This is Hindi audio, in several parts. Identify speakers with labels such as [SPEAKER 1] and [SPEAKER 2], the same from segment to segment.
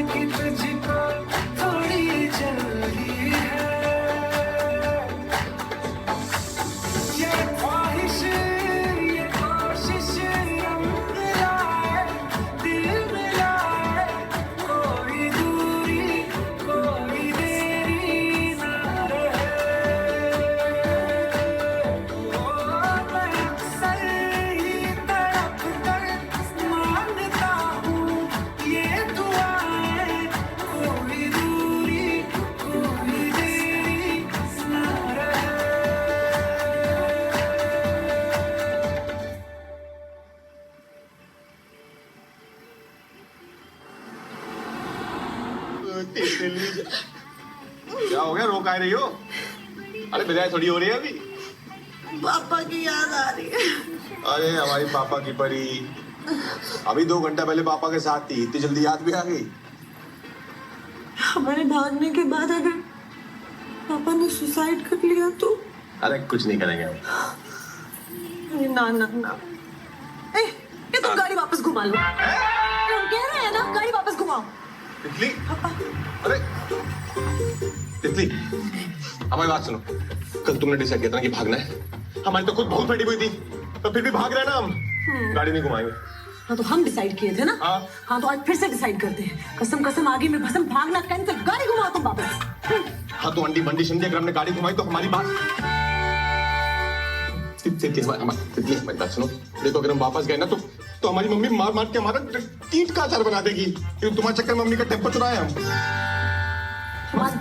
[SPEAKER 1] की तुझको थोड़ी जल्दी है, ये ख्वाहिश ये कोशिश मिलाए दिल मिलाए, कोई दूरी कोई देरी ना रहे। मैं अक्सर ही तड़प कर मांगता हूँ ये दुआएं, कोई दूरी कोई देरी ना रहे।
[SPEAKER 2] क्या हो गया, रो काय रही हो? अरे विदाई थोड़ी हो रही है अभी।
[SPEAKER 3] पापा की याद आ रही है।
[SPEAKER 2] अरे हमारी पापा की परी अभी 2 घंटा पहले पापा के साथ थी, इतनी जल्दी याद भी आ गई?
[SPEAKER 3] हमारे भागने के बाद अगर पापा ने सुसाइड कर लिया तो?
[SPEAKER 2] अरे कुछ नहीं करेंगे हम।
[SPEAKER 3] अरे ना ना ना, ये तुम गाड़ी वापस घुमा लो। हम कह रहे हैं ना, गाड़ी वापस घुमाओ।
[SPEAKER 2] तितली, अरे तितली हमारी बात सुनो। कल तुमने डिसाइड किया था ना कि भागना है, हमारी तो खुद बहुत फटी हुई थी, तो फिर भी भाग रहे हैं ना हम। गाड़ी नहीं घुमाएंगे।
[SPEAKER 3] हाँ तो हम डिसाइड किए थे ना। हाँ तो आज फिर से डिसाइड करते हैं। कसम कसम आगे में भसम, भागना कैंसिल, गाड़ी घुमाओ तुम वापस।
[SPEAKER 2] हाँ तो अंडी बंडी शिंदे अगर हमने गाड़ी घुमाई तो हमारी बात। तितली हमारी बात सुनो। देखो अगर हम वापस गए ना तो हमारी मम्मी मार मार के हमारा कीट का अचार बना देगी, क्योंकि तुम्हारे चक्कर में मम्मी का टेम्पो चुराया हम।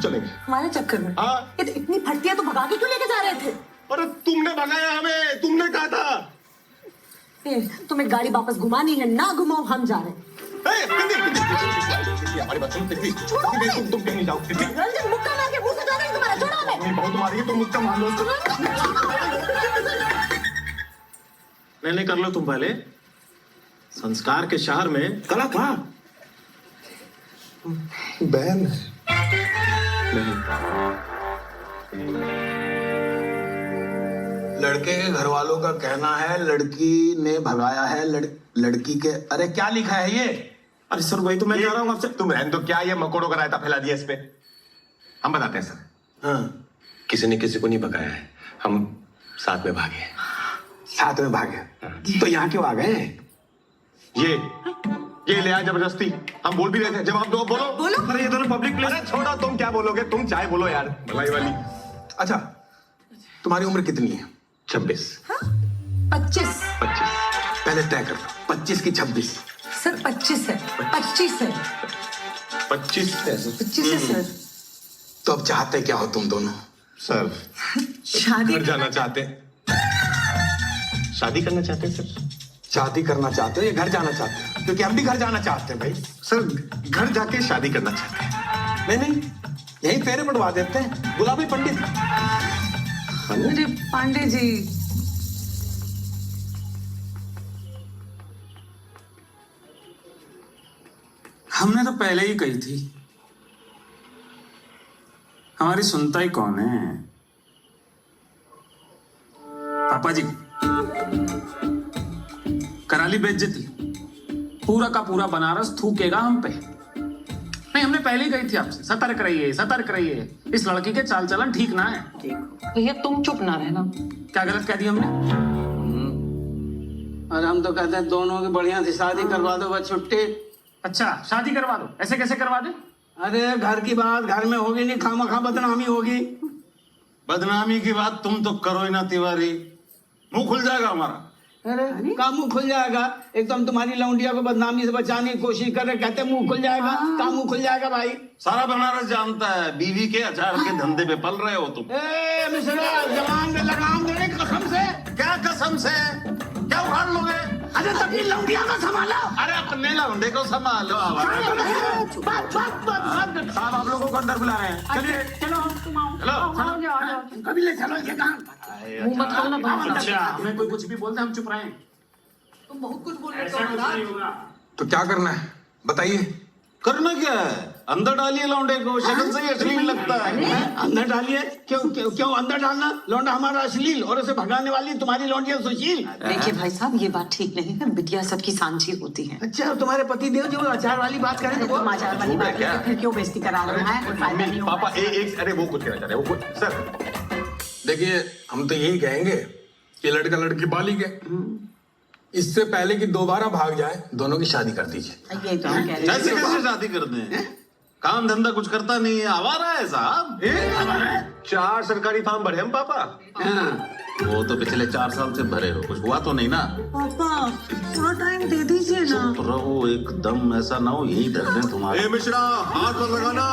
[SPEAKER 2] चलेंगे
[SPEAKER 3] हमारे चक्कर में?
[SPEAKER 2] हाँ।
[SPEAKER 3] ये तो इतनी फटिया तो भगा के क्यों लेके जा रहे थे?
[SPEAKER 2] अरे तुमने भगाया हमें, तुमने कहा था।
[SPEAKER 3] तुम्हें गाड़ी वापस घुमानी है, ना घुमाओ, हम जा रहे हैं।
[SPEAKER 2] हमारी बात सुनो तितली, तुम कहीं नहीं जाओ।
[SPEAKER 3] रंजन मुक्का मार के मुंह से जा रहे हैं तुम्हारा, छोड़ो हमें।
[SPEAKER 2] बहुत मारी तुम मुक्का मार लो।
[SPEAKER 4] नहीं कर लो तुम पहले। संस्कार के शहर में कला कहाँ?
[SPEAKER 2] बहन
[SPEAKER 5] लड़के के घर वालों का कहना है लड़की ने भगाया है लड़की के। अरे क्या लिखा है ये?
[SPEAKER 4] अरे सर वही तो मैं कह रहा हूँ आपसे।
[SPEAKER 2] तुम रहने दो, क्या ये मकोड़ों का रायता फैला दिया इस पे। हम बताते हैं सर।
[SPEAKER 5] हाँ,
[SPEAKER 2] किसी ने किसी को नहीं भगाया है, हम साथ में भागे।
[SPEAKER 5] साथ में भागे तो यहाँ क्यों आ गए?
[SPEAKER 2] ये ले आया जबरदस्ती। हम बोल भी रहे थे, जवाब दो, बोलो
[SPEAKER 3] बोलो।
[SPEAKER 4] अरे ये दोनों पब्लिक प्लेस।
[SPEAKER 2] अरे छोड़ो, तुम क्या बोलोगे, तुम चाहे बोलो यार, भलाई वाली।
[SPEAKER 5] अच्छा, तुम्हारी उम्र कितनी है?
[SPEAKER 2] 26।
[SPEAKER 3] 25।
[SPEAKER 2] 25।
[SPEAKER 5] पहले तय कर लो, 25 की 26?
[SPEAKER 3] सर 25 है, 25 है,
[SPEAKER 2] 25 है
[SPEAKER 3] 25 है सर।
[SPEAKER 5] तो अब चाहते क्या हो तुम दोनों?
[SPEAKER 2] सर
[SPEAKER 3] शादी
[SPEAKER 2] घर जाना चाहते हैं, शादी करना चाहते हैं सर।
[SPEAKER 5] शादी करना चाहते हो या घर जाना चाहते हो? क्योंकि हम भी घर जाना चाहते हैं भाई।
[SPEAKER 2] सर घर जाके शादी करना चाहते हैं।
[SPEAKER 5] नहीं नहीं, यही फेरे बढ़वा देते हैं, गुलाबी पंडित।
[SPEAKER 3] अरे पांडे जी,
[SPEAKER 6] हमने तो पहले ही कही थी, हमारी सुनता ही कौन है? पापा जी करा ली बेइज्जती, पूरा का पूरा बनारस थूकेगा हम पे। नहीं, हमने पहले ही कही थी आपसे, सतर्क रहिए, सतर्क रहिए, इस लड़की के चाल चलन ठीक ना है।
[SPEAKER 7] भैया तुम चुप ना रहना।
[SPEAKER 6] क्या गलत कह दिया हमने?
[SPEAKER 8] और हम तो कहते हैं दोनों की बढ़िया से शादी करवा दो, बस छुट्टी।
[SPEAKER 6] अच्छा शादी करवा दो, ऐसे कैसे करवा दे?
[SPEAKER 8] अरे घर की बात घर में होगी नहीं, खामखा बदनामी होगी।
[SPEAKER 4] बदनामी की बात तुम तो करो ही ना तिवारी, मुंह खुल जाएगा हमारा।
[SPEAKER 8] अरे का मुंह खुल जाएगा? एक तो हम तुम्हारी लौंडिया को बदनामी से बचाने की कोशिश कर रहे, कहते मुंह खुल जाएगा। का मुंह खुल जाएगा भाई?
[SPEAKER 4] सारा बनारस जानता है बीवी के अचार के धंधे पे पल रहे हो तुम।
[SPEAKER 8] ए मिश्रा, जवान में लगाम देने की कसम से।
[SPEAKER 4] क्या कसम से? क्या उखाड़ लोगे?
[SPEAKER 8] अरे तब ये लौंडिया का संभालो।
[SPEAKER 4] अरे अपने लौंडे को संभालो।
[SPEAKER 6] साहब आप लोगों को अंदर बुला रहे हैं, चलिए
[SPEAKER 8] चलो
[SPEAKER 4] चलो
[SPEAKER 8] कभी ले चलो ये काम।
[SPEAKER 7] मुंह मत खोलना बहुत।
[SPEAKER 6] अच्छा हमें कोई कुछ भी बोलते हम चुप रहें।
[SPEAKER 3] तुम बहुत कुछ बोल रहे
[SPEAKER 6] ऐसा कुछ नहीं होगा।
[SPEAKER 5] तो क्या करना है बताइए?
[SPEAKER 4] करना क्या है?
[SPEAKER 9] अंदर डालिए लौंडे को, शक्ल से ही अश्लील लगता है।
[SPEAKER 8] अंदर डालिए? क्यों क्यों क्यों अंदर डालना? लौंडा हमारा अश्लील और उसे भगाने वाली तुम्हारी लौंडिया सुशील।
[SPEAKER 3] देखिए भाई साहब, ये बात ठीक नहीं है। बिटिया सबकी सांझी होती है।
[SPEAKER 8] अच्छा, तुम्हारे पति देव जो अचार वाली बात करें तो वो
[SPEAKER 3] समाचार वाली बात है, फिर क्यों बेइज्जती करा रहा है? कोई फायदा नहीं होगा।
[SPEAKER 2] पापा एक अरे वो कुछ कहना चाह रहे हैं, वो कुछ सर।
[SPEAKER 5] देखिए, हम तो यही कहेंगे कि लड़का लड़की बालिग है, इससे पहले कि दोबारा भाग जाए, दोनों की शादी कर दीजिए।
[SPEAKER 3] यही तो हम कह रहे हैं।
[SPEAKER 9] कैसे कैसे शादी करते हैं? काम धंधा कुछ करता नहीं है, आवारा है साहब।
[SPEAKER 2] 4 सरकारी फार्म भरे हम पापा।
[SPEAKER 9] वो तो पिछले 4 साल से भरे हो, कुछ हुआ तो नहीं ना?
[SPEAKER 3] पापा थोड़ा टाइम दे दीजिए ना।
[SPEAKER 9] चुप रहो, एकदम ऐसा ना हो यही धर दें तुम्हारे।
[SPEAKER 2] ए मिश्रा, हाथ मत लगाना।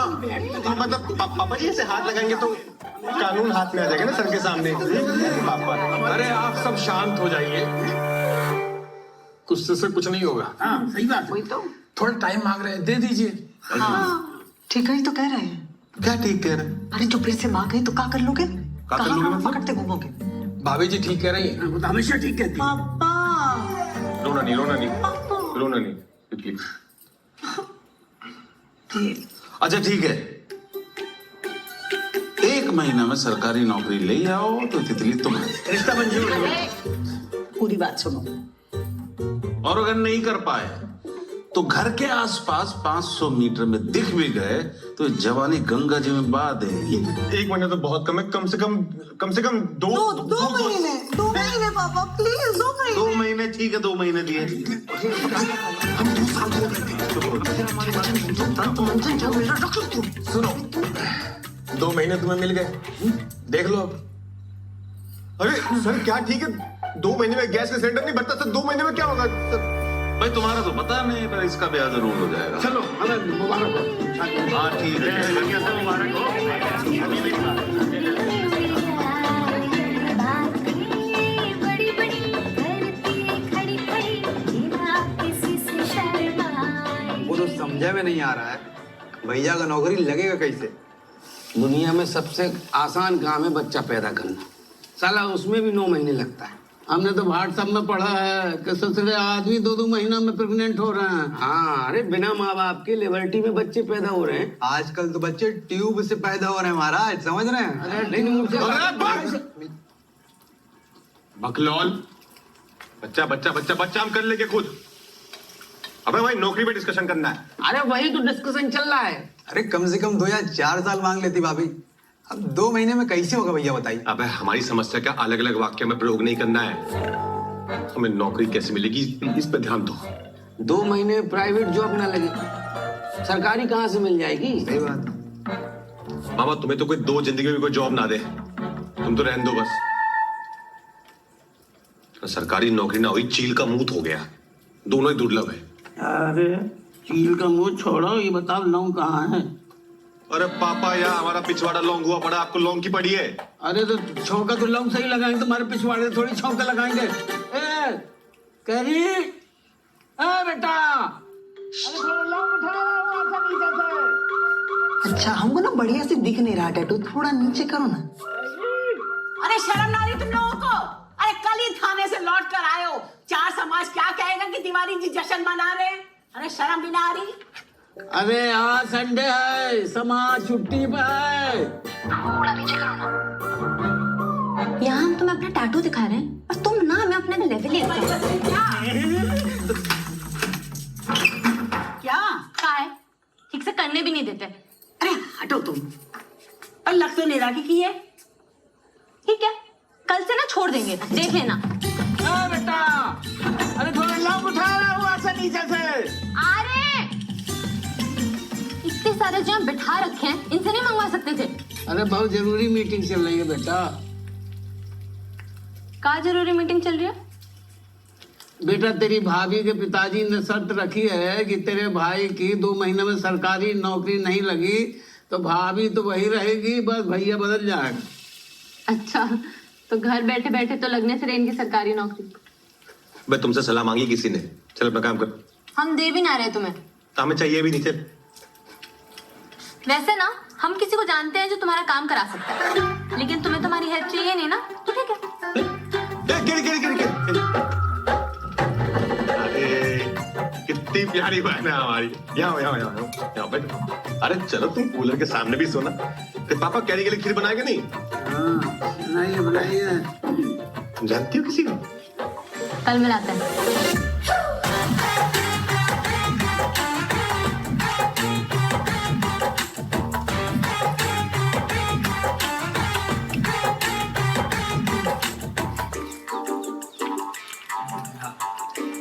[SPEAKER 2] मतलब पापा जी ऐसे हाथ लगाएंगे तो कानून हाथ में आ जाएगा ना सर के सामने। पापा
[SPEAKER 5] अरे आप सब शांत हो जाइए, गुस्से से कुछ नहीं होगा।
[SPEAKER 8] हाँ, सही बात है।
[SPEAKER 3] वही तो।
[SPEAKER 5] थोड़ा टाइम मांग रहे हैं, दे दीजिए।
[SPEAKER 3] हाँ ठीक है, ही तो कह रहे हैं।
[SPEAKER 2] क्या ठीक कह रहे हैं?
[SPEAKER 3] अरे जो फिर से माँ गई तो क्या कर लोगे?
[SPEAKER 2] कर लोगे
[SPEAKER 3] कहाँ
[SPEAKER 2] मतलब?
[SPEAKER 3] पकड़ते घूमोगे?
[SPEAKER 5] भाभी जी ठीक कह रही हैं।
[SPEAKER 8] वो तो हमेशा ठीक कहती है।
[SPEAKER 3] पापा
[SPEAKER 2] रोना नहीं, रोना नहीं, रोना नहीं प्लीज।
[SPEAKER 9] अच्छा ठीक है, 1 महीना में सरकारी नौकरी ले आओ तो तितली तुम्हारी।
[SPEAKER 8] रिश्ता मंजूर है।
[SPEAKER 3] पूरी बात सुनो।
[SPEAKER 9] और अगर नहीं कर पाए तो घर के आसपास 500 मीटर में दिख भी गए तो जवानी गंगा जी में बहा देंगी।
[SPEAKER 2] 1 महीना तो बहुत कम है, कम से कम 2
[SPEAKER 3] महीने पापा प्लीज, 2 महीने।
[SPEAKER 9] 2 महीने ठीक है, 2 महीने दिए।
[SPEAKER 5] सुनो, 2 महीने तुम्हें मिल गए, देख लो अब।
[SPEAKER 2] अरे सर क्या ठीक है? 2 महीने में गैस का सिलेंडर नहीं बढ़ता सर, 2 महीने में क्या होगा सर?
[SPEAKER 9] भाई तुम्हारा तो पता नहीं, पर इसका ब्याह जरूर हो जाएगा।
[SPEAKER 8] चलो हमें मुबारक हो।
[SPEAKER 9] हाँ ठीक है।
[SPEAKER 10] बड़ी बड़ी करती खड़ी खड़ी बिना किसी से शर्माए।
[SPEAKER 11] वो तो समझा में नहीं आ रहा है, भैया का नौकरी लगेगा कैसे? दुनिया में सबसे आसान काम है बच्चा पैदा करना, साला उसमें भी 9 महीने लगता है।
[SPEAKER 8] हमने तो व्हाट्सएप में पढ़ा है कि ससुरे आदमी 2-2 महीना में प्रेग्नेंट हो रहे हैं।
[SPEAKER 11] हाँ, अरे बिना माँ बाप के लिबर्टी में बच्चे पैदा हो रहे हैं। आजकल तो बच्चे ट्यूब से पैदा हो रहे हैं महाराज, समझ रहे हैं?
[SPEAKER 2] बकलौल, बच्चा बच्चा बच्चा बच्चा हम कर लेंगे खुद। अबे भाई नौकरी पे डिस्कशन करना है।
[SPEAKER 11] अरे वही तो डिस्कशन चल रहा है। अरे कम से कम 2 या 4 साल मांग लेती भाभी, अब 2 महीने में कैसे होगा भैया बताइए?
[SPEAKER 2] अबे हमारी समस्या क्या अलग अलग वाक्य में प्रयोग नहीं करना है। हमें नौकरी कैसे मिलेगी इस पे ध्यान दो।
[SPEAKER 11] 2 महीने प्राइवेट जॉब ना लगे, सरकारी कहाँ से मिल जाएगी? सही बात।
[SPEAKER 2] मामा तुम्हें तो कोई 2 जिंदगी में भी कोई जॉब ना दे, तुम तो रहने दो बस। सरकारी नौकरी ना हुई चील का मुंह हो गया, दोनों ही दुर्लभ है।
[SPEAKER 8] अरे चील का मुंह छोड़ो, ये बताओ लौंग कहाँ है?
[SPEAKER 2] अरे पापा यार हमारा पिछवाड़ा लौंग हुआ पड़ा, आपको लौंग की पड़ी है।
[SPEAKER 8] अरे तो छौका तो लौंग सही लगाएंगे, तुम्हारे पिछवाड़े थोड़ी छौका लगाएंगे। ए करी, ए बेटा, अरे थोड़ा लौंग उठाओ ऐसा नीचे से।
[SPEAKER 3] अच्छा हमको ना बढ़िया से दिख नहीं रहा टैटू, थोड़ा नीचे करो ना। अरे शर्म ना रही तुम लोगों को? अरे कल ही थाने से लौट कर आए हो, 4 समाज क्या कहेगा कि तिवारी जी जश्न मना रहे हैं? अरे शर्म भी ना आ रही?
[SPEAKER 8] अरे आज संडे है, समाज छुट्टी पे है।
[SPEAKER 10] यहाँ हम तुम्हें अपना टैटू दिखा रहे हैं और तुम ना हमें अपने लेवल
[SPEAKER 3] क्या
[SPEAKER 10] है ठीक से करने भी नहीं देते।
[SPEAKER 3] अरे हटो तुम, और लग तो नहीं रहा कि ये
[SPEAKER 10] ठीक है, कल से ना छोड़ देंगे, देख लेना।
[SPEAKER 8] ए बेटा, अरे थोड़ा लौंग उठा रहा हूँ ऐसा नीचे से।
[SPEAKER 10] अरे इतने सारे जो यहाँ बिठा रखे हैं, इनसे नहीं मंगवा सकते थे?
[SPEAKER 8] अरे बहुत जरूरी मीटिंग चल रही है बेटा।
[SPEAKER 10] क्या जरूरी मीटिंग चल रही है?
[SPEAKER 8] बेटा तेरी भाभी के पिताजी ने शर्त रखी है कि तेरे भाई की 2 महीने में सरकारी नौकरी नहीं लगी तो भाभी तो वही रहेगी, बस भैया बदल जाएगा।
[SPEAKER 10] अच्छा, तो घर बैठे बैठे तो लगने से रही इनकी सरकारी नौकरी।
[SPEAKER 2] मैं तुमसे सलाह मांगी किसी ने, चल अपना काम कर।
[SPEAKER 10] हम दे भी ना रहे तुम्हें,
[SPEAKER 2] तो हमें चाहिए भी नहीं। चल
[SPEAKER 10] वैसे ना हम किसी को जानते हैं जो तुम्हारा काम करा सकता है, लेकिन तुम्हें तुम्हारी हेल्प चाहिए नहीं ना, तो ठीक है।
[SPEAKER 2] अरे कितनी प्यारी बहन है हमारी। यहाँ बैठ। अरे चलो तुम कूलर के सामने भी सोना। फिर पापा कैरी के लिए खीर बनाएंगे नहीं?
[SPEAKER 8] बनाइए बनाइए।
[SPEAKER 2] जानती हो किसी को?
[SPEAKER 10] कल मिलाते हैं।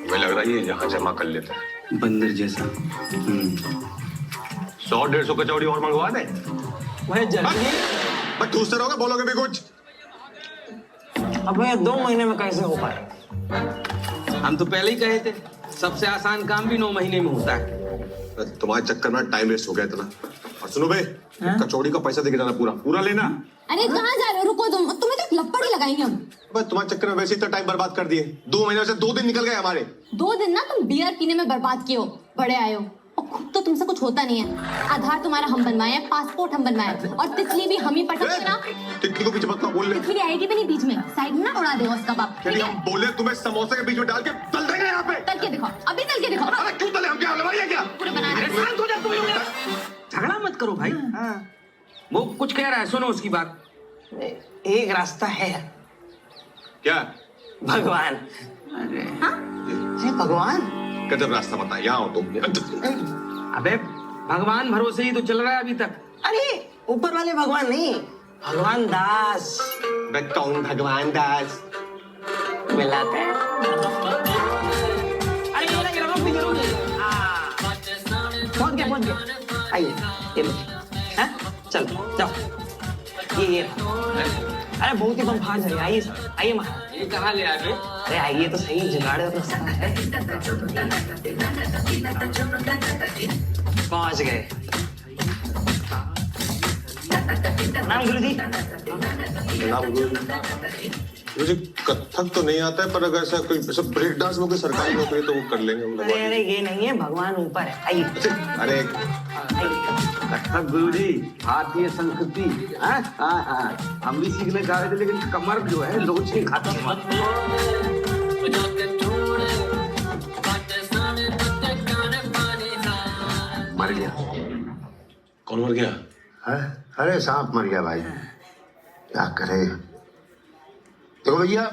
[SPEAKER 2] हमें लग रहा है ये यहाँ जमा कर लेते हैं।
[SPEAKER 11] बंदर जैसा।
[SPEAKER 2] 100-150 कचौड़ी और मंगवा दे।
[SPEAKER 8] वह जल्दी।
[SPEAKER 2] बस ठूसते रहोगे, बोलोगे भी कुछ।
[SPEAKER 8] अब भैया 2 महीने में कैसे हो पाए?
[SPEAKER 11] हम तो पहले ही कहे थे, सबसे आसान काम भी 9 महीने में होता है।
[SPEAKER 2] तुम्हारे चक्कर में टाइम वेस्ट हो गया इतना। और सुनो बे, कचौड़ी का पैसा देके जाना, पूरा पूरा लेना।
[SPEAKER 10] अरे कहाँ जा रहे हो? रुको तुम, तुम्हें तो लपड़ ही लगाएंगे हम।
[SPEAKER 2] बस तुम्हारे चक्कर में वैसे ही इतना टाइम बर्बाद कर दिए। 2 महीने से 2 दिन निकल गए हमारे।
[SPEAKER 10] 2 दिन ना तुम बियर पीने में बर्बाद किए हो, बड़े आए हो। और खुद तो तुमसे कुछ होता नहीं है। आधार तुम्हारा हम बनवाए, पासपोर्ट हम बनवाए, और तितली भी हम ही पटाते ना।
[SPEAKER 2] तितली को पीछे मत बोल ले।
[SPEAKER 10] तितली आएगी भी नहीं बीच में, साइड में ना उड़ा देगा उसका बाप।
[SPEAKER 2] क्या हम बोले तुम्हें समोसे के बीच में डाल के तल देंगे यहाँ पे?
[SPEAKER 10] तल के दिखाओ, अभी तल के दिखाओ।
[SPEAKER 2] अरे क्यों तले? हम क्या हलवाई है क्या?
[SPEAKER 10] पूरे बना रहे
[SPEAKER 11] शांत हो जा तुम लोग। झगड़ा मत करो भाई। वो कुछ कह रहा है, सुनो उसकी बात।
[SPEAKER 8] एक रास्ता है।
[SPEAKER 2] क्या?
[SPEAKER 8] भगवान। अरे भगवान
[SPEAKER 2] गजब रास्ता बता। यहाँ हो तुम।
[SPEAKER 11] अबे भगवान भरोसे ही तो चल रहा है अभी तक।
[SPEAKER 8] अरे ऊपर वाले भगवान नहीं, भगवान दास।
[SPEAKER 2] मैं कौन भगवान दास?
[SPEAKER 8] मिलाते हैं। अरे ये रंग भी जरूर है। पहुंच गए। आइए ये लो। हाँ चल जाओ। ये अरे बहुत ही बम फाज है। आइए सर, आइए महाराज।
[SPEAKER 11] ये कहाँ ले आए?
[SPEAKER 8] अरे आइए तो सही, जुगाड़ अपना साथ है। पहुंच गए। नाम गुरुजी।
[SPEAKER 2] मुझे कथक तो नहीं आता है, पर अगर ऐसा कोई ब्रेक डांस में कोई सरकारी नौकरी तो वो कर लेंगे हम लोग।
[SPEAKER 8] अरे ये नहीं है, भगवान ऊपर है। आइए।
[SPEAKER 2] अरे
[SPEAKER 11] कथक गुरुजी, भारतीय संस्कृति। हम भी सीखने जा रहे थे, लेकिन कमर जो है लोच नहीं खाता।
[SPEAKER 9] मर गया।
[SPEAKER 2] कौन मर गया?
[SPEAKER 12] है? अरे सांप मर गया भाई, क्या करे। देखो भैया,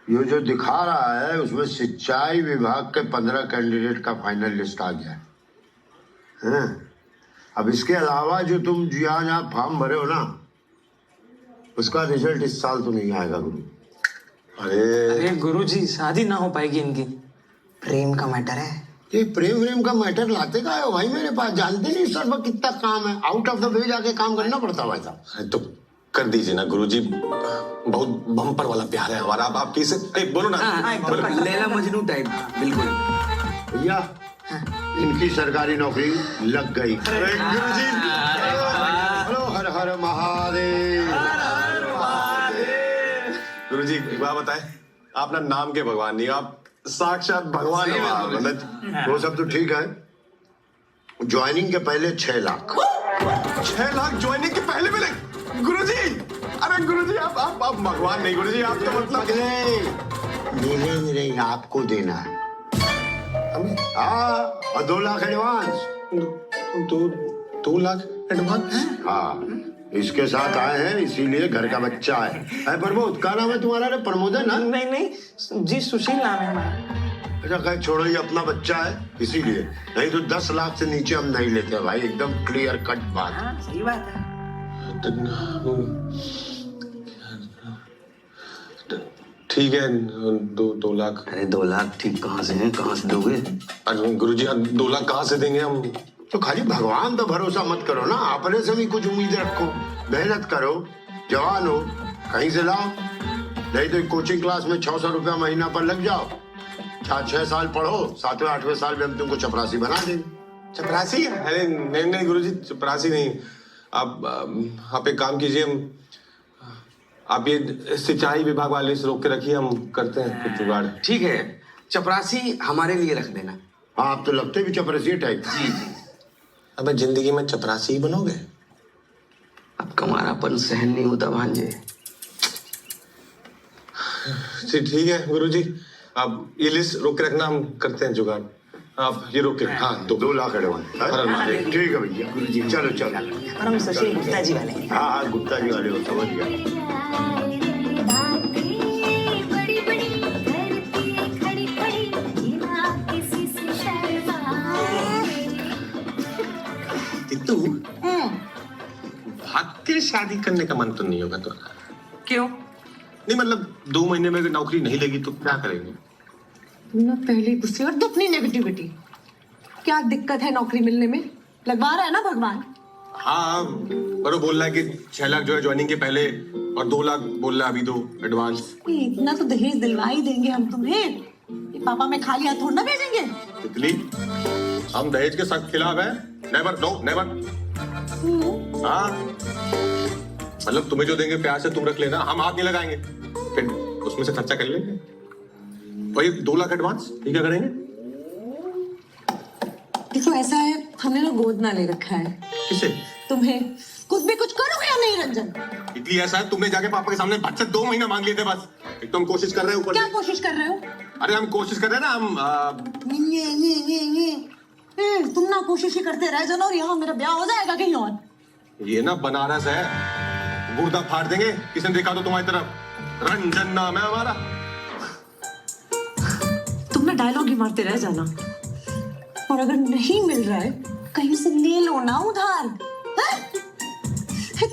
[SPEAKER 12] ये जो दिखा रहा है उसमें सिंचाई विभाग के 15 कैंडिडेट का फाइनल लिस्ट आ गया है। अब इसके अलावा जो तुम जहाँ फॉर्म भरे हो ना, उसका रिजल्ट इस साल तो नहीं आएगा गुरु।
[SPEAKER 8] अरे गुरुजी, शादी ना हो पाएगी इनकी। प्रेम का मैटर है।
[SPEAKER 12] ये प्रेम का मैटर लाते का हो भाई मेरे पास? जानते नहीं सर पर कितना काम है, आउट ऑफ द वे जाके काम करना पड़ता है भाई साहब।
[SPEAKER 2] तो कर दीजिए ना गुरुजी, बहुत बम्पर वाला प्यार है हमारा। आप किसे? अरे बोलो ना।
[SPEAKER 11] लैला मजनू टाइप बिल्कुल।
[SPEAKER 12] भैया इनकी सरकारी नौकरी लग गई।
[SPEAKER 2] अरे गुरुजी,
[SPEAKER 12] हेलो, हर हर महादेव।
[SPEAKER 2] गुरुजी एक बात बताएं, आप ना नाम के भगवान नहीं, आप साक्षात भगवान है।
[SPEAKER 12] वो सब तो ठीक है, ज्वाइनिंग के पहले 6 लाख।
[SPEAKER 2] 6 लाख ज्वाइनिंग के पहले मिले? गुरुजी, अरे गुरुजी आप भगवान नहीं गुरुजी, आप तो मतलब
[SPEAKER 12] मिलेंगे नहीं, आपको देना है। हाँ, और 2 लाख एडवांस।
[SPEAKER 2] 2 लाख एडवांस?
[SPEAKER 12] हाँ, इसके साथ आए हैं, इसीलिए घर का बच्चा है। प्रमोद, क्या नाम है तुम्हारा? रे प्रमोद है ना?
[SPEAKER 8] नहीं जी, सुशील नाम है हमारा।
[SPEAKER 12] अच्छा खैर छोड़ो, ये अपना बच्चा है इसीलिए, नहीं तो 10 लाख से नीचे हम नहीं लेते भाई, एकदम क्लियर कट बात।
[SPEAKER 8] हाँ सही बात है।
[SPEAKER 2] ठीक है, 2 लाख।
[SPEAKER 11] अरे 2 लाख ठीक कहाँ से हैं, कहाँ से दोगे?
[SPEAKER 2] अरे गुरुजी 2 लाख कहाँ से देंगे हम?
[SPEAKER 12] तो खाली भगवान तो भरोसा मत करो ना, अपने से भी कुछ उम्मीद रखो, मेहनत करो, जवान हो, कहीं से लाओ। नहीं तो कोचिंग क्लास में 600 रुपया महीना पर लग जाओ, 6 साल पढ़ो, 7वें 8वें साल में हम तुमको चपरासी बना देंगे।
[SPEAKER 2] चपरासी? अरे नहीं गुरुजी, चपरासी नहीं। आप एक काम कीजिए, आप ये सिंचाई विभाग वाले से रोक के रखिए, हम करते हैं कुछ जुगाड़।
[SPEAKER 11] ठीक है, चपरासी हमारे लिए रख देना।
[SPEAKER 12] हाँ, आप तो लगते भी चपरासी टाइप।
[SPEAKER 11] जी।
[SPEAKER 2] अबे जिंदगी में चपरासी ही बनोगे?
[SPEAKER 11] अब कमारापन सहन नहीं होता भांजे।
[SPEAKER 2] ठीक है गुरुजी, आप ये लिस्ट रोक के रखना, हम करते हैं जुगाड़। आप ये रोक के, हाँ
[SPEAKER 12] 2 लाख एडवांस। ठीक है भैया, चलो चलो।
[SPEAKER 3] और हम सोचे गुप्ता जी वाले।
[SPEAKER 12] हाँ हाँ, गुप्ता जी वाले हो, समझ गया।
[SPEAKER 2] तू भाग के शादी करने का मन तो नहीं होगा तो?
[SPEAKER 7] क्यों?
[SPEAKER 2] नहीं मतलब 2 महीने में अगर नौकरी नहीं लगी तो क्या करेंगे?
[SPEAKER 7] तुमने पहली गुस्से और अपनी नेगेटिविटी। क्या दिक्कत है नौकरी मिलने में? लगवा रहा है ना भगवान।
[SPEAKER 2] हाँ, पर वो बोल रहा है कि 6 लाख जो है ज्वाइनिंग के पहले और 2 लाख बोल रहा है अभी दो एडवांस।
[SPEAKER 7] इतना तो दहेज दिलवा ही देंगे हम तुम्हें। ये पापा में खाली हाथ थोड़ा ना भेजेंगे।
[SPEAKER 2] तितली, हम दहेज के सख्त खिलाफ है। Never, no never. हाँ, मतलब तुम्हें जो देंगे प्यार से तुम रख लेना, हम हाथ नहीं लगाएंगे, फिर उसमें से खर्चा कर लेंगे। वही 2 लाख एडवांस, ये क्या करेंगे?
[SPEAKER 7] देखो ऐसा है, हमने ना गोद ना ले रखा है।
[SPEAKER 2] किसे?
[SPEAKER 7] तुम्हें कुछ भी कुछ करोगे या नहीं रंजन?
[SPEAKER 2] इतनी ऐसा है, तुमने जाके पापा के सामने बच्चे 2 महीना मांग लिए थे बस। एक तो हम कोशिश कर रहे हैं ऊपर
[SPEAKER 7] क्या
[SPEAKER 2] से।
[SPEAKER 7] कोशिश कर रहे हो?
[SPEAKER 2] अरे हम कोशिश कर रहे हैं ना, हम
[SPEAKER 7] तुम ना कोशिश ही करते रह जाना और यहाँ मेरा ब्याह हो जाएगा कहीं और।
[SPEAKER 2] ये ना बनारस है, गुर्दा फाड़ देंगे किसी ने देखा तो तुम्हारी तरफ। रंजन नाम है हमारा।
[SPEAKER 7] तुम ना डायलॉग ही मारते रह जाना। और अगर नहीं मिल रहा है कहीं से ले लो ना उधार।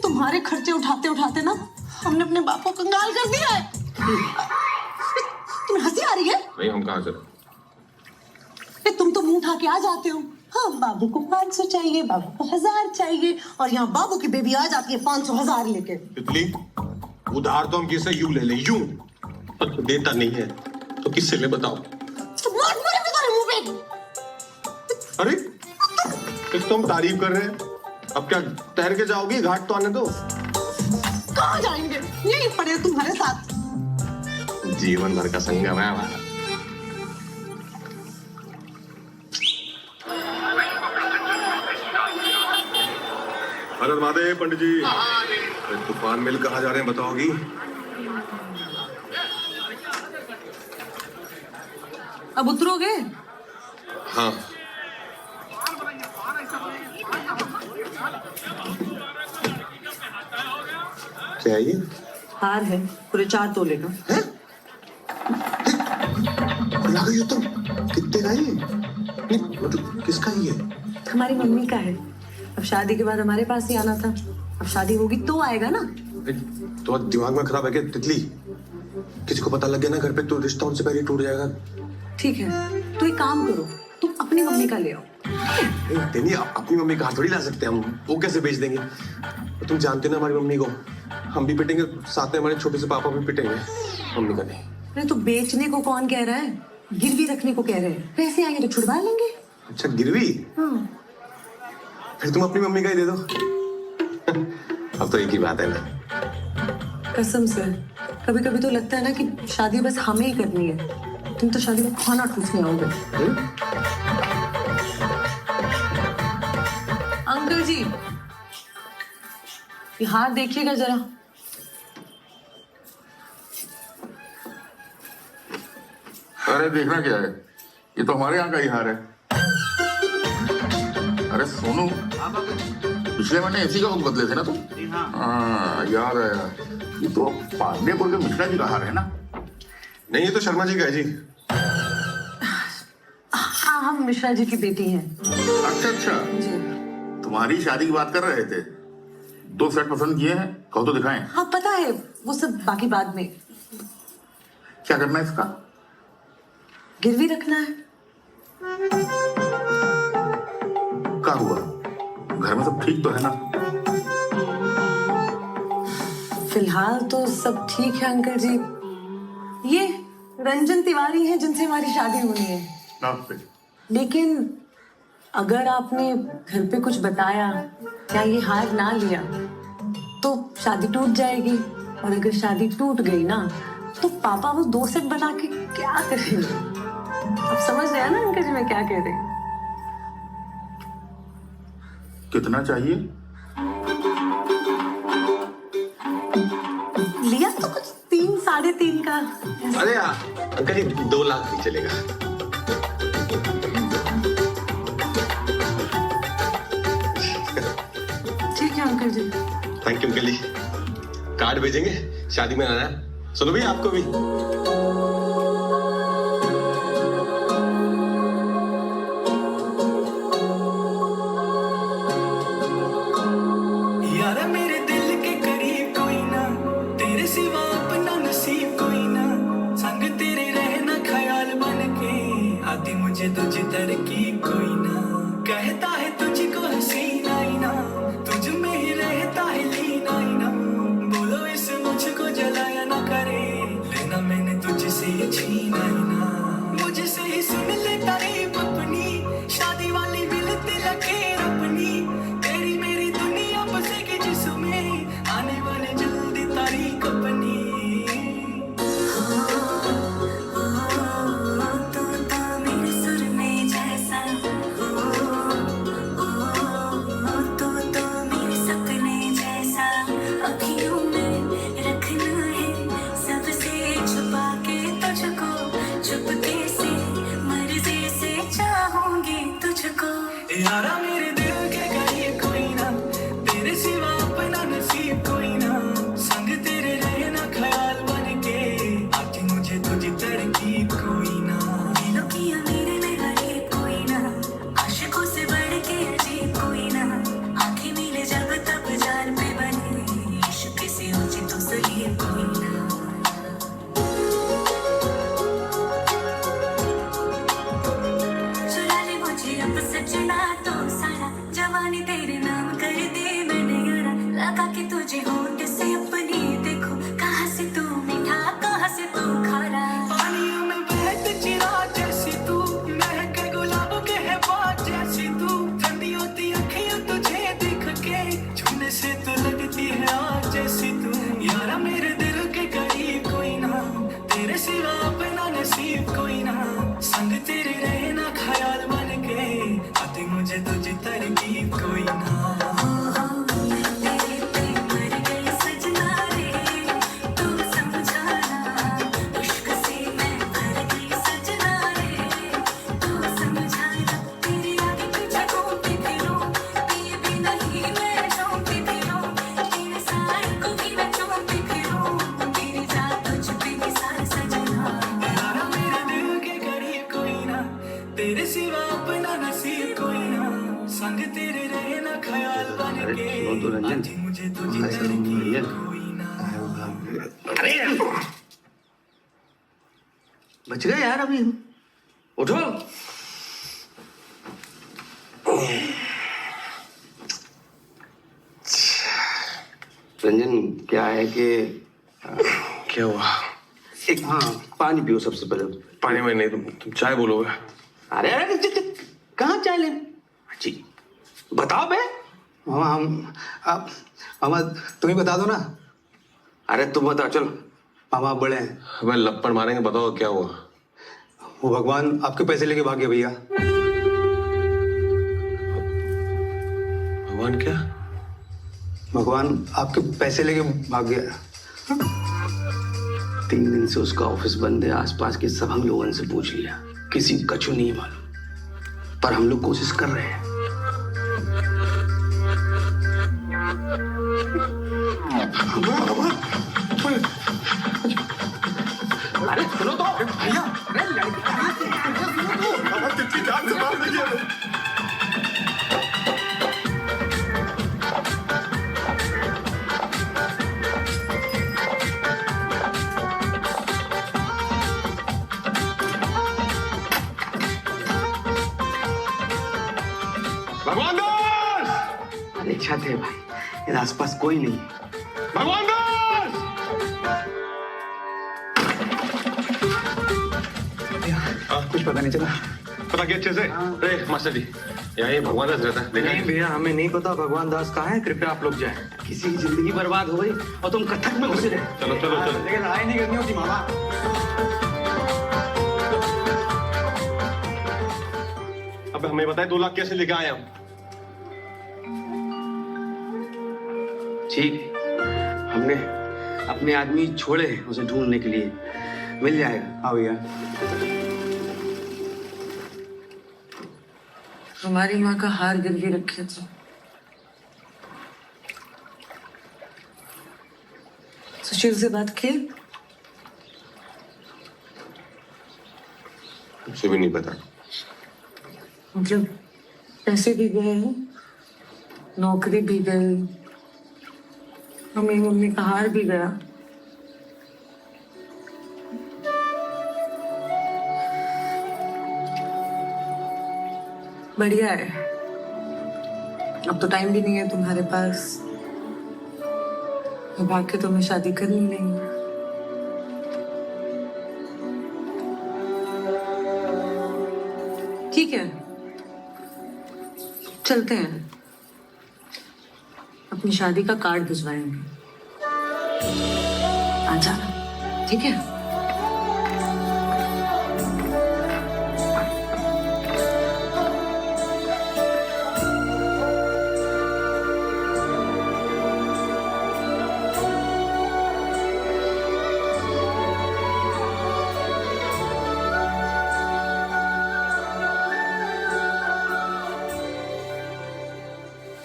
[SPEAKER 7] तुम्हारे खर्चे उठाते उठाते ना हमने अपने बाप को कंगाल कर दिया है। तुम्हें हंसी आ रही है?
[SPEAKER 2] नहीं, हम कहाँ से?
[SPEAKER 7] तुम तो मुंह उठा के आ जाते हो। हाँ, बाबू को 500 चाहिए, बाबू को 1000 चाहिए, और यहाँ बाबू की बेबी आ जाती है 500,000 लेके।
[SPEAKER 2] तितली, उधार तो हम किससे यूं ले ले, यूं। तो देता नहीं है तो किससे ले बताओ?
[SPEAKER 7] तो मार मारे तुम्हारे मुंह पे।
[SPEAKER 2] अरे एक तो हम तारीफ कर रहे हैं, अब क्या तैर के जाओगी? घाट तो आने दो।
[SPEAKER 7] कहाँ जाएंगे? यही पड़े तुम्हारे साथ।
[SPEAKER 2] जीवन भर का संगम है हमारा। हर महादेव पंडित जी। अरे तूफान मिल कहाँ जा रहे हैं बताओगी?
[SPEAKER 7] अब उतरोगे?
[SPEAKER 2] हाँ। क्या है ये?
[SPEAKER 7] हार है, पूरे 4 तोले का।
[SPEAKER 2] ला गई हो तुम? कितने का ये? नहीं, मतलब किसका ये?
[SPEAKER 7] हमारी मम्मी का है। अब शादी के बाद हमारे पास ही आना था। अब शादी होगी तो आएगा ना।
[SPEAKER 2] तो दिमाग में खराब है क्या तितली? किसी को पता लग गया ना घर पे तो रिश्ता उनसे पहले टूट जाएगा।
[SPEAKER 7] ठीक है, तो एक काम करो, तुम अपनी मम्मी का ले आओ।
[SPEAKER 2] नहीं, अपनी मम्मी कहाँ थोड़ी ला सकते हैं हम, वो कैसे बेच देंगे? तो तुम जानते ना हमारी मम्मी को, हम भी पिटेंगे, साथ में हमारे छोटे से पापा भी पिटेंगे, मम्मी का नहीं।
[SPEAKER 7] अरे तो बेचने को कौन कह रहा है? गिरवी रखने को कह रहे हैं। पैसे आएंगे तो छुड़वा लेंगे।
[SPEAKER 2] अच्छा, गिरवी?
[SPEAKER 7] हाँ।
[SPEAKER 2] फिर तुम अपनी मम्मी का ही दे दो। अब तो एक ही बात है ना।
[SPEAKER 7] कसम से कभी कभी तो लगता है ना कि शादी बस हमें ही करनी है। तुम तो शादी में खाना ठूसने आओगे। अंकल जी, ये हार देखिएगा जरा।
[SPEAKER 13] अरे देखना क्या है, ये तो हमारे यहाँ का ही हार है। अरे सोनू, पिछले महीने इसी का बुक बदले थे ना तुम? हाँ याद आया, ये तो पांडेपुर के मिश्रा जी का हार है ना?
[SPEAKER 2] नहीं, ये तो शर्मा जी का है जी।
[SPEAKER 7] हाँ, हम मिश्रा जी की बेटी हैं।
[SPEAKER 13] अच्छा अच्छा,
[SPEAKER 7] जी।
[SPEAKER 13] तुम्हारी शादी की बात कर रहे थे। 2 सेट पसंद किए हैं, कहो तो दिखाएं।
[SPEAKER 7] हाँ पता है, वो सब बाकी बाद में।
[SPEAKER 13] क्या करना है इसका?
[SPEAKER 7] गिरवी रखना है।
[SPEAKER 13] क्या हुआ, घर में सब ठीक तो है ना?
[SPEAKER 7] फिलहाल तो सब ठीक है अंकल जी। ये रंजन तिवारी हैं जिनसे हमारी शादी होनी है।
[SPEAKER 13] नमस्ते।
[SPEAKER 7] लेकिन अगर आपने घर पे कुछ बताया या ये हार ना लिया तो शादी टूट जाएगी, और अगर शादी टूट गई ना तो पापा वो 2 सेट बना के क्या करेंगे? आप समझ रहे हैं ना अंकल जी मैं क्या कह रही हूँ?
[SPEAKER 13] कितना चाहिए?
[SPEAKER 7] लिया तो कुछ 3 साढ़े 3 का।
[SPEAKER 2] अरे अंकल जी 2 लाख भी चलेगा।
[SPEAKER 7] ठीक है uncle ji.
[SPEAKER 2] Thank you uncle ji. Card भेजेंगे, शादी में आना है। सुनो भैया आपको भी।
[SPEAKER 1] यारा मेरे दिल के करीब कोई ना, तेरे सिवा अपना नसीब कोई ना, संग तेरे रहना ख्याल बन के, आती मुझे तुझ तरकीब कोई ना, कहता है तुझको हसीना ही ना, तुझ में ही रहता है लीना ही ना, बोलो इस मुझको जलाया ना करे, लेना मैंने तुझसे ये छीना ही ना, मुझसे ही सुन ले तारीफ अपनी, शादी वाली मिलती लकीर अपनी, तेरी मेरी दुनिया बसेगी जिसमें, आने वाले जल्दी तारीख अपनी। यारा मेरे दिल के करीब कोई ना, तेरे सिवा अपना नसीब कोई ना, संग तेरे रहना ख्याल बन के, आती मुझे तुझी तरकीब कोई ना, दिलों की अमीर में गरीब कोई ना, आशिकों से बढ़ के अजीब कोई ना, आंखें मिले जब तब जान पे बने, इश्क से ऊंची तो सही कोई ना। चुरा ले मुझे अब सजना तो सारा, जवानी तेरे नाम कर दे मैंने यारा, लगा के तुझे होंठ से अपनी देखो, कहाँ से तू मीठा कहाँ से तू खारा, पानियों में बहते चिरा जैसी तू, महक गुलाबों के है बात जैसी तू, ठंडी होती अखियों तुझे दिख के, छूने से तो लगती है आग जैसी तू, यारा मेरे दिल के करीब कोई ना, तेरे सिवा अपना नसीब कोई ना, संग तेरे रहना ख्याल बन के, आती मुझे तुझी तरकीब कोई ना। यारा मेरे दिल के करीब कोई ना, तेरे सिवा अपना नसीब कोई ना, संग तेरे रहना ख्याल बन के, आती मुझे तुझी तरकीब कोई ना।
[SPEAKER 11] अरे बच गए यार, अभी उठो। रंजन क्या है कि
[SPEAKER 2] क्या हुआ?
[SPEAKER 11] एक पानी पियो सबसे पहले।
[SPEAKER 2] पानी में नहीं, तुम चाय बोलोगे?
[SPEAKER 11] अरे अरे कहाँ चाय ले जी, बताओ बे।
[SPEAKER 5] मामा तुम ही बता दो ना।
[SPEAKER 11] अरे तुम बताओ, चलो।
[SPEAKER 5] मामा आप बड़े हैं।
[SPEAKER 2] भाई लपड़ मारेंगे, बताओ क्या हुआ?
[SPEAKER 5] वो भगवान आपके पैसे लेके भाग गया भैया।
[SPEAKER 2] भगवान क्या?
[SPEAKER 5] भगवान आपके पैसे लेके भाग गया।
[SPEAKER 11] 3 दिन से उसका ऑफिस बंद है, आसपास के सब हम लोगों से पूछ लिया, किसी को कछु नहीं मालूम, पर हम लोग कोशिश कर रहे हैं। अरे सुनो तो भैया, अरे
[SPEAKER 2] कितनी जान से मार देगी हमें। भगवान दास!
[SPEAKER 11] अरे छत है भाई, इधर आसपास कोई नहीं।
[SPEAKER 2] भगवान दास!
[SPEAKER 5] कुछ पता नहीं चला।
[SPEAKER 2] पता क्या अच्छे से? अरे मास्टर जी, यहाँ ये भगवान दास रहता है, देखा
[SPEAKER 8] नहीं भैया, हमें नहीं पता भगवान दास कहाँ है, कृपया आप लोग जाएं।
[SPEAKER 11] किसी की जिंदगी बर्बाद हो गई और तुम कथक में घुसे रहे।
[SPEAKER 2] चलो चलो चलो।
[SPEAKER 5] लेकिन लड़ाई नहीं करनी होती मामा।
[SPEAKER 2] अब हमें बताए 2 लाख कैसे लेके आए हम?
[SPEAKER 11] ठीक, हमने अपने आदमी छोड़े उसे ढूंढने के लिए, मिल जाएगा।
[SPEAKER 8] हाँ भैया।
[SPEAKER 7] हमारी माँ का हार गिरवी रखे थे। सुशील से बात की?
[SPEAKER 2] मुझे भी नहीं पता।
[SPEAKER 7] मतलब पैसे भी गए, नौकरी भी गई, और मेरी मम्मी का हार भी गया। बढ़िया है, अब तो टाइम भी नहीं है तुम्हारे पास, अब आके तुम्हें शादी करनी नहीं है। ठीक है, चलते हैं, अपनी शादी का कार्ड भिजवाएंगे। आ जाना, ठीक है?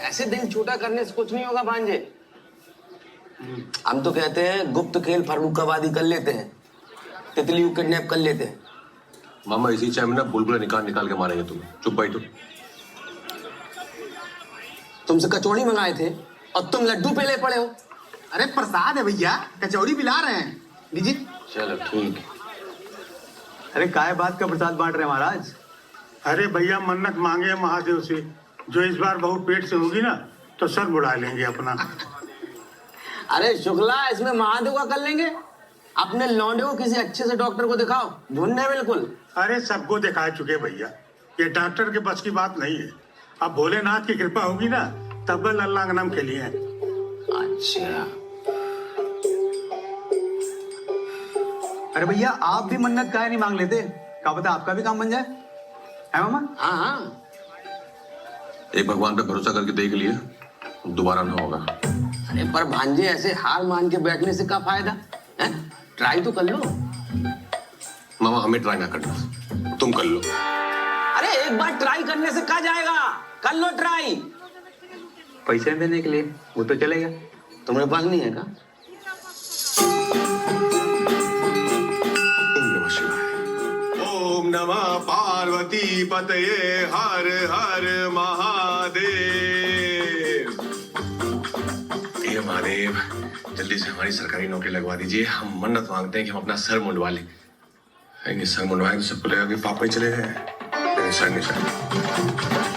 [SPEAKER 11] ऐसे दिल छोटा करने से कुछ नहीं होगा भांजे। हम तो कहते हैं गुप्त खेल फर्रुखाबादी कर लेते हैं, तितली को किडनैप कर लेते हैं।
[SPEAKER 2] मामा इसी चाय में ना बुलबुला निकाल निकाल के मारेंगे तुम्हें। चुप भाई
[SPEAKER 11] तुमसे कचौड़ी मंगाए थे और तुम लड्डू पे ले पड़े हो।
[SPEAKER 8] अरे प्रसाद है भैया, कचौड़ी पिला रहे हैं, लीजिए।
[SPEAKER 2] चलो ठीक है।
[SPEAKER 8] अरे काय बात का प्रसाद बांट रहे हैं महाराज?
[SPEAKER 14] अरे भैया मन्नत मांगे महादेव से, जो इस बार बहू पेट से होगी ना तो सर बुढ़ा लेंगे अपना।
[SPEAKER 11] अरे शुक्ला, इसमें महादेव का कर लेंगे। अपने लौंडे को किसी अच्छे से डॉक्टर को दिखाओ, ढूंढने बिल्कुल।
[SPEAKER 14] अरे सबको दिखा चुके भैया, ये डॉक्टर के बस की बात नहीं है। अब भोलेनाथ की कृपा होगी ना तब लल्ला का नाम के लिए।
[SPEAKER 11] अच्छा,
[SPEAKER 8] अरे भैया आप भी मन्नत काहे नहीं मांग लेते? क्या पता आपका भी काम बन जाए, है मामा?
[SPEAKER 11] हाँ हाँ,
[SPEAKER 2] एक भगवान पे भरोसा करके देख लिए, दोबारा ना होगा।
[SPEAKER 11] अरे पर भांजे ऐसे हार मान के बैठने से क्या फायदा है? ट्राई तो कर लो।
[SPEAKER 2] मामा हमें ट्राई ना करना, तुम कर लो।
[SPEAKER 11] अरे एक बार ट्राई करने से क्या जाएगा, कर लो ट्राई।
[SPEAKER 8] पैसे देने के लिए वो तो चलेगा।
[SPEAKER 11] तुम्हारे पास नहीं है क्या?
[SPEAKER 2] ओम नमः पार्वती पतये हर हर महादेव। हे महादेव, जल्दी से हमारी सरकारी नौकरी लगवा दीजिए। हम मन्नत मांगते हैं कि हम अपना सर मुंडवा लें। सर मुंडवाएं तो सबको लगेगा कि पापा ही चले गए।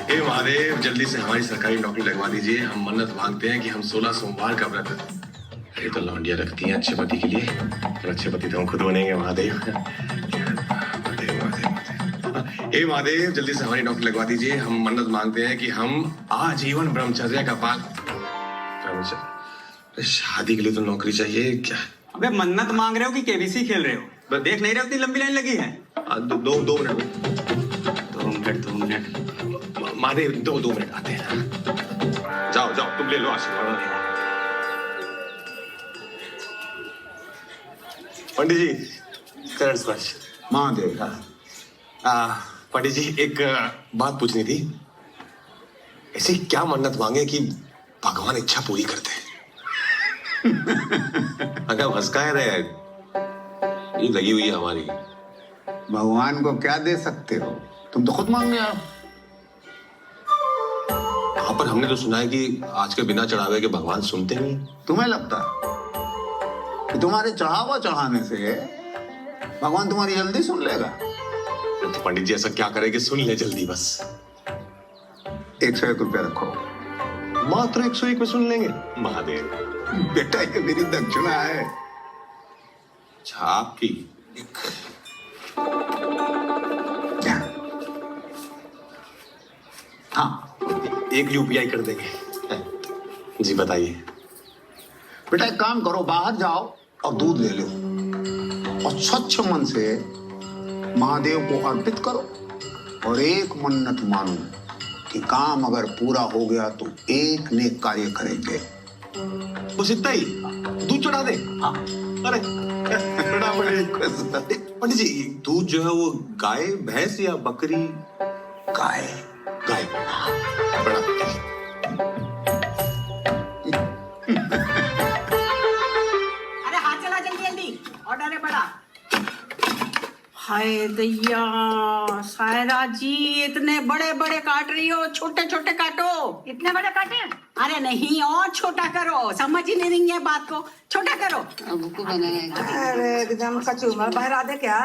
[SPEAKER 2] हे महादेव, जल्दी से हमारी सरकारी नौकरी लगवा दीजिए। हम मन्नत मांगते हैं कि हम 16 सोमवार का व्रत, ये तो लौंडिया रखती हैं अच्छे पति के लिए, और अच्छे पति तो हम खुद बनेंगे। महादेव हे महादेव, जल्दी से हमारी नौकरी लगवा दीजिए। हम मन्नत मांगते हैं कि हम आजीवन ब्रह्मचर्य का पालन। शादी के लिए तो नौकरी चाहिए क्या?
[SPEAKER 8] अबे मन्नत मांग रहे हो कि केबीसी खेल रहे हो? देख नहीं रहे हो इतनी लंबी लाइन लगी है?
[SPEAKER 2] दो मिनट महादेव, दो मिनट आते हैं। जाओ जाओ, तुम ले लो आशीर्वाद। पंडित जी चरण स्पर्श।
[SPEAKER 12] महादेव।
[SPEAKER 2] पंडित जी एक बात पूछनी थी। ऐसी क्या मन्नत मांगे कि भगवान इच्छा पूरी करते हैं? अगर हंसकाए रहे, ये लगी हुई है हमारी।
[SPEAKER 12] भगवान को क्या दे सकते हो, तुम तो खुद मांगने आओ।
[SPEAKER 2] हाँ, पर हमने तो सुना है कि आज के बिना चढ़ावे के भगवान सुनते नहीं।
[SPEAKER 12] तुम्हें लगता कि तुम्हारे चढ़ावा चढ़ाने से भगवान तुम्हारी जल्दी सुन लेगा?
[SPEAKER 2] तो पंडित जी ऐसा क्या करे कि सुन ले जल्दी बस।
[SPEAKER 12] 101 रुपया रखो।
[SPEAKER 2] मात्र 101 में सुन लेंगे? महादेव
[SPEAKER 12] बेटा, ये मेरी दक्षिणा है।
[SPEAKER 2] छाप की
[SPEAKER 12] हाँ,
[SPEAKER 2] 1 UPI कर देंगे। जी बताइए।
[SPEAKER 12] बेटा एक काम करो, बाहर जाओ और दूध ले लो और स्वच्छ मन से महादेव को अर्पित करो और एक मन्नत मानो कि काम अगर पूरा हो गया तो एक नेक कार्य करेंगे।
[SPEAKER 2] बस इतना ही, दूध चढ़ा दे। अरे बड़ा पंडित जी, दूध जो है वो गाय, भैंस या बकरी? गाय। गाय बड़ा।
[SPEAKER 3] अरे हाथ चला जल्दी जल्दी, ऑर्डर है बड़ा। हाय दैया, सायरा जी इतने बड़े बड़े काट रही हो, छोटे छोटे काटो। इतने बड़े काटे? अरे नहीं, और छोटा करो, समझ ही नहीं रही है बात को, छोटा करो।
[SPEAKER 15] अरे एकदम कचूमर बहरा दे क्या?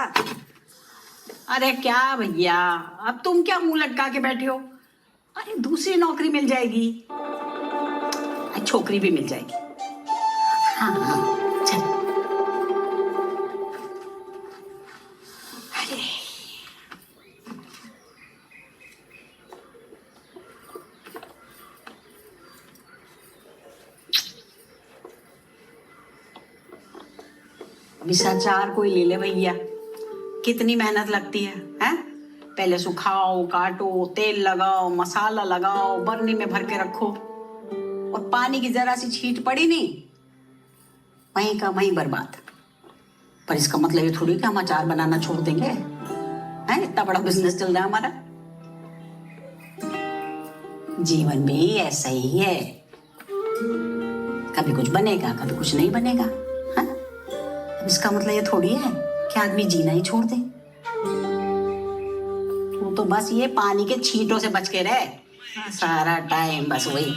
[SPEAKER 3] अरे क्या भैया, अब तुम क्या मुंह लटका के बैठे हो? अरे दूसरी नौकरी मिल जाएगी, छोकरी भी मिल जाएगी। हाँ हाँ चल। अरे विषाचार कोई ले ले भैया, कितनी मेहनत लगती है, हैं? पहले सुखाओ, काटो, तेल लगाओ, मसाला लगाओ, बर्नी में भर के रखो, और पानी की जरा सी छींट पड़ी नहीं, वहीं का वहीं बर्बाद। पर इसका मतलब ये थोड़ी कि हम अचार बनाना छोड़ देंगे, हैं? इतना बड़ा बिजनेस चल रहा है हमारा। जीवन भी ऐसा ही है, कभी कुछ बनेगा, कभी कुछ नहीं बनेगा, हैं? अब इसका मतलब ये थोड़ी है कि आदमी जीना ही छोड़ दे। तू तो बस ये पानी के छींटों से बच के रहे, सारा टाइम बस वही।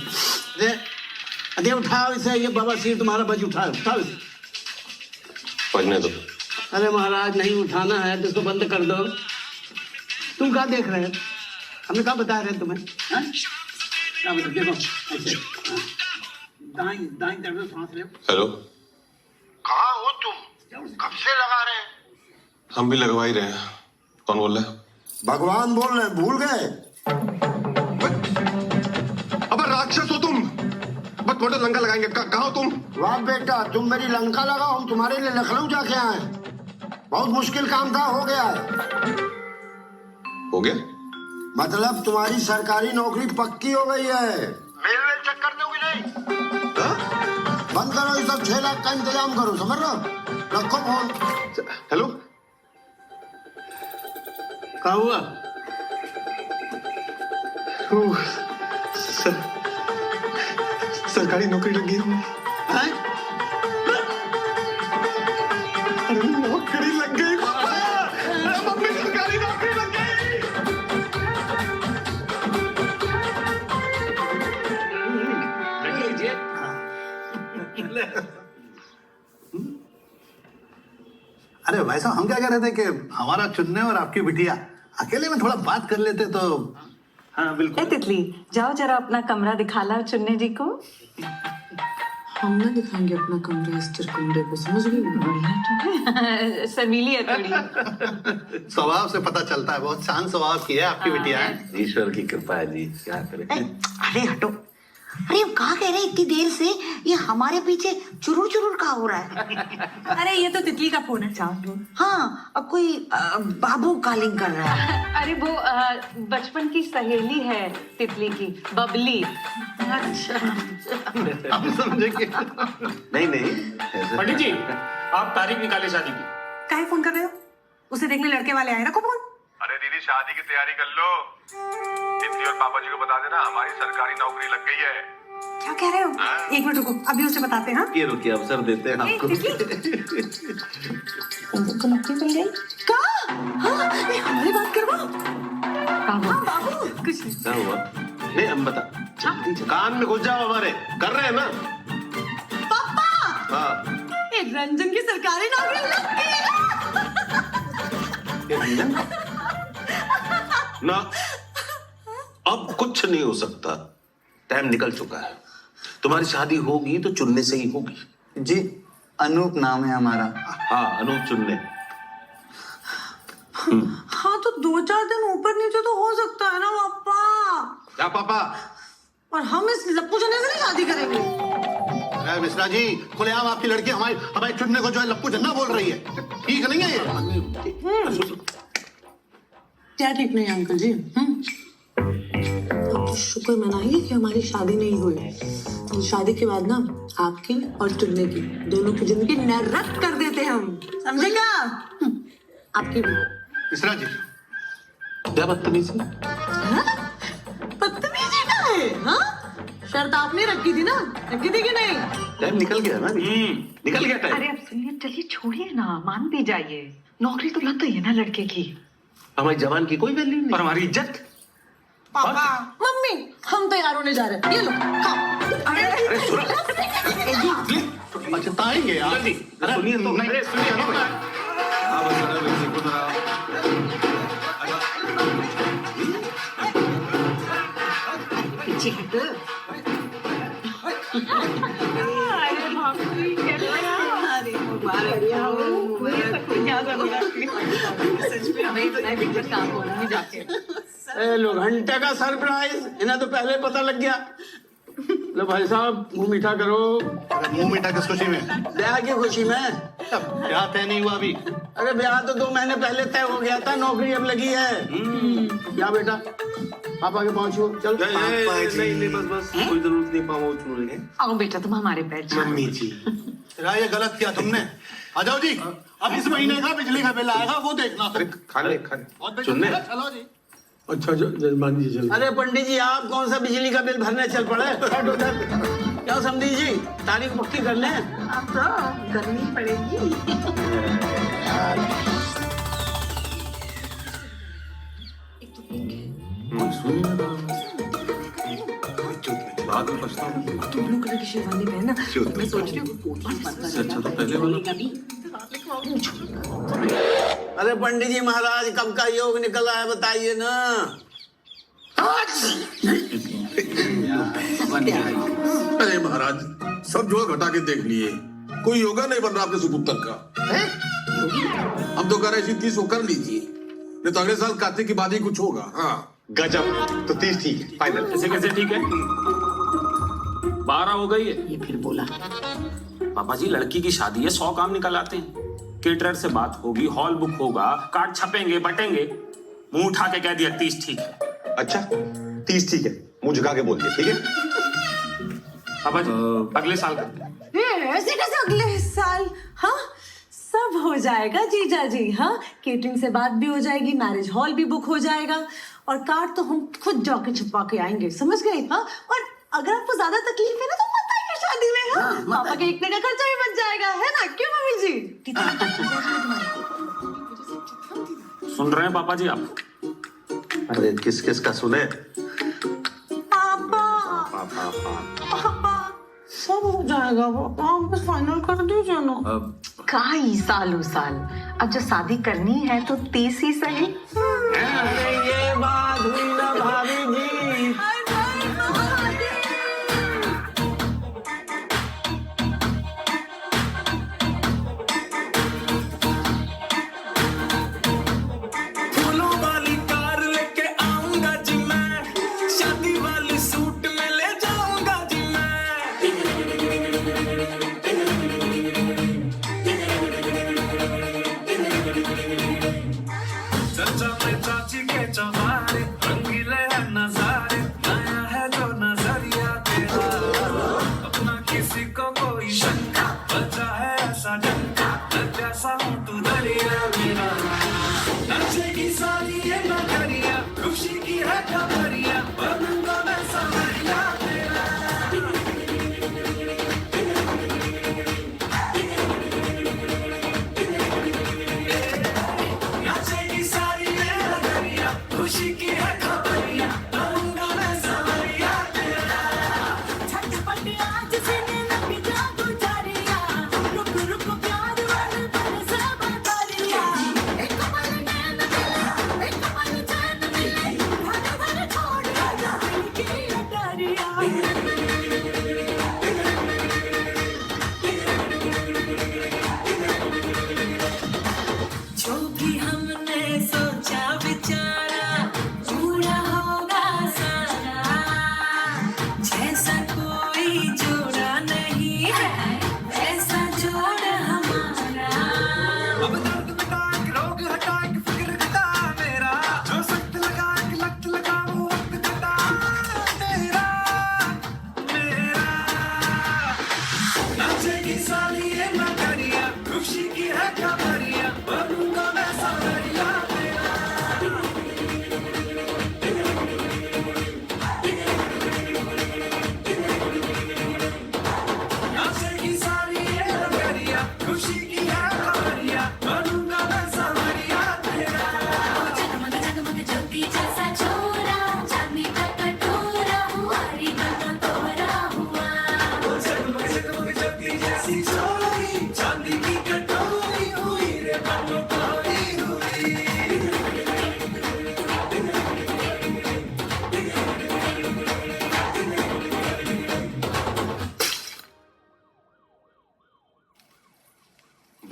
[SPEAKER 8] अरे उठाओ इसे, ये बवासीर तुम्हारा बज, उठाओ उठाओ इसे।
[SPEAKER 2] पढ़ने दो।
[SPEAKER 8] अरे महाराज नहीं उठाना है तो इसको बंद कर दो। तुम क्या देख रहे हो? हमने क्या बता रहे हैं तुम्हें? क्या बता, देखो ऐसे दाएं दाएं तरफ से सांस ले।
[SPEAKER 2] हेलो,
[SPEAKER 12] कहाँ हो तुम? कब से लगा रहे हैं?
[SPEAKER 2] हम भी लगवा ही रहे हैं। कौन बोल रहा है?
[SPEAKER 12] भगवान बोल रहे हैं, भूल गए?
[SPEAKER 2] अब राक्षस हो तुम, बस थोड़ा लंका लगाएंगे। कहाँ हो तुम?
[SPEAKER 12] वाह बेटा, तुम मेरी लंका लगाओ, हम तुम्हारे लिए लखनऊ जाके आए। बहुत मुश्किल काम था, हो गया है।
[SPEAKER 2] हो गया?
[SPEAKER 12] मतलब तुम्हारी सरकारी नौकरी पक्की हो गई है। मेल वेल चेक कर दोगे नहीं? बंद करो ये सब, 6 लाख का इंतजाम करो, समझ रहे हो? रखो फोन।
[SPEAKER 2] हेलो,
[SPEAKER 8] क्या हुआ?
[SPEAKER 2] सरकारी नौकरी लगी है। अरे नौकरी लग गई मम्मी, सरकारी नौकरी लग गई।
[SPEAKER 4] अरे वैसा हम क्या कह रहे थे कि हमारा चुन्ने और आपकी बिटिया अकेले में थोड़ा बात कर लेते तो। हाँ बिल्कुल।
[SPEAKER 7] तितली, जाओ जरा अपना कमरा दिखा लाओ चुन्ने जी को। हम ना दिखाएंगे अपना कमरा इस चिरकुंडे को, समझ गई? बढ़िया शर्मीली है थोड़ी।
[SPEAKER 4] स्वभाव से पता चलता है, बहुत शांत स्वभाव की है आपकी बिटिया है।
[SPEAKER 9] ईश्वर की कृपा है जी, क्या करें।
[SPEAKER 3] अरे हटो, अरे हम कहाँ कह रहे हैं इतनी देर से, ये हमारे पीछे चुरुर चुरुर कहाँ हो रहा है?
[SPEAKER 7] अरे ये तो तितली का फोन है।
[SPEAKER 3] हाँ, अब कोई बाबू कॉलिंग कर रहा है।
[SPEAKER 7] अरे वो बचपन की सहेली है तितली की, बबली।
[SPEAKER 3] अच्छा,
[SPEAKER 4] हम समझेंगे।
[SPEAKER 9] नहीं नहीं,
[SPEAKER 6] पंडित जी, आप तारीख निकाले शादी की।
[SPEAKER 15] काहे फोन कर रहे हो? उसे देखने लड़के वाले आए, रखो फोन।
[SPEAKER 2] अरे दीदी, शादी की तैयारी कर लो। तितली और पापा जी को बता देना हमारी सरकारी नौकरी लग गई है।
[SPEAKER 15] क्या कह रहे हो? एक मिनट रुको, अभी उसे बताते हैं। हाँ?
[SPEAKER 9] ये रुकिए, अवसर देते हैं आपको।
[SPEAKER 7] तो नौकरी मिल गई।
[SPEAKER 15] हाँ, ये हमारी बात करवाओ।
[SPEAKER 7] हाँ
[SPEAKER 15] बाबू, कुछ नहीं।
[SPEAKER 9] क्या हुआ? नहीं, हम बता। कान में घुस जाओ हमारे, कर रहे हैं ना।
[SPEAKER 15] पापा,
[SPEAKER 9] हाँ,
[SPEAKER 15] एक रंजन की सरकारी नौकरी लग गई।
[SPEAKER 9] ना अब कुछ नहीं हो सकता, टाइम निकल चुका है। तुम्हारी शादी होगी तो चुनने से ही होगी।
[SPEAKER 4] जी, अनूप नाम है हमारा।
[SPEAKER 9] हाँ, अनूप चुनने।
[SPEAKER 15] हाँ तो 2-4 दिन ऊपर नीचे तो हो सकता है ना पापा?
[SPEAKER 9] क्या पापा?
[SPEAKER 15] और हम इस लप्पू जने से नहीं शादी करेंगे।
[SPEAKER 4] अरे मिश्रा जी, खुलेआम आपकी लड़की हमारे चुनने को जो है लप्पू जन्ना बोल रही है, ठीक नहीं है ये?
[SPEAKER 7] क्या ठीक नहीं अंकल जी? शुक्र मनाइए कि हमारी शादी नहीं हुई। और शादी के बाद ना आपकी और चुन्ने की दोनों की जिंदगी नरक कर देते हम, समझेगा? आपकी भी।
[SPEAKER 4] इसरा जी
[SPEAKER 9] क्या बदतमीजी?
[SPEAKER 7] बदतमीजी का है? हाँ, शर्त आपने रखी थी ना, रखी थी कि नहीं?
[SPEAKER 9] टाइम निकल गया ना, निकल गया टाइम।
[SPEAKER 3] अरे अब सुनिए, चलिए छोड़िए ना, मान भी जाइए। नौकरी तो लग गई है ना लड़के की।
[SPEAKER 9] हमारी जवान की कोई वैल्यू नहीं।
[SPEAKER 5] और हमारी इज्जत?
[SPEAKER 7] पापा, मम्मी, हम तैयार होने जा रहे हैं। ये लो, खाओ।
[SPEAKER 9] अरे सुनो,
[SPEAKER 4] पछताएंगे यार।
[SPEAKER 9] अरे सुनिए तो, अरे सुनिए।
[SPEAKER 3] पीछे हट। अरे भाभी, अरे मुबारक हो, मुबारक हो। क्या सच में हमें तो नहीं काम हो रहा है जाके।
[SPEAKER 8] लो घंटे का सरप्राइज, इन्हें तो पहले पता लग गया। लो भाई साहब, मुंह मीठा करो।
[SPEAKER 4] मुंह मीठा किस खुशी में?
[SPEAKER 8] ब्याह की खुशी में।
[SPEAKER 4] ब्याह तय नहीं हुआ अभी?
[SPEAKER 8] अरे ब्याह तो 2 महीने पहले तय हो गया था, नौकरी अब लगी है। क्या बेटा, पापा के पाँव छुओ, चल।
[SPEAKER 9] नहीं बस कोई जरूरत नहीं, पाँव छूने।
[SPEAKER 3] आओ बेटा, तुम हमारे पैर।
[SPEAKER 9] मम्मी जी,
[SPEAKER 4] ये गलत किया तुमने। आ जाओ जी, अब इस महीने का बिजली का बिल आएगा, वो देखना।
[SPEAKER 9] अरे खाने सुनने।
[SPEAKER 4] चलो जी।
[SPEAKER 8] अच्छा जजमान जी चलो। अरे पंडित जी, आप कौन सा बिजली का बिल भरने चल पड़े? क्या समझी जी, तारीख पक्की कर लें।
[SPEAKER 3] अब तो करनी पड़ेगी।
[SPEAKER 9] बाद में पछताऊंगा।
[SPEAKER 7] तुम ब्लू कलर की शेरवानी पहनना, मैं सोच रही हूँ।
[SPEAKER 9] अच्छा तो पहले वाला।
[SPEAKER 8] अरे पंडित जी महाराज, कब का योग निकल रहा है बताइए ना।
[SPEAKER 13] अरे महाराज, सब जोड़ घटा के देख लिए, कोई योगा नहीं बन रहा आपके सुपुत्र का। हम तो कह रहे इसी 30 को कर लीजिए, नहीं तो अगले साल कार्तिक की बाद ही कुछ होगा। हाँ
[SPEAKER 2] गजब, तो 30 ठीक है, फाइनल।
[SPEAKER 6] ऐसे कैसे ठीक है? 12 हो गई है।
[SPEAKER 3] ये फिर बोला।
[SPEAKER 6] पापा जी, लड़की की शादी है, 100 काम निकल आते हैं। केटरर से बात होगी, हॉल बुक होगा, कार्ड छपेंगे, बटेंगे। मुंह उठा के कह दिया 30 ठीक है।
[SPEAKER 2] अच्छा 30 ठीक है, मुंह झुका के बोल दिया, ठीक है?
[SPEAKER 6] पापा जी, अगले साल करते हैं।
[SPEAKER 7] ऐसे कैसे अगले साल? हाँ, सब हो जाएगा जीजा जी। हाँ, केटरिंग से बात भी हो जाएगी, मैरिज हॉल भी बुक हो जाएगा, और कार्ड तो हम खुद जाके छुपा के आएंगे, समझ गए? हाँ, और अगर आपको ज्यादा तकलीफ है ना तो मत आइए शादी में। हाँ, पापा के इतने का खर्चा भी बच जाएगा, है ना? क्यों मम्मी जी?
[SPEAKER 6] सुन रहे हैं पापा जी आप?
[SPEAKER 9] अरे किस किस का सुने?
[SPEAKER 7] पापा, पापा, सब हो जाएगा पापा, आप बस फाइनल कर दीजिए ना।
[SPEAKER 3] काई सालों साल, अब जो शादी करनी है तो 30 ही सही।
[SPEAKER 8] अरे ये बात हुई ना भाभी जी।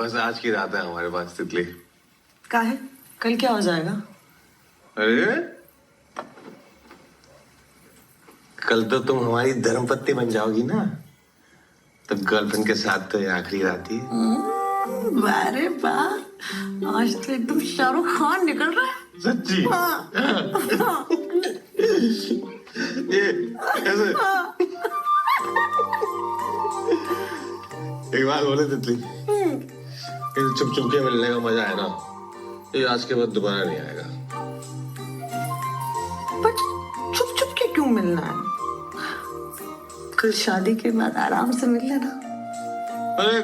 [SPEAKER 2] बस आज की रात है हमारे पास तितली।
[SPEAKER 7] का है कल क्या हो जाएगा?
[SPEAKER 2] अरे कल तो तुम हमारी धर्मपत्नी बन जाओगी ना, तब गर्लफ्रेंड के साथ तो ये आखिरी रात ही है।
[SPEAKER 7] अरे वाह, आज तो एकदम शाहरुख खान निकल रहा है।
[SPEAKER 2] सच्ची? ये कैसे? एक बात बोले तितली, ये चुप चुप के मिलने का मजा है ना, ये आज के बाद दोबारा नहीं आएगा।
[SPEAKER 7] पर चुप चुप के क्यों मिलना है? कल शादी के बाद आराम से मिल लेना।
[SPEAKER 2] अरे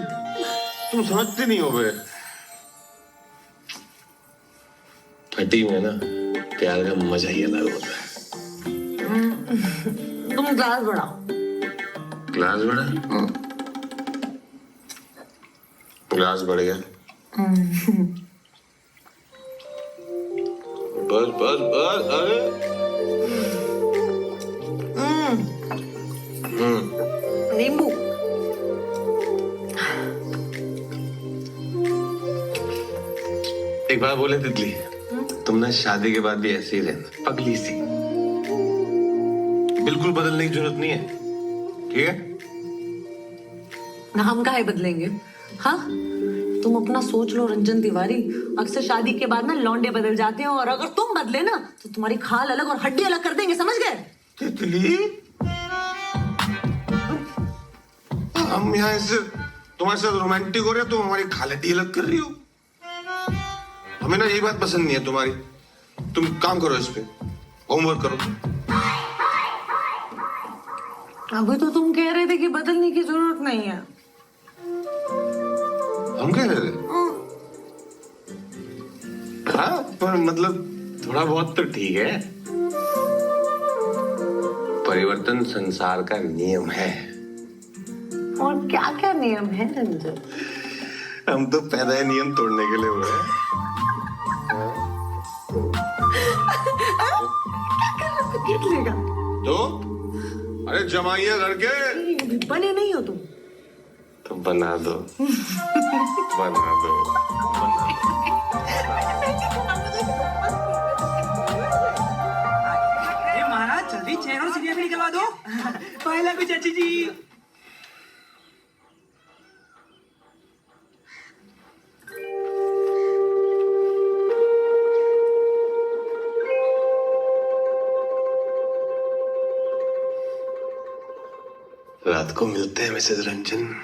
[SPEAKER 2] तुम समझती नहीं हो बे, फटी में ना प्यार का मजा ही अलग होता है।
[SPEAKER 7] तुम ग्लास बढ़ाओ।
[SPEAKER 2] ग्लास बढ़ा? ग्लास बढ़ गया। बस बस बस। अरे
[SPEAKER 7] नींबू।
[SPEAKER 2] एक बात बोले तितली, तुम ना शादी के बाद भी ऐसे ही रहना, पगली सी, बिल्कुल बदलने की जरूरत नहीं है, ठीक है?
[SPEAKER 7] ना हम काहे बदलेंगे? हाँ, तुम अपना सोच लो रंजन तिवारी, अक्सर शादी के बाद ना लौंडे बदल जाते हैं, और अगर तुम बदले ना तो तुम्हारी खाल अलग और हड्डी अलग कर देंगे, समझ गए?
[SPEAKER 2] तितली, हम यहाँ से तुम्हारे साथ रोमांटिक हो रहे हैं, तुम हमारी खाल हड्डी अलग कर रही हो। हमें ना यही बात पसंद नहीं है तुम्हारी। तुम काम करो इस पे, होमवर्क करो।
[SPEAKER 7] अभी तो तुम कह रहे थे कि बदलने की जरूरत नहीं है।
[SPEAKER 2] हम कह रहे थे? हाँ, पर मतलब थोड़ा बहुत तो ठीक है। परिवर्तन संसार का नियम है।
[SPEAKER 7] और क्या क्या नियम है रंजन?
[SPEAKER 2] हम तो पैदा ही नियम तोड़ने के लिए हुए हैं।
[SPEAKER 7] क्या लेगा?
[SPEAKER 2] तो अरे जमाइए लड़के।
[SPEAKER 7] बने नहीं हो तुम।
[SPEAKER 2] तो बना दो। बना दो।
[SPEAKER 8] महाराज जल्दी चेहरों से सीढ़ियां भी निकलवा दो। पहला भी चाची जी।
[SPEAKER 2] रात को मिलते हैं मिसेज रंजन।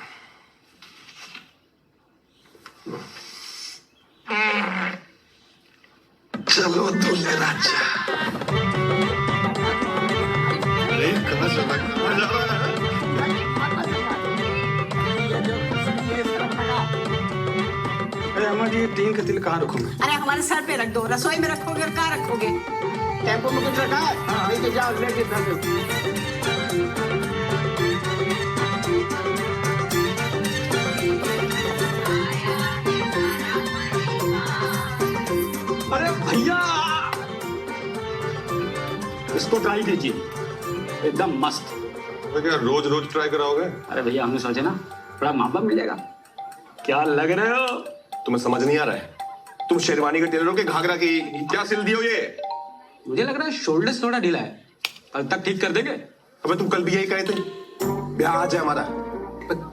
[SPEAKER 2] चलो दूल्हे राजा। अरे कहाँ से कहाँ जा रहा है?
[SPEAKER 6] अरे अम्मा जी, 3 का तिल कहाँ रखूं मैं?
[SPEAKER 3] अरे हमारे सर पे रख दो, रसोई में रखोगे और कहाँ रखोगे?
[SPEAKER 8] टेम्पो में कुछ रखा है? हाँ, लेके जाओ, लेके जाओ।
[SPEAKER 6] अरे भैया, इसको ट्राई कीजिए, एकदम मस्त।
[SPEAKER 2] तो क्या रोज रोज ट्राई कराओगे?
[SPEAKER 6] अरे भैया, हमने सोचा ना बड़ा मामला मिलेगा। क्या लग रहे हो?
[SPEAKER 2] तुम्हें समझ नहीं आ रहा है? तुम शेरवानी के टेलर हो के घाघरा की क्या सिल दियो ये?
[SPEAKER 6] मुझे लग रहा है शोल्डर थोड़ा ढीला है, कल तक ठीक कर देंगे।
[SPEAKER 2] अबे तुम कल भी यही कहे थे, ब्याह आज है हमारा,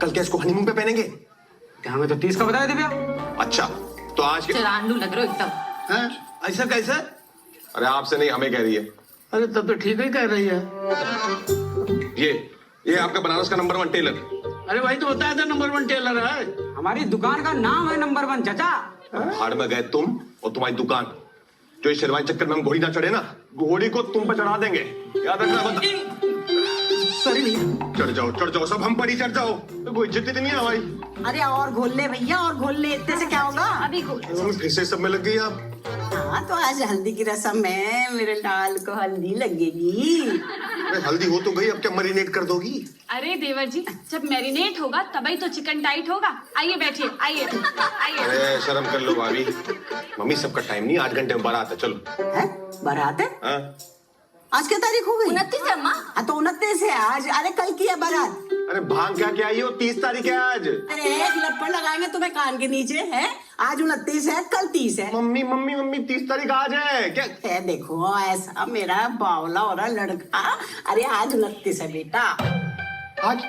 [SPEAKER 2] कल क्या इसको हनीमून पे पहनेंगे?
[SPEAKER 6] क्या हमें तो 30 का बताया थे भैया।
[SPEAKER 2] अच्छा, तो आज के
[SPEAKER 10] चरांडू लग रहे हो एकदम।
[SPEAKER 8] हैं? ऐसा कैसे?
[SPEAKER 2] अरे आपसे नहीं, हमें कह रही है।
[SPEAKER 8] अरे तब तो ठीक ही कह रही है।
[SPEAKER 2] ये आपका बनारस का नंबर 1 टेलर।
[SPEAKER 8] अरे भाई तो बताया था नंबर 1 टेलर है।
[SPEAKER 6] हमारी दुकान का नाम है नंबर 1 चाचा।
[SPEAKER 2] भाड़ में गए तुम और तुम्हारी दुकान। जो इस शेरवानी चक्कर में हम घोड़ी ना चढ़े ना, घोड़ी को तुम पर चढ़ा देंगे, याद रखना।
[SPEAKER 8] सॉरी भैया।
[SPEAKER 2] चढ़ जाओ, सब हम पर ही चढ़ जाओ, कोई इज्जत ही नहीं है हमारी।
[SPEAKER 3] अरे और घोल ले भैया, और घोल ले, इतने से क्या होगा?
[SPEAKER 10] अभी घोल।
[SPEAKER 2] फिर से सब में लग गई आप।
[SPEAKER 3] हाँ, तो आज हल्दी की रस्म है, मेरे लाल को हल्दी लगेगी।
[SPEAKER 2] अरे हल्दी हो तो गई, अब क्या मैरिनेट कर दोगी?
[SPEAKER 10] अरे देवर जी, जब मैरिनेट होगा तभी तो चिकन टाइट होगा। आइए बैठिए, आइए आइए।
[SPEAKER 2] अरे शर्म कर लो भाभी। मम्मी सबका टाइम नहीं, 8 घंटे में बारात है, चलो।
[SPEAKER 3] है? बारात है?
[SPEAKER 2] हाँ?
[SPEAKER 3] आज क्या तारीख हो गई?
[SPEAKER 10] 29 है अम्मा।
[SPEAKER 3] तो 29 है आज। अरे कल की है बारात।
[SPEAKER 2] अरे भांग क्या आई हो, 30 तारीख है आज।
[SPEAKER 3] अरे एक लपड़ लगाएंगे तुम्हें कान के नीचे है। आज 29 है, कल 30 है।
[SPEAKER 2] मम्मी मम्मी मम्मी 30 तारीख आज है क्या?
[SPEAKER 3] देखो ऐसा मेरा बावला हो रहा लड़का। अरे आज 29 है बेटा।
[SPEAKER 2] आज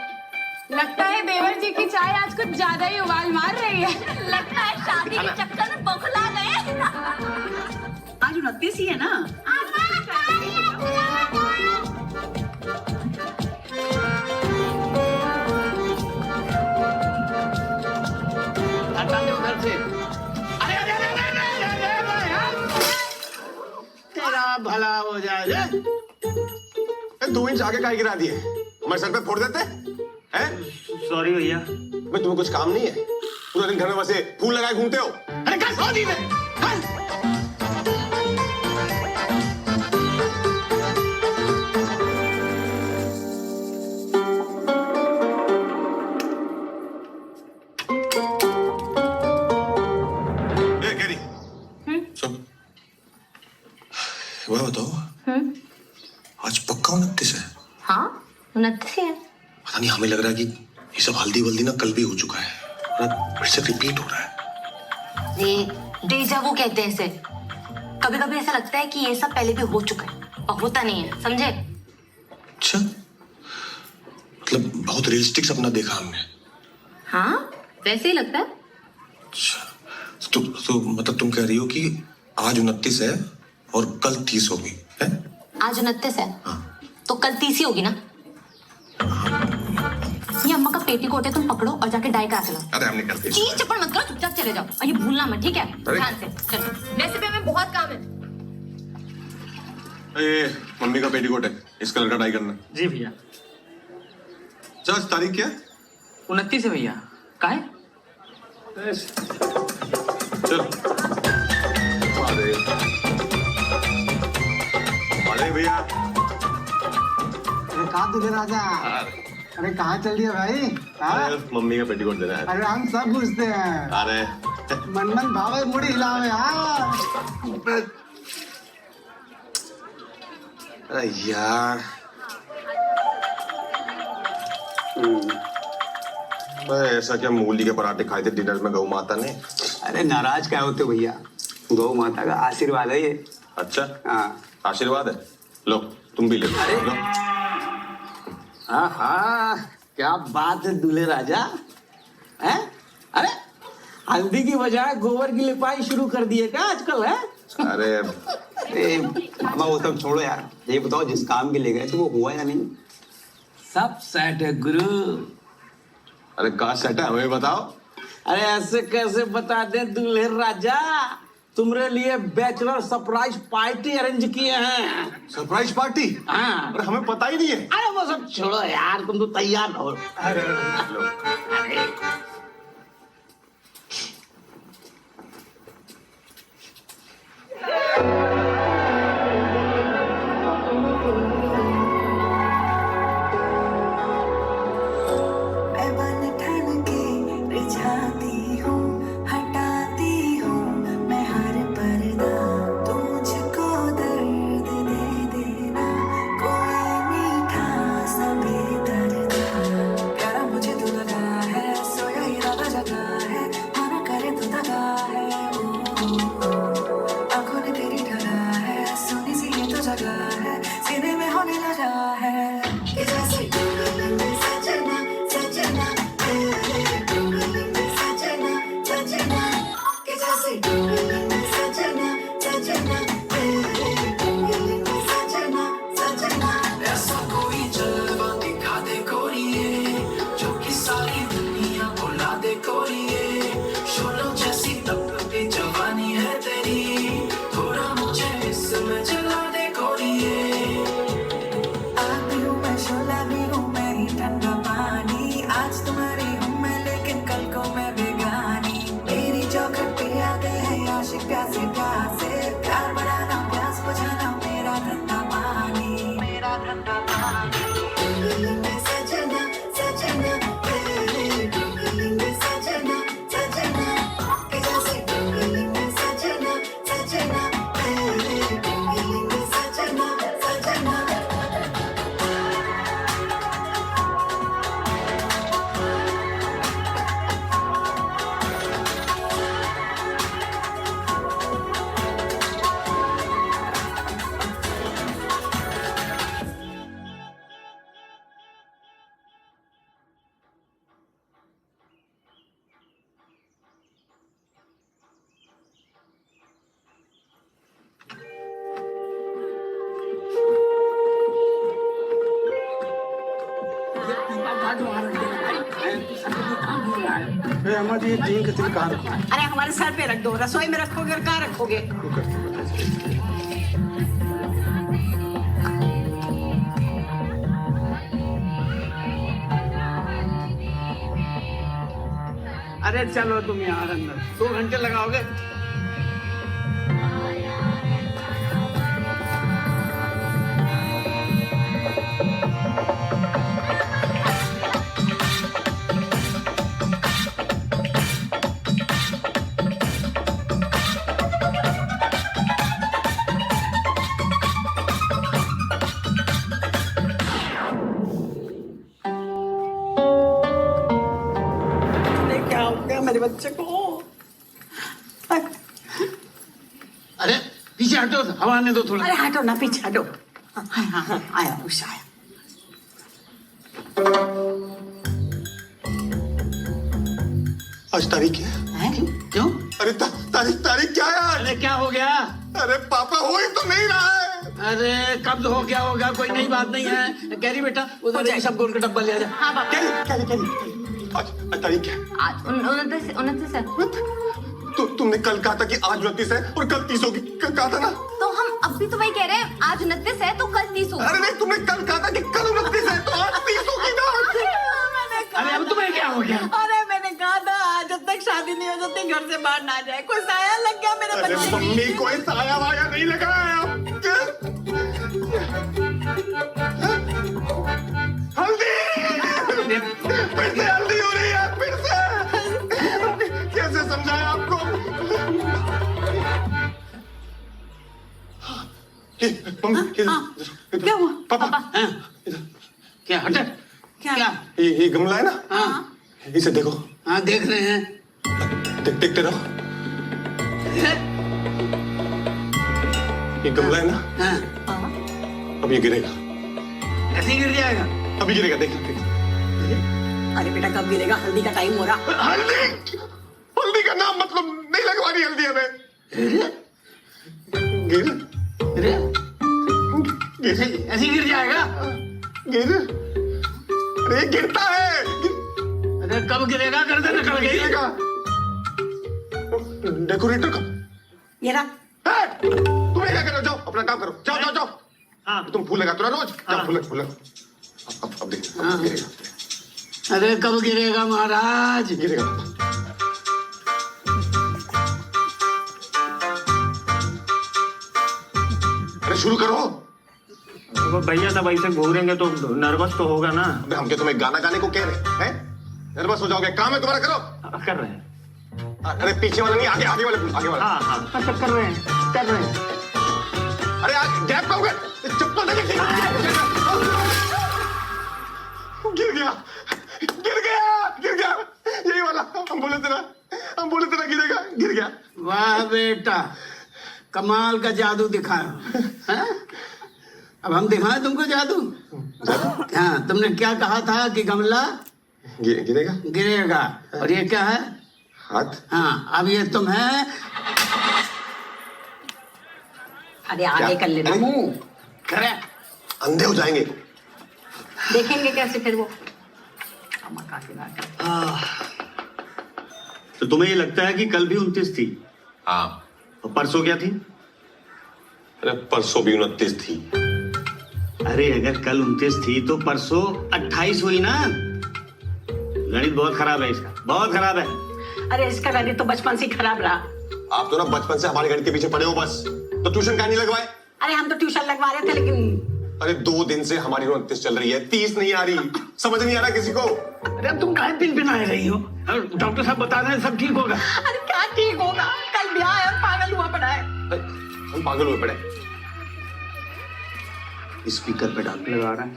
[SPEAKER 10] लगता है देवर जी की चाय आज कुछ ज्यादा ही उबाल मार रही है। लगता है शादी के चक्कर में बौखला गए।
[SPEAKER 3] आज 29 ही है ना।
[SPEAKER 8] हटा दे उधर से। अरे अरे अरे अरे अरे अरे अरे, तेरा भला हो जाए।
[SPEAKER 2] 2 इंच आगे काहे गिरा दिए? हमारे सर पे फोड़ देते हैं?
[SPEAKER 8] सॉरी भैया।
[SPEAKER 2] मैं तुम्हें कुछ काम नहीं है? पूरा दिन घर में बसे फूल लगाए घूमते हो।
[SPEAKER 8] अरे क्या सो दी है?
[SPEAKER 2] वह बताओ, आज पक्का 29 है?
[SPEAKER 10] हाँ 29 है।
[SPEAKER 2] पता नहीं, हमें लग रहा है कि ये सब हल्दी वल्दी ना कल भी हो चुका है, फिर से रिपीट हो रहा है।
[SPEAKER 10] ये डेजा वू कहते हैं इसे। कभी कभी ऐसा लगता है कि ये सब पहले भी हो चुका है और होता नहीं है, समझे?
[SPEAKER 2] अच्छा, मतलब बहुत रियलिस्टिक सपना देखा हमने।
[SPEAKER 10] हाँ वैसे ही लगता है।
[SPEAKER 2] अच्छा, तो मतलब तुम कह रही हो कि आज 29 है और कल 30 होगी है?
[SPEAKER 10] आज 29 है तो कल 30 ही होगी ना। ये अम्मा का पेटीकोट है, तुम पकड़ो और जाके डाई करा के लाओ।
[SPEAKER 2] अरे हम नहीं करते।
[SPEAKER 10] चीज चप्पड़ मत करो, चुपचाप चले जाओ और ये भूलना मत, ठीक है?
[SPEAKER 2] अरे।
[SPEAKER 10] ध्यान से चलो, वैसे भी हमें बहुत काम है।
[SPEAKER 2] मम्मी का पेटीकोट है, इस कलर का डाई करना।
[SPEAKER 6] जी भैया।
[SPEAKER 2] आज तारीख क्या है?
[SPEAKER 6] 29 है भैया। काहे?
[SPEAKER 2] चल। अरे भैया।
[SPEAKER 8] अरे कहाँ तुझे राजा? अरे कहाँ चल दिया भाई? हाँ?
[SPEAKER 2] मम्मी का पेटीकोट देना है।
[SPEAKER 8] अरे हम सब पूछते हैं।
[SPEAKER 2] अरे
[SPEAKER 8] मन भावे मुड़ी हिलावे। हाँ
[SPEAKER 2] अरे यार, ऐसा क्या मूली के पराठे खाए थे डिनर में गौ माता ने?
[SPEAKER 11] अरे नाराज क्या होते भैया, गौ माता का आशीर्वाद है ये।
[SPEAKER 2] अच्छा
[SPEAKER 11] हाँ
[SPEAKER 2] आशीर्वाद है, लो तुम भी ले लो।
[SPEAKER 8] हाँ क्या बात है दूल्हे राजा है? अरे हल्दी की बजाय गोबर की लिपाई शुरू कर दिए क्या आजकल है?
[SPEAKER 2] अरे
[SPEAKER 11] अब वो सब छोड़ो यार, ये बताओ जिस काम के लिए गए थे वो हुआ या नहीं?
[SPEAKER 8] सब सेट है गुरु।
[SPEAKER 2] अरे कहाँ सेट है, हमें बताओ।
[SPEAKER 8] अरे ऐसे कैसे बता दे दूल्हे राजा, तुम्हारे लिए बैचलर सरप्राइज पार्टी अरेंज किए हैं।
[SPEAKER 2] Surprise party?
[SPEAKER 8] हाँ।
[SPEAKER 2] अरे हमें पता ही नहीं है।
[SPEAKER 8] अरे वो सब छोड़ो यार, तुम तो तैयार रहो।
[SPEAKER 2] अरे
[SPEAKER 1] मुझे तू लगा है सोया
[SPEAKER 8] अम्मा जी जीन के तिल कहाँ रखो?
[SPEAKER 3] अरे हमारे सर पे रख दो, रसोई में रखोगे और कहाँ रखोगे?
[SPEAKER 8] अरे चलो तुम यहाँ अंदर 2 घंटे लगाओगे?
[SPEAKER 3] क्या हो गया मेरे बच्चे को?
[SPEAKER 8] अरे पीछे हटो, हवा आने दो थोड़ा।
[SPEAKER 3] अरे हटो ना, पीछे हटो। हाँ, आया उषा आया।
[SPEAKER 2] आज तारीख क्या है?
[SPEAKER 8] क्यों?
[SPEAKER 2] अरे तारीख क्या है आज?
[SPEAKER 8] अरे क्या हो गया?
[SPEAKER 2] अरे पापा हो ही तो नहीं रहा है।
[SPEAKER 8] अरे कब हो गया होगा, कोई नई बात नहीं है। कैरी बेटा उधर ये सब गोल का डब्बा ले आ जा।
[SPEAKER 10] हाँ पापा।
[SPEAKER 2] आज तारीख क्या है?
[SPEAKER 10] आज 29 है।
[SPEAKER 2] तुमने कल कहा था कि आज 29 है और कल 30 होगी, कहा था ना?
[SPEAKER 10] तो हम अब भी तो वही कह रहे हैं, आज 29 है तो कल 30 होगा।
[SPEAKER 2] अरे नहीं, तुमने कल कहा था कि कल 29 है तो आज 30 होगी ना?
[SPEAKER 8] अरे अब तुम्हें क्या हो गया?
[SPEAKER 3] अरे मैंने कहा था आज जब तक शादी नहीं हो जब तक घर से बाहर ना जाए। कोई साया लग गया मेरे
[SPEAKER 2] अरे
[SPEAKER 3] बच्चे को।
[SPEAKER 2] मम्मी, कोई साया वाया नहीं लगा है। हल्दी फिर से हल्दी हो रही है, फिर से। कैसे समझाया आपको?
[SPEAKER 3] क्या हुआ?
[SPEAKER 2] पापा
[SPEAKER 8] क्या हटे? क्या?
[SPEAKER 2] ये गमला है ना?
[SPEAKER 8] हाँ
[SPEAKER 2] इसे देखो।
[SPEAKER 8] हाँ देख रहे हैं।
[SPEAKER 2] देखते रहो। ये गमला है ना?
[SPEAKER 8] हाँ।
[SPEAKER 2] अब ये गिरेगा।
[SPEAKER 8] ऐसे ही गिर जाएगा?
[SPEAKER 2] अभी गिरेगा, देख।
[SPEAKER 3] अरे बेटा कब गिरेगा? हल्दी का टाइम हो रहा।
[SPEAKER 2] हल्दी का नाम मतलब नहीं लगवानी हल्दी हमें।
[SPEAKER 8] ऐसे ही गिर जाएगा?
[SPEAKER 2] अरे गिरता है।
[SPEAKER 8] अरे कब गिरेगा? गर्दन निकल गई।
[SPEAKER 2] डेकोरेटर का
[SPEAKER 3] ये रहा।
[SPEAKER 2] तुम्हें क्या करो? जाओ अपना काम करो। जाओ। हाँ तुम फूल लगाते हो ना रोज। जाओ फूल। अब देख गिरेगा।
[SPEAKER 8] अरे कब गिरेगा महाराज?
[SPEAKER 2] गिरेगा। अरे शुरू करो।
[SPEAKER 6] भैया सब ऐसे घूरेंगे तो नर्वस तो होगा ना।
[SPEAKER 2] हम क्या तुम्हें गाना गाने को कह रहे हैं? नर्वस हो जाओगे। काम है तुम्हारा, करो।
[SPEAKER 6] कर रहे हैं।
[SPEAKER 2] अरे पीछे वाला नहीं, आगे वाला।
[SPEAKER 6] हाँ कर रहे हैं।
[SPEAKER 2] अरे गैप कब गए? चप्पल लगे। गिर गया। यही वाला हम बोले थे ना गिरेगा। गिर गया।
[SPEAKER 8] वाह बेटा, कमाल का जादू दिखाया। अब हम दिखाएं तुमको जादू? हाँ, तुमने क्या कहा था कि गमला गिरेगा? और ये क्या है?
[SPEAKER 2] हाथ।
[SPEAKER 8] हाँ, अब ये तुम्हें।
[SPEAKER 3] अरे आगे कर लेना मुंह।
[SPEAKER 8] करे
[SPEAKER 2] अंधे हो जाएंगे।
[SPEAKER 3] देखेंगे कैसे फिर वो?
[SPEAKER 16] तो तुम्हें ये लगता है कि कल भी 29 थी?
[SPEAKER 2] हाँ।
[SPEAKER 16] और परसों क्या थी?
[SPEAKER 2] अरे परसों भी 29 थी।
[SPEAKER 16] अरे अगर कल 29 थी तो परसों 28 हुई ना? गणित बहुत खराब है इसका, बहुत खराब है।
[SPEAKER 3] अरे इसका गणित तो बचपन से खराब रहा।
[SPEAKER 2] आप तो ना बचपन से हमारे गणित के पीछे पड़े हो बस। तो ट्यूशन का नहीं लगवाए?
[SPEAKER 3] अरे हम तो ट्यूशन लगवा रहे थे लेकिन।
[SPEAKER 2] अरे 2 दिन से हमारी 29 चल रही है, 30 नहीं आ रही। समझ नहीं आ रहा किसी को।
[SPEAKER 8] अरे अब तुम काहे पिनपिनाए रही हो? डॉक्टर साहब बता रहे हैं सब ठीक होगा।
[SPEAKER 3] अरे क्या ठीक होगा? कल ब्याह है और पागल हुआ पड़ा है।
[SPEAKER 2] हम पागल हुए पड़े।
[SPEAKER 16] स्पीकर पे डाल
[SPEAKER 6] लगा रहा है।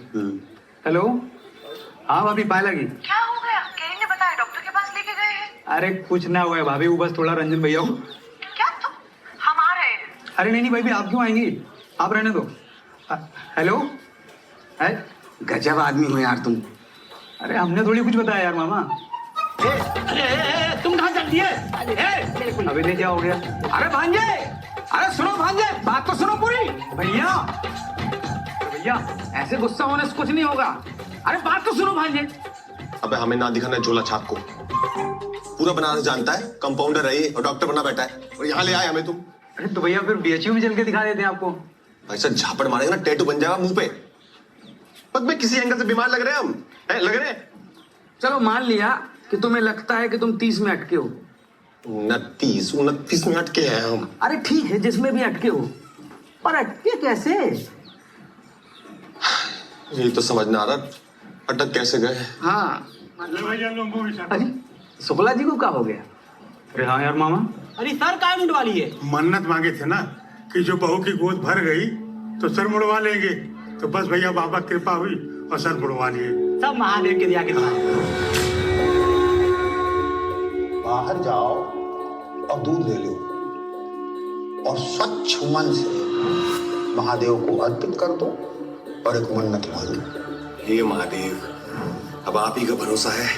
[SPEAKER 6] हेलो, हाँ भाभी पाए लगी।
[SPEAKER 15] क्या हो गया? केरी ने बताया डॉक्टर के पास लेके गए हैं।
[SPEAKER 6] अरे कुछ ना हुआ है भाभी, वो बस थोड़ा रंजन भैया को।
[SPEAKER 15] क्या तुम? हम आ रहे हैं।
[SPEAKER 6] अरे नहीं भाई, आप क्यों आएंगी? आप रहने दो। हेलो है?
[SPEAKER 11] गजब आदमी हो यार तुम।
[SPEAKER 6] अरे हमने थोड़ी कुछ बताया यार मामा।
[SPEAKER 8] अरे तुम कहाँ चल दिए?
[SPEAKER 6] अभी नहीं, क्या हो गया?
[SPEAKER 8] अरे भांजे, अरे सुनो भांजे, बात तो सुनो पूरी।
[SPEAKER 6] भैया ऐसे गुस्सा होने से कुछ नहीं होगा।
[SPEAKER 8] अरे बात तो सुनो भाई।
[SPEAKER 2] अबे हमें ना दिखाना है झोला छाप को। पूरा बनारस जानता है, कंपाउंडर है ये और डॉक्टर बना बैठा है, और यहाँ ले आए हमें तुम।
[SPEAKER 11] अरे तो भैया फिर बीएचयू में चल के दिखा देते हैं आपको।
[SPEAKER 2] भाई साहब झापड़ मारेगा ना, टैटू बन जाएगा मुंह पे। बस मैं किसी एंगल से बीमार लग रहे हैं हम, लग रहे हैं।
[SPEAKER 11] चलो मान लिया कि तुम्हें लगता है कि तुम 30 में अटके हो।
[SPEAKER 2] 29 में अटके हैं हम।
[SPEAKER 11] अरे ठीक है, जिसमें भी अटके हो, पर अटके कैसे?
[SPEAKER 2] यही तो समझ ना आ रहा, अटक कैसे गए।
[SPEAKER 11] हाँ अरे शुक्ला जी को क्या हो गया? अरे हाँ यार मामा।
[SPEAKER 8] अरे सर काय मुंडवा लिए?
[SPEAKER 14] मन्नत मांगे थे ना कि जो बहू की गोद भर गई तो सर मुड़वा लेंगे, तो बस भैया बाबा कृपा हुई और सर मुड़वा लिए।
[SPEAKER 8] सब महादेव के दिया के
[SPEAKER 12] बाहर जाओ और दूध ले लो और स्वच्छ मन से महादेव को अर्पित कर दो और एक मन्नत मांगो।
[SPEAKER 2] हे महादेव, अब आप ही का भरोसा है,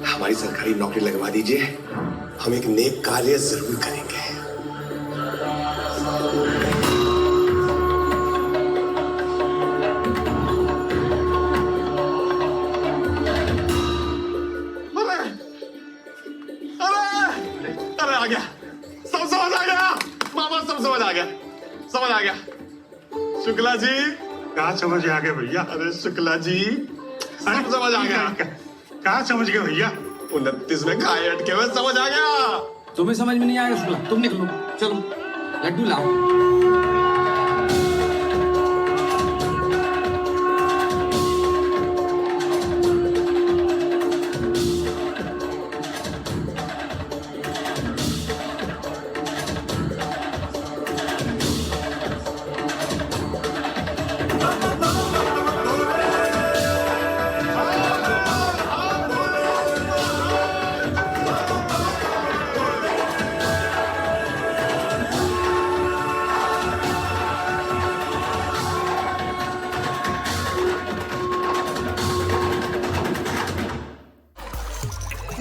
[SPEAKER 2] हमारी सरकारी नौकरी लगवा दीजिए, हम एक नेक कार्य जरूर करेंगे। अरे आ गया, सब समझ आ गया मामा, सब समझ आ गया, समझ आ गया। शुक्ला जी
[SPEAKER 14] कहाँ समझ आ गए भैया?
[SPEAKER 2] अरे शुक्ला जी सब समझ आ गया।
[SPEAKER 14] कहाँ समझ गए भैया?
[SPEAKER 2] 29 में खाए अटके हुए, समझ आ गया।
[SPEAKER 11] तुम्हें समझ में नहीं आएगा शुक्ला, तुम निकलो, चलो लड्डू लाओ।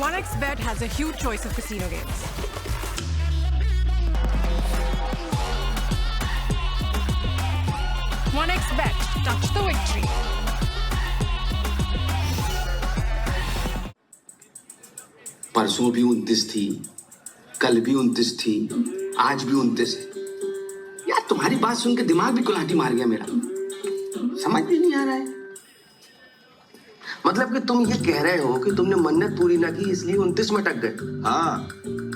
[SPEAKER 17] OneXBet has a huge choice of casino games. OneXBet, touch the victory.
[SPEAKER 11] परसों भी 29 थी, कल भी 29 थी, आज भी 29 है। यार तुम्हारी बात सुन के दिमाग भी कुल्हाड़ी मार गया मेरा, समझ भी नहीं आ रहा है। मतलब कि तुम ये कह रहे हो कि तुमने मन्नत पूरी ना की इसलिए 29 में अटक गए?
[SPEAKER 2] हाँ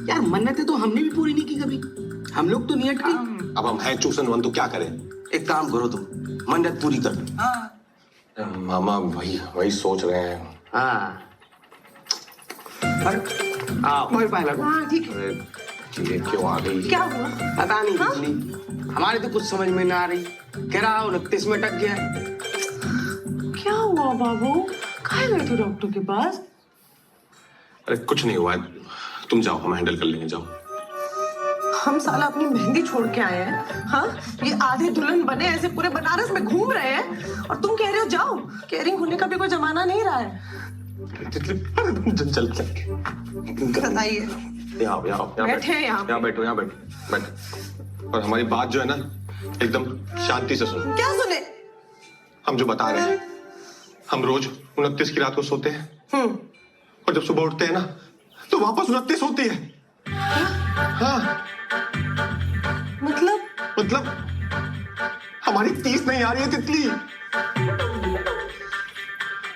[SPEAKER 11] यार मन्नतें तो हमने भी पूरी नहीं की कभी, हम लोग तो नहीं अटके।
[SPEAKER 2] अब हम हैं चूसन वन, तो क्या करें?
[SPEAKER 11] एक काम करो, तुम मन्नत पूरी कर दो।
[SPEAKER 2] मामा वही सोच रहे हैं।
[SPEAKER 11] हाँ आओ
[SPEAKER 3] हाँ ठीक है।
[SPEAKER 2] ये क्यों आ गई?
[SPEAKER 3] क्या हुआ?
[SPEAKER 11] पता नहीं कितनी, हमारे तो कुछ समझ में ना आ रही। कह रहा 29 में अटक गया।
[SPEAKER 7] क्या हुआ बाबू? काहे गए थे डॉक्टर के पास?
[SPEAKER 2] अरे कुछ नहीं हुआ, तुम जाओ, हम हैंडल कर लेंगे, जाओ।
[SPEAKER 7] हम साला अपनी मेहंदी छोड़ के आए हैं, हाँ? ये आधे दुल्हन बने ऐसे पूरे बनारस में घूम रहे हैं और तुम कह रहे हो जाओ। केयरिंग होने का भी कोई जमाना नहीं रहा है।
[SPEAKER 2] चल
[SPEAKER 7] बताइए।
[SPEAKER 2] यहाँ
[SPEAKER 7] बैठे यहाँ
[SPEAKER 2] बैठो, यहाँ बैठो। और हमारी बात जो है ना, एकदम शांति से सुनो।
[SPEAKER 7] क्या सुने?
[SPEAKER 2] हम जो बता रहे हैं, हम रोज 29 की रात को सोते हैं और जब सुबह उठते हैं ना तो वापस 29 होती है। हाँ मतलब हमारी 30 नहीं आ रही है तितली।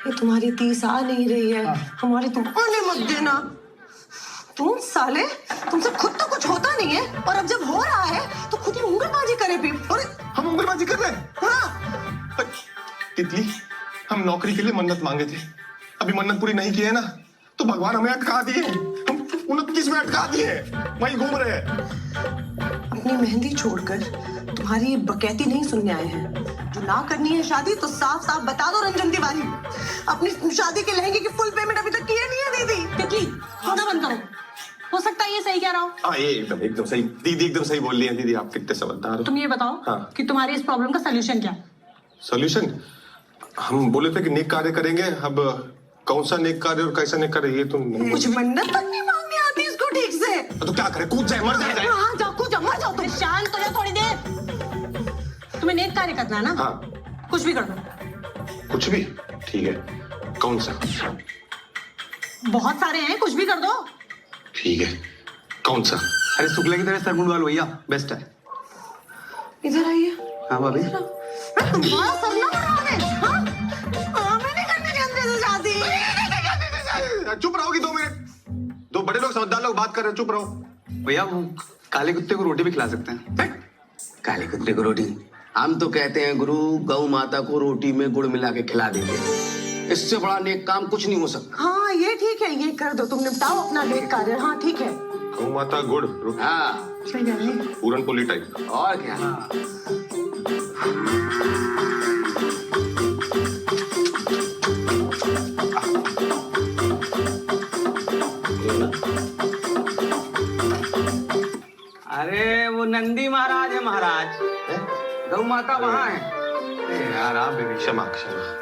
[SPEAKER 7] ये तुम्हारी 30 आ नहीं रही है, हमारी तुम आने मत देना। तुम साले, तुमसे खुद तो कुछ होता नहीं है और अब जब हो रहा है तो खुद ही उंगलबाजी करे भी।
[SPEAKER 2] अरे हम उंगलबाजी कर रहे हैं?
[SPEAKER 7] हाँ
[SPEAKER 2] तितली, हम नौकरी के लिए मन्नत मांगे थे, अभी मन्नत पूरी नहीं की है ना तो भगवान हमें अटका दिए, हम 29 में अटका दिए, वही घूम रहे हैं।
[SPEAKER 7] अपनी मेहंदी छोड़कर तुम्हारी ये बकैती नहीं सुनने आए हैं। जो ना करनी है शादी तो साफ साफ बता दो रंजन तिवारी। अपनी शादी के लहंगे की फुल पेमेंट अभी तक की नहीं है दीदी।
[SPEAKER 10] तितली थोड़ा बंद करो, हो सकता है ये सही कह रहा हो।
[SPEAKER 2] हाँ ये एकदम सही, दीदी एकदम सही बोल रही है। दीदी आप कितने समझदार हो।
[SPEAKER 10] तुम ये बताओ
[SPEAKER 2] हाँ।
[SPEAKER 10] कि तुम्हारी इस प्रॉब्लम का सोल्यूशन क्या है?
[SPEAKER 2] सोल्यूशन? हम बोले थे कि नेक कार्य करेंगे, अब कौन सा नेक कार्य और कैसा नेक कार्य ये तो
[SPEAKER 7] कुछ मन्नत तक नहीं मांगनी आती इसको ठीक से।
[SPEAKER 2] तो क्या करे, कूद जाए, मर जाए।
[SPEAKER 7] हाँ जाओ, कूद जाओ, मर जाओ तुम।
[SPEAKER 10] शांत हो जाओ थोड़ी देर। तुम्हें नेक कार्य करना है ना?
[SPEAKER 2] हाँ
[SPEAKER 10] कुछ भी कर दो।
[SPEAKER 2] कुछ भी? ठीक है, कौन सा?
[SPEAKER 15] बहुत सारे हैं, कुछ भी कर दो।
[SPEAKER 2] ठीक है, कौन सा?
[SPEAKER 11] अरे शुक्ला की तरह सरगुण वाल भैया बेस्ट है।
[SPEAKER 15] इधर आइए।
[SPEAKER 11] हाँ भाभी।
[SPEAKER 15] तुम्हारा सपना बना है, हाँ? हमें नहीं करनी थी अंदर से शादी।
[SPEAKER 2] चुप रहोगी 2 मिनट? दो बड़े लोग समझदार लोग बात कर रहे हैं, चुप रहो।
[SPEAKER 11] भैया वो काले कुत्ते को रोटी भी खिला सकते हैं। काले कुत्ते को रोटी? हम तो कहते हैं गुरु, गौ माता को रोटी में गुड़ मिला के खिला देंगे। इससे बड़ा नेक काम कुछ नहीं हो सकता।
[SPEAKER 15] हाँ ये ठीक है, ये कर दो, तुम निपटाओ अपना नेक कार्य। हाँ ठीक है।
[SPEAKER 2] गौ माता गुड़,
[SPEAKER 11] हाँ
[SPEAKER 15] सही है।
[SPEAKER 2] पूरन पोली टाइप।
[SPEAKER 11] और क्या? अरे वो नंदी महाराज है महाराज, गौ माता वहां है।
[SPEAKER 2] यार आप भी क्षमा क्षमा।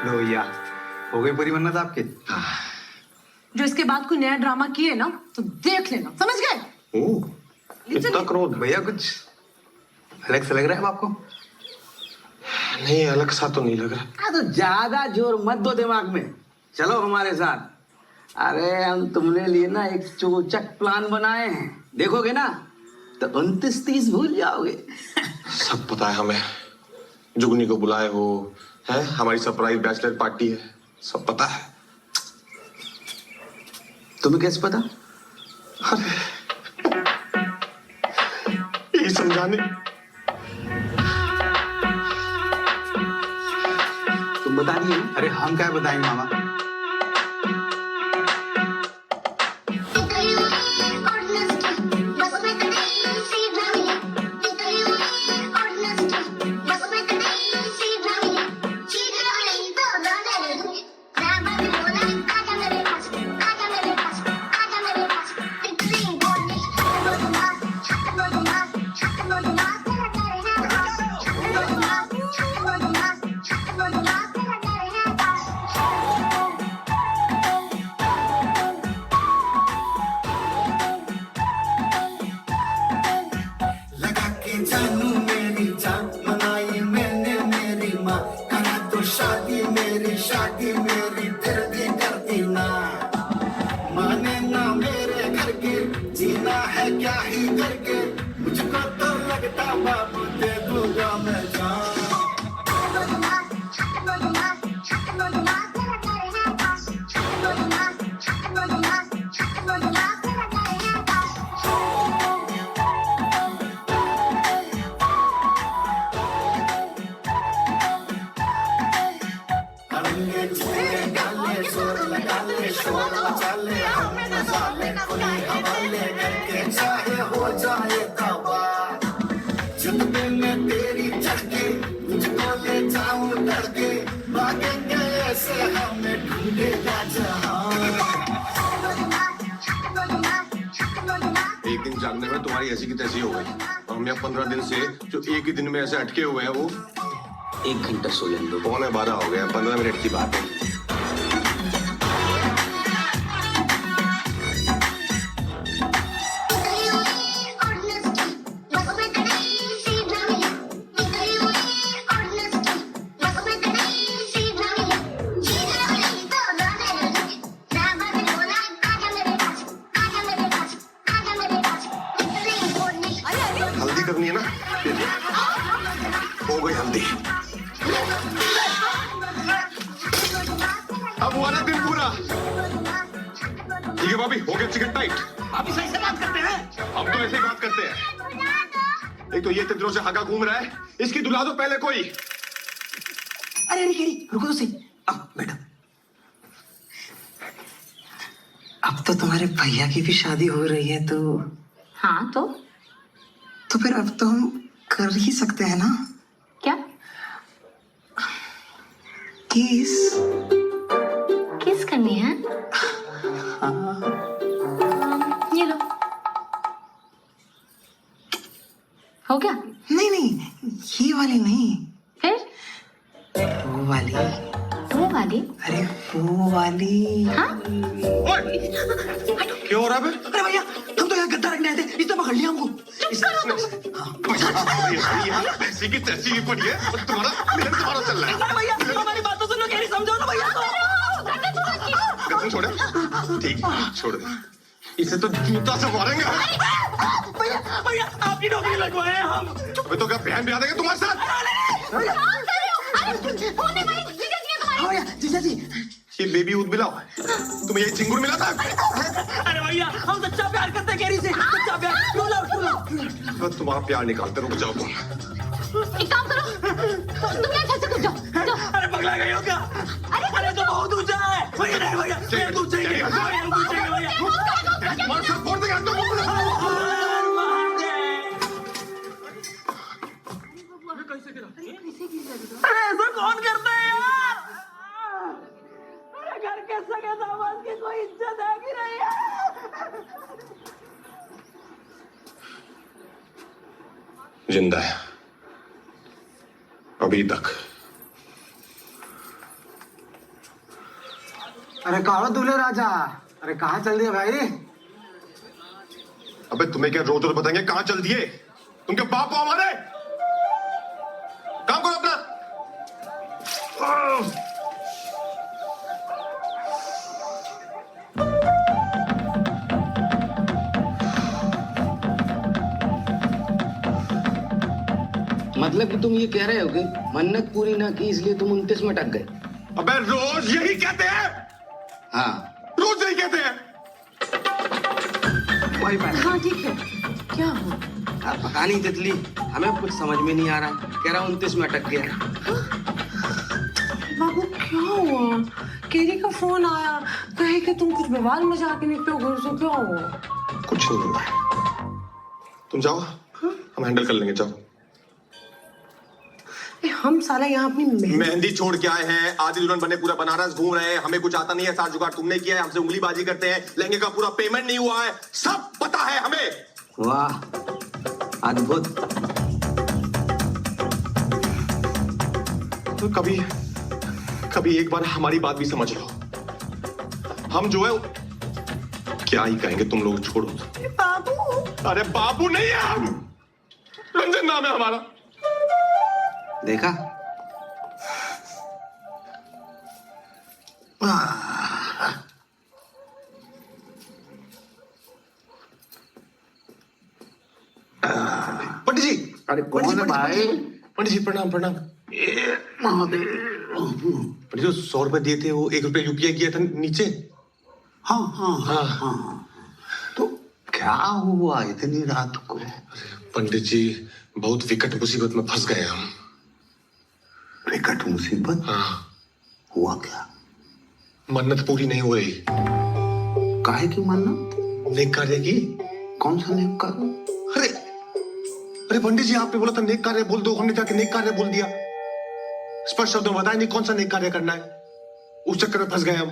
[SPEAKER 11] लो भैया, हो गई पूरी मन्नत आपकी?
[SPEAKER 15] जो इसके बाद कोई नया ड्रामा किए ना तो देख लेना, समझ गए?
[SPEAKER 2] इतना क्रोध
[SPEAKER 11] भैया, कुछ अलग से लग रहा है आपको?
[SPEAKER 2] नहीं, अलग सा तो नहीं लग रहा।
[SPEAKER 11] हाँ तो ज्यादा जोर मत दो दिमाग में, चलो हमारे साथ। अरे हम तुमने लिए ना एक चोचक प्लान बनाए हैं, देखोगे ना तो 29-30 भूल जाओगे।
[SPEAKER 2] सब पता है हमें, जुगनी को बुलाए हो, है हमारी सरप्राइज बैचलर पार्टी है, सब पता है।
[SPEAKER 11] तुम्हें कैसे पता?
[SPEAKER 2] अरे ये समझाने।
[SPEAKER 11] तुम बता दिए?
[SPEAKER 4] अरे हम क्या बताएंगे मामा?
[SPEAKER 2] एक दिन जागने में तुम्हारी ऐसी की तैसी हो गई, और हम यहाँ 15 दिन से जो एक ही दिन में ऐसे अटके हुए हैं, वो
[SPEAKER 11] 1 घंटा सो लेने दो।
[SPEAKER 2] 11:15 हो गया, 15 मिनट की बात है। हल्दी करनी है ना, हो गई हल्दी। अब हुआ ना दिन पूरा। ठीक है भाभी, हो गया चिकन टाइट।
[SPEAKER 8] अभी सही से बात करते हैं।
[SPEAKER 2] अब तो ऐसे ही बात करते हैं। एक तो ये इतने दिनों से हगा घूम रहा है, इसकी दुला दो पहले कोई।
[SPEAKER 3] अरे रुको तो सही।
[SPEAKER 11] बेटा,
[SPEAKER 3] अब तो तुम्हारे भैया की भी शादी हो रही है, तो
[SPEAKER 10] हाँ तो
[SPEAKER 3] फिर अब तो हम कर ही सकते हैं ना?
[SPEAKER 10] क्या?
[SPEAKER 3] किस
[SPEAKER 10] करनी है? ये लो। हो गया?
[SPEAKER 3] नहीं, ये वाली नहीं।
[SPEAKER 10] फिर?
[SPEAKER 3] वो वाली। अरे वो वाली।
[SPEAKER 10] हाँ?
[SPEAKER 2] क्या हो रहा है?
[SPEAKER 3] अरे भैया, हम तो यहाँ
[SPEAKER 11] गद्दा रखने आए थे, इसने पकड़ लिया हमको।
[SPEAKER 2] पैसे की तैसी भी पड़ी है और तुम्हारा चल रहा है।
[SPEAKER 11] भैया हमारी बातों सुनो, कह रही समझो ना भैया।
[SPEAKER 2] गद्दू छोड़े, ठीक छोड़ दे, इसे तो जूता से मारेंगे।
[SPEAKER 11] भैया आपकी नौकरी लगवाए हैं हम।
[SPEAKER 2] अबे तो क्या बहन भी आ देंगे तुम्हारे साथ?
[SPEAKER 11] भैया जीजा जी,
[SPEAKER 2] ये बेबी दूध मिला हुआ है, तुम्हें ये चिंगुर मिला था?
[SPEAKER 11] अरे भैया हम सच्चा प्यार करते हैं, कह रही से सच्चा प्यार।
[SPEAKER 2] बस तुम्हारा प्यार निकालते, रुक जाओ तुम।
[SPEAKER 10] एक काम करो, तुम यहाँ छत से कूद जाओ।
[SPEAKER 11] अरे पगला गए हो क्या? अरे तो बहुत ऊंचा है भैया। नहीं भैया हम पूछेंगे भैया। अरे ऐसा कौन करता है यार? अरे घर के सगे दामाद की कोई इज्जत है कि नहीं है?
[SPEAKER 2] जिंदा है अभी तक।
[SPEAKER 8] अरे कहाँ दूल्हे राजा? अरे कहाँ चल दिए भाई?
[SPEAKER 2] अबे तुम्हें क्या रोज रोज बताएंगे कहाँ चल दिए? तुम क्या बाप हो हमारे? काम करो अपना।
[SPEAKER 11] मतलब कि तुम ये कह रहे हो कि मन्नत पूरी ना की इसलिए तुम 29 में अटक गए?
[SPEAKER 2] अबे रोज यही कहते हैं।
[SPEAKER 11] हाँ
[SPEAKER 2] रोज यही कहते हैं।
[SPEAKER 11] वही बात।
[SPEAKER 7] हाँ ठीक है, क्या हुआ?
[SPEAKER 11] पता नहीं तितली, हमें कुछ समझ में नहीं आ रहा। कह रहा 29 में अटक गया।
[SPEAKER 7] बाबू क्या हुआ? केरी का फोन आया, कहे कि तुम कुछ बवाल मचा के निकलो घर से, क्या हुआ?
[SPEAKER 2] कुछ नहीं हुआ, तुम जाओ, हम हैंडल कर लेंगे, जाओ।
[SPEAKER 7] हम साला यहाँ अपनी
[SPEAKER 2] मेहंदी छोड़ के आए हैं, आधी दुल्हन बने पूरा बनारस घूम रहे हैं, हमें कुछ आता नहीं है, साथ जुगाड़ तुमने किया है, हमसे उंगलीबाजी करते हैं, लहंगे का पूरा पेमेंट नहीं हुआ है, सब पता है हमें।
[SPEAKER 11] वाह अद्भुत।
[SPEAKER 2] तो कभी एक बार हमारी बात भी समझ लो। हम जो है क्या ही कहेंगे, तुम लोग छोड़ो।
[SPEAKER 7] बाबू।
[SPEAKER 2] अरे बाबू नहीं है हम, रंजन नाम है हमारा।
[SPEAKER 11] देखा?
[SPEAKER 2] पंडित जी।
[SPEAKER 12] अरे कौन है भाई?
[SPEAKER 2] पंडित जी प्रणाम प्रणाम।
[SPEAKER 12] महादेव।
[SPEAKER 2] पंडित जी 100 रुपए दिए थे, वो 1 रुपया यूपीआई किया था नीचे।
[SPEAKER 12] हाँ हाँ हाँ हाँ। तो क्या हुआ इतनी रात को?
[SPEAKER 2] पंडित जी बहुत विकट मुसीबत में फंस गए हम।
[SPEAKER 12] विकट मुसीबत?
[SPEAKER 2] हाँ।
[SPEAKER 12] हुआ क्या?
[SPEAKER 2] मन्नत पूरी नहीं हो रही।
[SPEAKER 12] काहे की मन्नत?
[SPEAKER 2] नेक कार्य की।
[SPEAKER 12] कौन सा नेक कार्य?
[SPEAKER 2] अरे पंडित जी आपने बोला था नेक कार्य बोल दो, हमने जाके नेक कार्य बोल दिया। स्पष्ट शब्दों में बताया नहीं कौन सा नेक कार्य करना है, उस चक्कर में फंस गए हम।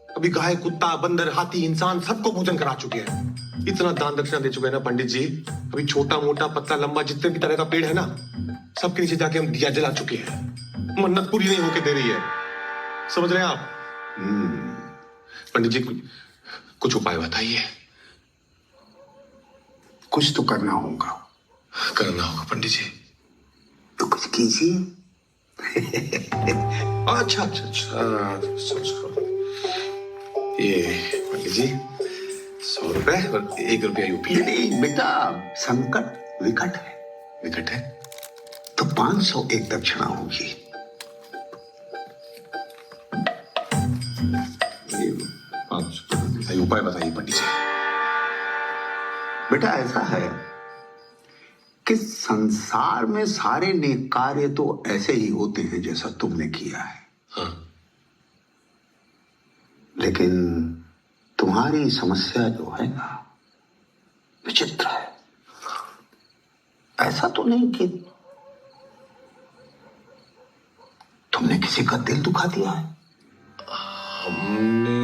[SPEAKER 2] अभी गाय, कुत्ता, बंदर, हाथी, इंसान सबको भोजन करा चुके हैं, इतना दान दक्षिणा दे चुके हैं ना पंडित जी। अभी छोटा मोटा पतला लंबा जितने भी तरह का पेड़ है ना, सबके नीचे जाके हम दिया जला चुके हैं। मन्नत पूरी नहीं होके दे रही है, समझ रहे हैं आप? पंडित जी कुछ उपाय बताइए।
[SPEAKER 12] कुछ तो करना होगा।
[SPEAKER 2] पंडित जी।
[SPEAKER 12] तो कुछ कीजिए।
[SPEAKER 2] अच्छा ये पंडित जी 100 रुपए और 1 रुपया यूपी।
[SPEAKER 12] नहीं बेटा, संकट विकट है।
[SPEAKER 2] विकट है
[SPEAKER 12] तो 500 एक दक्षिणा होगी।
[SPEAKER 2] उपाय बताइए पंडित जी।
[SPEAKER 12] बेटा ऐसा है कि संसार में सारे नेक कार्य तो ऐसे ही होते हैं जैसा तुमने किया है।
[SPEAKER 2] हाँ।
[SPEAKER 12] लेकिन तुम्हारी समस्या जो है ना, विचित्र है। ऐसा तो नहीं कि तुमने किसी का दिल दुखा दिया है?
[SPEAKER 2] हमने?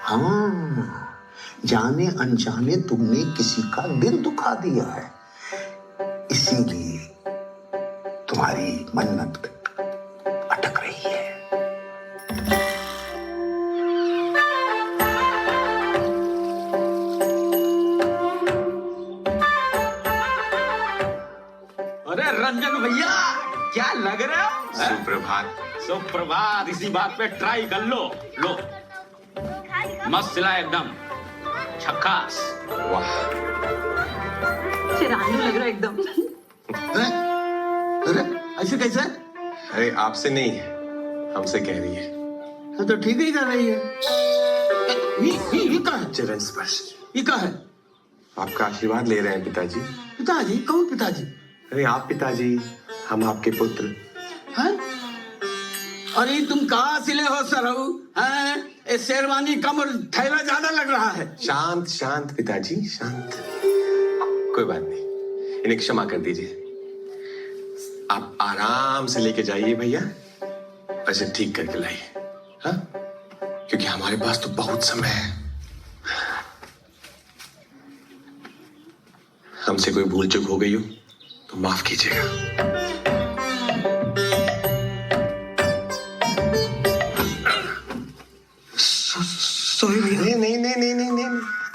[SPEAKER 12] हाँ, जाने अनजाने तुमने किसी का दिल दुखा दिया है, इसीलिए तुम्हारी मन्नत अटक रही है।
[SPEAKER 8] अरे रंजन भैया, क्या लग रहे हो?
[SPEAKER 2] सुप्रभात।
[SPEAKER 8] सुप्रभात। इसी बात पे ट्राई कर लो। लो, मस्त सिला एकदम, झक्कास।
[SPEAKER 2] वाह,
[SPEAKER 3] शेरानी लग रहा है एकदम।
[SPEAKER 4] अरे ऐसे कैसे?
[SPEAKER 2] अरे आपसे नहीं, हमसे कह रही है।
[SPEAKER 4] हाँ, तो ठीक ही कर रही है।
[SPEAKER 8] ये क्या है?
[SPEAKER 2] चरण स्पर्श।
[SPEAKER 8] ये क्या है?
[SPEAKER 2] आपका आशीर्वाद ले रहे हैं पिताजी।
[SPEAKER 8] पिताजी? कौन पिताजी?
[SPEAKER 2] अरे आप पिताजी, हम आपके पुत्र।
[SPEAKER 8] हैं? अरे तुम कहाँ सिले हो सरहू? हैं? ये शेरवानी कम और थैला ज्यादा लग रहा है।
[SPEAKER 2] शांत शांत पिताजी, शांत। कोई बात नहीं, इन्हें क्षमा कर दीजिए। आप आराम से लेके जाइए भैया, ऐसे ठीक करके लाइए, हाँ? क्योंकि हमारे पास तो बहुत समय है। हमसे कोई भूल चूक हो गई हो तो माफ कीजिएगा।
[SPEAKER 8] सॉरी भैया।
[SPEAKER 2] नहीं,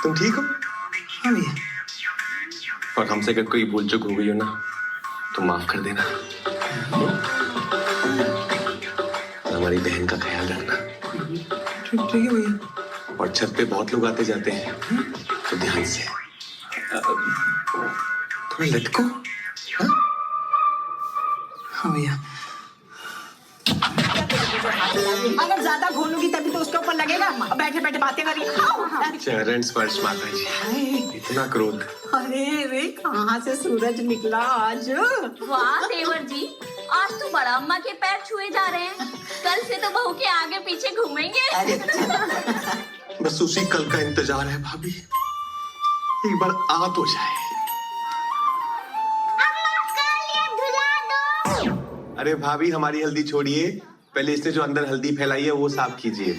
[SPEAKER 2] तुम ठीक हो?
[SPEAKER 8] हाँ भैया।
[SPEAKER 2] और हमसे अगर कोई भूल चूक हो गई हो ना तो माफ कर देना। हमारी बहन का ख्याल रखना।
[SPEAKER 8] ठीक है भैया।
[SPEAKER 2] और छत पे बहुत लोग आते जाते हैं, तो ध्यान से थोड़ा लटको।
[SPEAKER 8] हाँ भैया।
[SPEAKER 3] अगर ज्यादा घोलूंगी तभी तो उसके ऊपर लगेगा। बैठे बैठे बातें करिए।
[SPEAKER 2] चरण स्पर्श माता जी, इतना क्रोध।
[SPEAKER 3] अरे रे, कहाँ से सूरज निकला आज?
[SPEAKER 10] वाह देवर जी, आज तो बड़ा अम्मा के पैर छुए जा रहे हैं। कल से तो बहू के आगे पीछे घूमेंगे।
[SPEAKER 2] बस उसी कल का इंतजार है भाभी, एक बार आ तो जाए। अरे भाभी, हमारी हल्दी छोड़िए, पहले इसने जो अंदर हल्दी फैलाई है वो साफ कीजिए।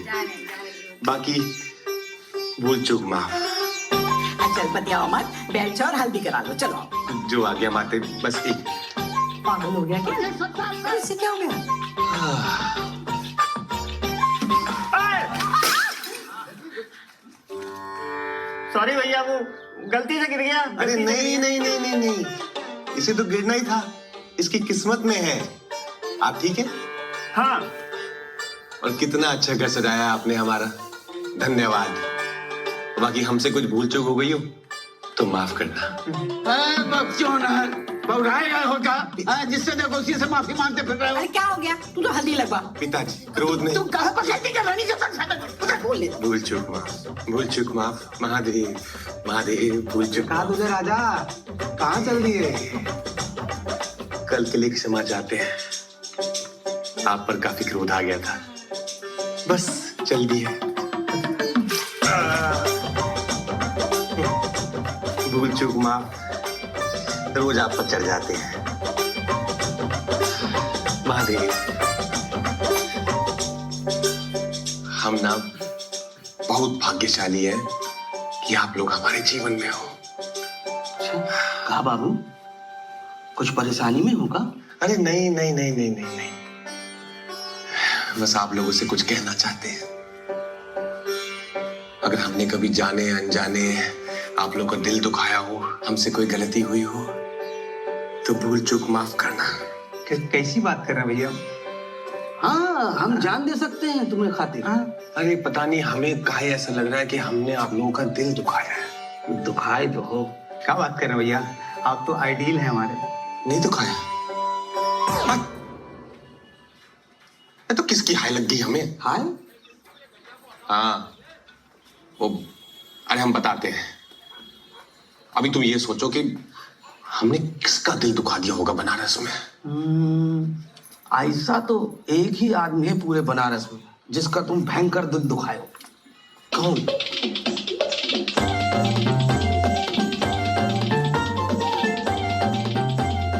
[SPEAKER 2] बाकी भूल चूक माफ।
[SPEAKER 3] चल पतिया मत, बैठ जाओ और हल्दी करा लो। चलो।
[SPEAKER 2] जो आ गया माते, बस एक।
[SPEAKER 3] पागल हो गया क्या? इससे क्या हो गया?
[SPEAKER 16] सॉरी भैया, वो गलती से गिर गया।
[SPEAKER 2] अरे नहीं, इसे तो गिरना ही था, इसकी किस्मत में है। आप ठीक है?
[SPEAKER 16] हाँ।
[SPEAKER 2] और कितना अच्छा घर सजाया आपने हमारा, धन्यवाद। बाकी हमसे कुछ भूल चूक हो गई हो तो माफ करना।
[SPEAKER 8] क्यों ना बहुराएगा होगा, जिससे देखो उसी से माफी मांगते फिर रहे हो।
[SPEAKER 3] अरे क्या हो गया? तू तो हल्दी लगवा।
[SPEAKER 2] पिताजी क्रोध नहीं।
[SPEAKER 8] तुम कहाँ पर खेती कर रही हो?
[SPEAKER 2] भूल चूक माफ, भूल चूक माफ। महादेव महादेव, भूल चूक।
[SPEAKER 11] कहा तुझे राजा, कहाँ चल दिए?
[SPEAKER 2] कल के लिए क्षमा चाहते हैं, आप पर काफी क्रोध आ गया था, बस चल दिए। भूल चूक माफ, रोज आप पर चढ़ जाते हैं। महादेव, हम ना बहुत भाग्यशाली हैं कि आप लोग हमारे जीवन में हो।
[SPEAKER 11] कहा बाबू, कुछ परेशानी में होगा?
[SPEAKER 2] अरे नहीं, बस आप लोगों से कुछ कहना चाहते हैं। अगर हमने कभी जाने अनजाने आप लोग का दिल दुखाया हो, हमसे कोई गलती हुई हो, तो भूल चूक माफ करना।
[SPEAKER 11] कैसी बात कर रहे हैं भैया? हाँ, हम जान दे सकते हैं तुम्हें खातिर।
[SPEAKER 2] अरे पता नहीं हमें काहे ऐसा लग रहा है कि हमने आप लोगों का दिल दुखाया है।
[SPEAKER 11] दुखाए तो हो। क्या बात कर रहे हैं भैया, आप तो आइडियल हैं हमारे।
[SPEAKER 2] नहीं दुखाया? तो किसकी हाय लग गई हमें?
[SPEAKER 11] हाय?
[SPEAKER 2] हाँ, वो अरे हम बताते हैं। अभी तुम ये सोचो कि हमने किसका दिल दुखा दिया होगा बनारस में।
[SPEAKER 11] ऐसा तो एक ही आदमी है पूरे बनारस में जिसका तुम भयंकर दिल दुखाए हो।
[SPEAKER 2] कौन?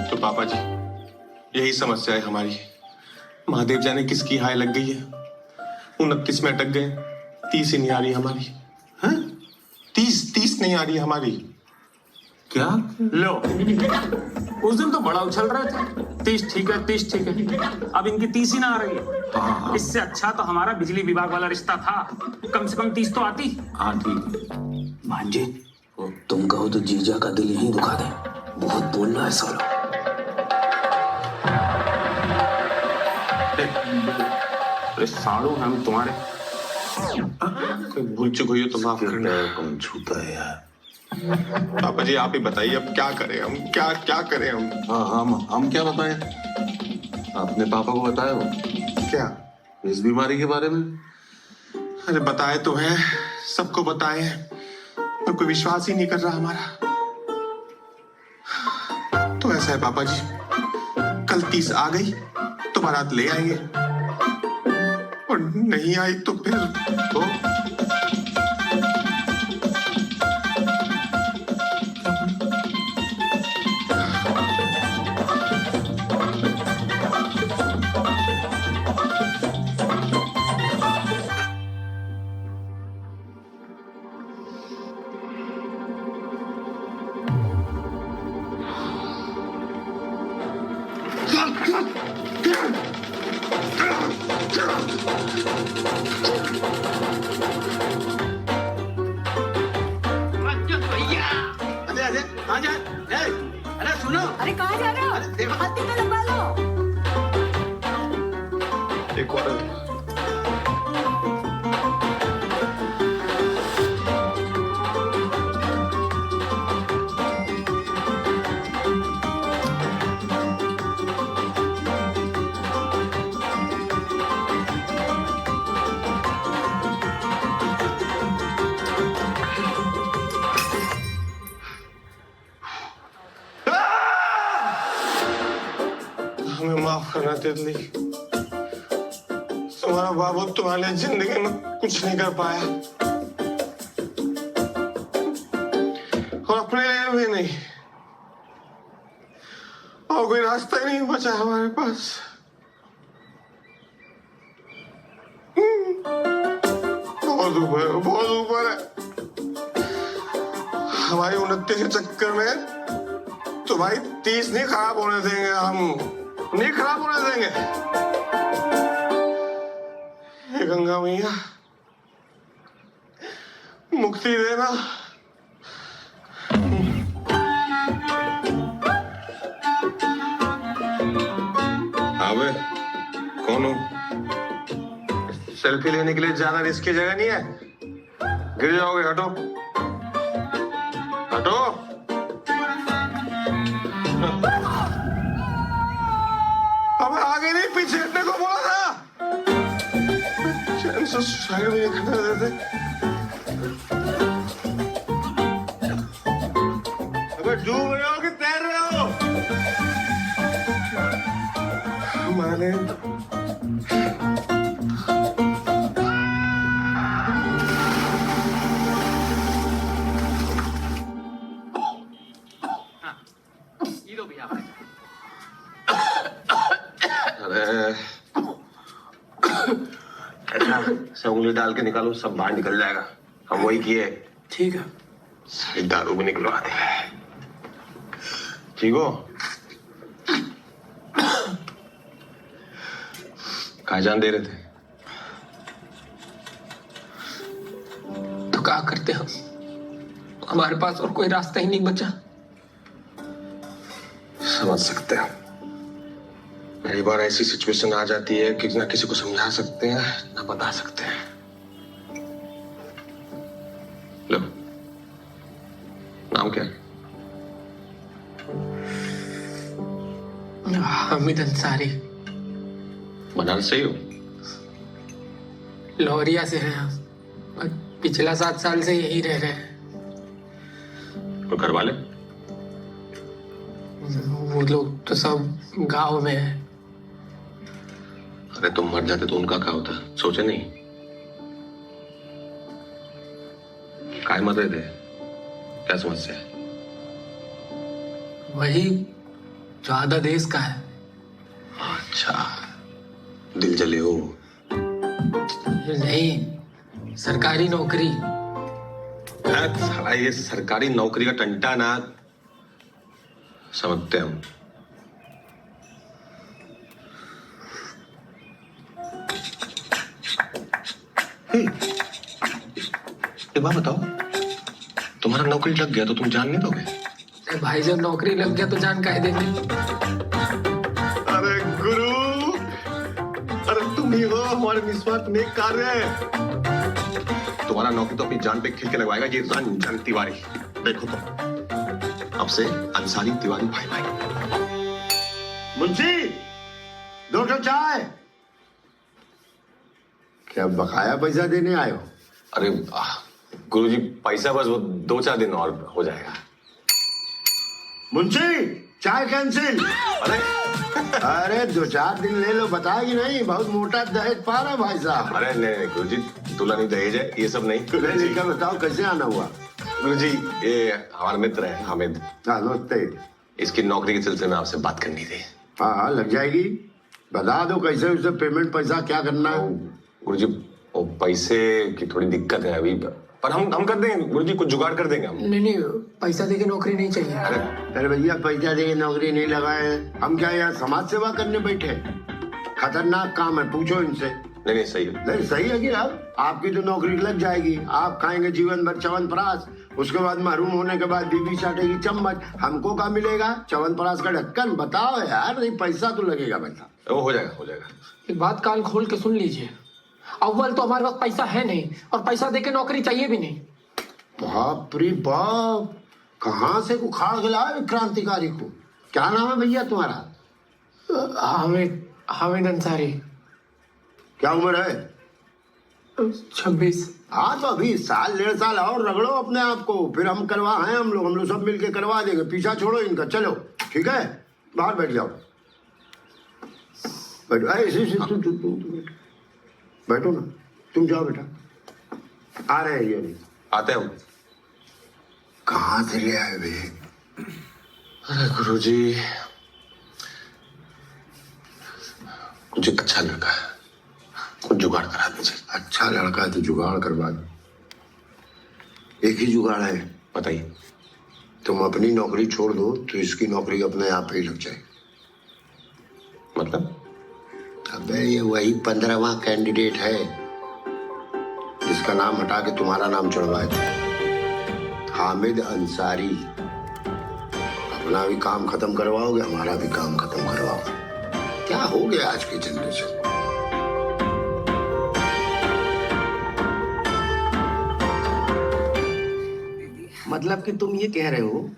[SPEAKER 2] तो पापा जी, यही समस्या है हमारी। महादेव जाने किसकी हाय लग गई है, 29 में अटक गए, 30 ही नहीं आ रही हमारी। हैं? 30 नहीं आ रही हमारी।
[SPEAKER 11] क्या?
[SPEAKER 6] लो, उस दिन तो बड़ा उछल रहे थे, 30 ठीक है, 30 ठीक है। अब इनकी 30 ही ना आ रही है। इससे अच्छा तो हमारा बिजली विभाग वाला रिश्ता था, कम से कम 30 तो आती।
[SPEAKER 11] भांजे, तुम कहो तो जीजा का दिल यहीं दुखा दे। बहुत बोल रहा है साला।
[SPEAKER 6] अरे सालों हम तुम्हारे
[SPEAKER 2] कोई भूल चुक हुई हो तो माफ करना।
[SPEAKER 9] कौन छूता है यार?
[SPEAKER 2] पापा जी आप ही बताइए अब क्या करें हम, क्या करें हम?
[SPEAKER 13] हाँ हम क्या बताएं? आपने पापा को बताया हो
[SPEAKER 2] क्या?
[SPEAKER 13] इस बीमारी के बारे में?
[SPEAKER 2] अरे बताए तो है, सबको बताए हैं, पर कोई विश्वास ही नहीं कर रहा हमारा। तो ऐसा है पापा जी, कल 30 आ गई तो बारात ले आएंगे, और नहीं आई तो फिर तो
[SPEAKER 8] अरे सुनो,
[SPEAKER 3] अरे कहाँ जा रहे हो? हाथी में लगवा लो।
[SPEAKER 2] एक और हमें माफ करना तितली, तुम्हारा बाबू तुम्हारे लिए जिंदगी में कुछ नहीं कर पाया, और अपने लिए भी नहीं, और कोई रास्ता ही नहीं बचा हमारे पास। बहुत ऊपर है। हमारी उन्नति के चक्कर में तुम्हारी 30 नहीं खराब होने देंगे, हम नहीं खराब होने देंगे। हे गंगा मैया, मुक्ति देना। अबे कौन हो? सेल्फी लेने के लिए ज्यादा रिस्क की जगह नहीं है, गिर जाओगे। हटो हटो। अब आगे नहीं पीछे हटने को बोला था। चैन से साइड में खड़ा देते। अबे डूब रहे हो कि तैर रहे हो? माने से उंगली डाल के निकालो, सब बाहर निकल जाएगा। हम वही किए।
[SPEAKER 8] ठीक है।
[SPEAKER 2] सारी दारू भी निकलवा दे। ठीक हो? कहाँ जान दे रहे थे?
[SPEAKER 8] तो क्या करते हम? हमारे पास और कोई रास्ता ही नहीं बचा।
[SPEAKER 2] समझ सकते हैं। कई बार ऐसी सिचुएशन आ जाती है कि ना किसी को समझा सकते हैं ना बता सकते हैं। लो, नाम क्या है?
[SPEAKER 8] हामिद अंसारी।
[SPEAKER 2] बनारस से ही हो?
[SPEAKER 8] लोहरिया से हैं हम, और पिछला 7 साल से यहीं रह रहे हैं।
[SPEAKER 2] और घर वाले?
[SPEAKER 8] वो लोग तो सब गांव में हैं।
[SPEAKER 2] अरे तुम मर जाते तो उनका क्या होता? सोचे नहीं? काय मर रहे थे? क्या समस्या है?
[SPEAKER 8] वही जो आधा देश का है।
[SPEAKER 2] अच्छा, दिल जले हो?
[SPEAKER 8] नहीं, सरकारी नौकरी।
[SPEAKER 2] साला ये सरकारी नौकरी का टंटा ना समझते हम। एक बात बताओ, तुम्हारा नौकरी लग गया तो तुम जान नहीं दोगे?
[SPEAKER 8] भाई जब नौकरी लग गया तो जान काहे देंगे?
[SPEAKER 2] अरे गुरु, अरे तुम ये वो हमारे निस्वार्थ नेक कार्य है। तुम्हारा नौकरी तो अपनी जान पे खिल के लगवाएगा ये रंजन तिवारी। देखो तो अब से अंसारी तिवारी भाई भाई।
[SPEAKER 12] मुंशी 2 कप चाय। क्या बकाया पैसा देने आए हो?
[SPEAKER 2] अरे गुरुजी पैसा बस वो 2-4 दिन और हो जाएगा।
[SPEAKER 12] मुंशी चाय कैंसिल। अरे 2-4 दिन ले लो, बताएगी नहीं? बहुत मोटा दहेज पा रहा भाई साहब।
[SPEAKER 2] अरे नहीं गुरुजी, दुल्हन दहेज है ये सब नहीं।
[SPEAKER 12] लेकर बताओ कैसे आना हुआ?
[SPEAKER 2] गुरुजी ये हमारा मित्र है हामिद।
[SPEAKER 12] नमस्ते।
[SPEAKER 2] इसकी नौकरी के सिलसिले में आपसे बात करनी थी।
[SPEAKER 12] हाँ लग जाएगी, बता दो कैसे उसे पेमेंट पैसा क्या करना है।
[SPEAKER 2] गुरुजी वो पैसे की थोड़ी दिक्कत है अभी, पर हम कर देंगे गुरुजी, कुछ जुगाड़ कर देंगे हम।
[SPEAKER 8] नहीं पैसा देके नौकरी नहीं चाहिए।
[SPEAKER 12] अरे भैया पैसा देके नौकरी नहीं लगाए, हम क्या यहाँ समाज सेवा करने बैठे? खतरनाक काम है, पूछो इनसे।
[SPEAKER 2] नहीं सही है।
[SPEAKER 12] नहीं सही है कि आपकी तो नौकरी लग जाएगी, आप खाएंगे जीवन भर च्यवनप्राश, उसके बाद महरूम होने के बाद बीवी चाटेगी चम्मच, हमको क्या मिलेगा? च्यवनप्राश का ढक्कन। बताओ यार, नहीं पैसा तो लगेगा पैसा।
[SPEAKER 2] वो हो जाएगा।
[SPEAKER 8] एक बात कान खोल के सुन लीजिए, अव्वल तो हमारे पास पैसा है नहीं, और पैसा देके नौकरी चाहिए भी नहीं।
[SPEAKER 12] बाप रे बाप, कहाँ से उखाड़ के लाए क्रांतिकारी को? क्या नाम है भैया तुम्हारा?
[SPEAKER 8] हामिद अंसारी।
[SPEAKER 12] क्या उम्र है?
[SPEAKER 8] 26।
[SPEAKER 12] हाँ तो अभी 1-1.5 साल और रगड़ो अपने आप को, फिर हम हम लोग सब मिलके करवा देंगे। पीछा छोड़ो इनका, चलो ठीक है, बाहर बैठ जाओ। बैठो बैठो ना, तुम जाओ बेटा। आ रहे हैं ये नहीं
[SPEAKER 2] आते हम।
[SPEAKER 12] कहाँ से ले आए वे?
[SPEAKER 2] अरे गुरुजी कुछ अच्छा लड़का है, कुछ जुगाड़ करा दीजिए।
[SPEAKER 12] अच्छा लड़का है तो जुगाड़ करवा दो। एक ही जुगाड़ है,
[SPEAKER 2] बताइए।
[SPEAKER 12] तुम अपनी नौकरी छोड़ दो तो इसकी नौकरी अपने आप ही लग जाए।
[SPEAKER 2] मतलब?
[SPEAKER 12] अबे ये वही 15वां कैंडिडेट है जिसका नाम हटा के तुम्हारा नाम चढ़वाए थे, हामिद अंसारी। अपना भी काम खत्म करवाओगे, हमारा भी काम खत्म करवाओगे। क्या हो गया आज की जनरेशन?
[SPEAKER 11] मतलब कि तुम ये कह रहे हो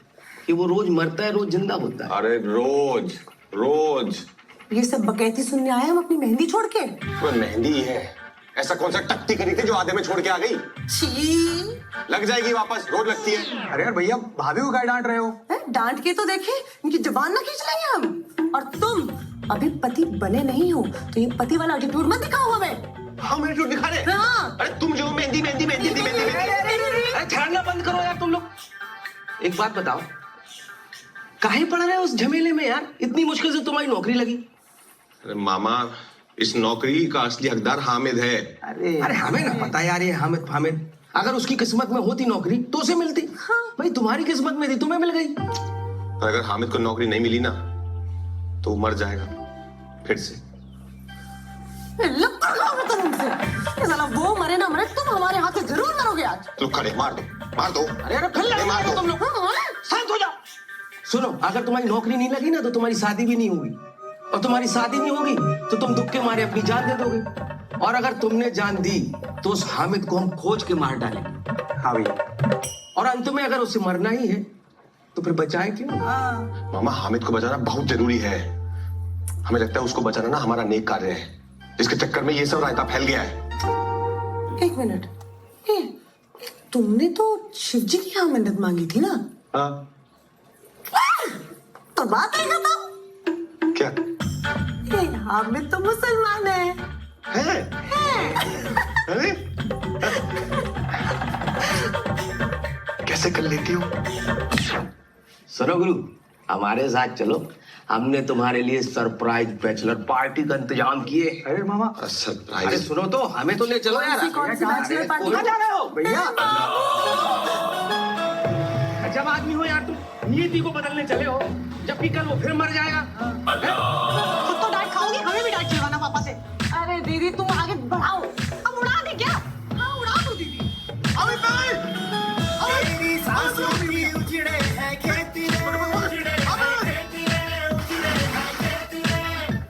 [SPEAKER 11] कि वो रोज मरता है रोज जिंदा होता है?
[SPEAKER 2] अरे रोज
[SPEAKER 7] ये सब बकैती सुनने आए हम अपनी मेहंदी छोड़ के?
[SPEAKER 2] वो मेहंदी है, ऐसा कौन सा टट्टी करी थी जो आधे में छोड़ के आ गई?
[SPEAKER 7] छी,
[SPEAKER 2] लग जाएगी वापस, रोज लगती है।
[SPEAKER 5] अरे यार भैया, भाभी को क्या डांट रहे हो?
[SPEAKER 7] डांट के तो देखे, इनकी जुबान ना खींच लेंगे हम। और तुम अभी पति बने नहीं हो तो ये पति वाला एटीट्यूड मत दिखाओ हमें।
[SPEAKER 2] हम एटीट्यूड दिखा रहे?
[SPEAKER 7] हाँ।
[SPEAKER 2] अरे तुम जो मेहंदी।
[SPEAKER 11] अरे छेड़ना बंद करो यार तुम लोग। एक बात बताओ, काहे पड़ रहे हो उस झमेले में यार? इतनी मुश्किल से तुम्हारी नौकरी लगी।
[SPEAKER 2] अरे मामा, इस नौकरी का असली हकदार हामिद है।
[SPEAKER 11] अरे हमें ना पता यार ये हामिद। अगर उसकी किस्मत में होती नौकरी तो उसे मिलती। हाँ। भाई तुम्हारी किस्मत में थी, तुम्हें मिल गई।
[SPEAKER 2] और अगर हामिद को नौकरी नहीं मिली ना तो वो मर जाएगा फिर से।
[SPEAKER 7] ये साला वो मरे ना मरे, तुम हमारे हाथ से जरूर मरोगे आज।
[SPEAKER 2] तो खड़े मार दो।
[SPEAKER 11] अरे फिर मार दो तुम लोग। शांत हो जाओ। सुनो, अगर तुम्हारी नौकरी नहीं लगी ना तो तुम्हारी शादी भी नहीं होगी, और तुम्हारी शादी नहीं होगी तो तुम दुख के मारे अपनी जान दे दोगे, और अगर तुमने जान दी तो उस हामिद को हम खोज के मार डालेंगे।
[SPEAKER 5] हाँ भैया।
[SPEAKER 11] और अंत में अगर उसे मरना ही है तो फिर बचाए क्यों?
[SPEAKER 2] मामा, हामिद को बचाना बहुत जरूरी है। हमें लगता है उसको बचाना ना हमारा नेक कार्य है, जिसके चक्कर में ये सब रायता फैल गया है।
[SPEAKER 7] एक मिनट, तुमने तो शिव जी की यहाँ मन्नत मांगी थी ना?
[SPEAKER 2] हाँ।
[SPEAKER 7] तो बात है बताओ।
[SPEAKER 2] क्या?
[SPEAKER 7] हामिद तो मुसलमान है।
[SPEAKER 2] अरे कैसे कर लेती हो?
[SPEAKER 11] सुनो गुरु, हमारे साथ चलो, हमने तुम्हारे लिए सरप्राइज बैचलर पार्टी का इंतजाम किए।
[SPEAKER 5] अरे मामा,
[SPEAKER 2] सरप्राइज?
[SPEAKER 11] अरे सुनो तो, हमें तो ले चलो यार।
[SPEAKER 7] कौन सी बैचलर पार्टी?
[SPEAKER 11] कहाँ जा रहे हो
[SPEAKER 5] भैया?
[SPEAKER 11] जब आदमी हो यार तुम, नीति को बदलने चले हो, जबकि कल वो फिर मर जाएगा।
[SPEAKER 7] खुद तो डांट खाओगी, हमें भी डांट खिलवाना पापा से। अरे दीदी तुम आगे बढ़ाओ, अब उड़ा दे क्या? हाँ उड़ा दो दीदी।
[SPEAKER 1] तेरी सांसों में उजड़े हैं खेती रे,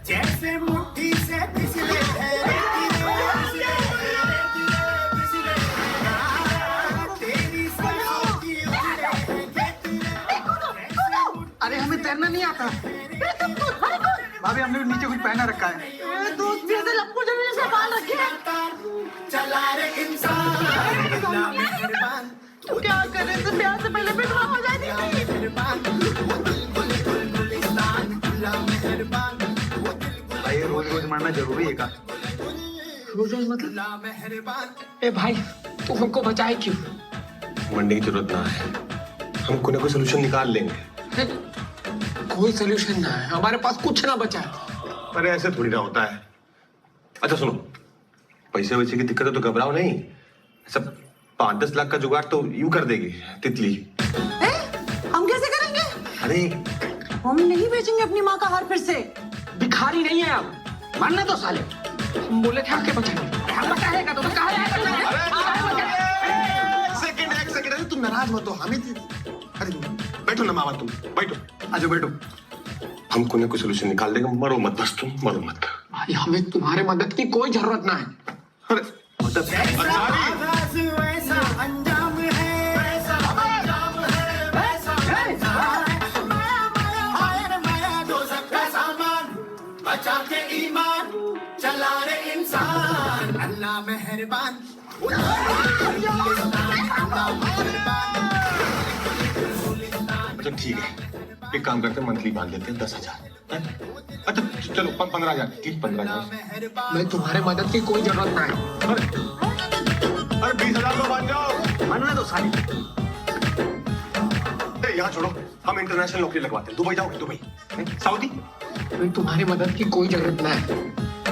[SPEAKER 1] जैसे मुट्ठी से फिसले हैं
[SPEAKER 8] भाभी हमने भी नीचे कुछ पहना रखा है।
[SPEAKER 15] दोस्त भी ऐसे लप्पू जमीन से बाल रखे हैं।
[SPEAKER 1] चला रे इंसान
[SPEAKER 15] तू क्या कर रहे थे? प्यार से पहले विधवा हो जाती थी।
[SPEAKER 8] भाई रोज रोज मरना जरूरी है का?
[SPEAKER 11] रोज रोज मतलब? ए भाई तू हमको बचाए क्यों?
[SPEAKER 2] मरने की जरूरत ना है, हम कोई ना कोई सोल्यूशन निकाल लेंगे।
[SPEAKER 11] कोई सोल्यूशन ना है, हमारे पास कुछ ना बचा है।
[SPEAKER 2] अरे ऐसे थोड़ी ना होता है। अच्छा सुनो, पैसे वैसे की दिक्कत है तो घबराओ नहीं, सब 5-10 लाख का जुगाड़ तो यूं कर देगी तितली।
[SPEAKER 15] हम कैसे करेंगे?
[SPEAKER 2] अरे
[SPEAKER 15] हम नहीं बेचेंगे अपनी माँ का हार फिर से।
[SPEAKER 11] भिखारी नहीं है हम, मरने तो साले। हम बोले थे आके बचाएंगे, हम बचाएगा तो कहा जाएगा?
[SPEAKER 2] एक सेकंड, अरे तुम नाराज मत हो, हमें अरे बैठो ना मामा, तुम बैठो, आजो बैठो, हम कोई ना कोई सोल्यूशन निकाल देंगे। मरो मत बस, तुम मरो मत।
[SPEAKER 11] भाई हमें तुम्हारे मदद की कोई जरूरत ना है।
[SPEAKER 2] अरे मदद
[SPEAKER 1] वैसा अंजाम है, वैसा अंजाम है, वैसा माया दोज़ख का सामान, बचा के ईमान, चला रे इंसान, अल्लाह मेहरबान।
[SPEAKER 2] अच्छा ठीक है, एक काम करते हैं, मंथली बांध देते हैं 10,000। अच्छा चलो 15,000, ठीक 15,000।
[SPEAKER 11] मैं तुम्हारे मदद की कोई जरूरत ना है।
[SPEAKER 2] अरे 20,000 को बांध जाओ,
[SPEAKER 11] मरने दो साले।
[SPEAKER 2] यहाँ छोड़ो, हम इंटरनेशनल नौकरी लगवाते हैं। दुबई जाओगे? Dubai, Saudi?
[SPEAKER 11] मैं तुम्हारी मदद की कोई जरूरत ना है।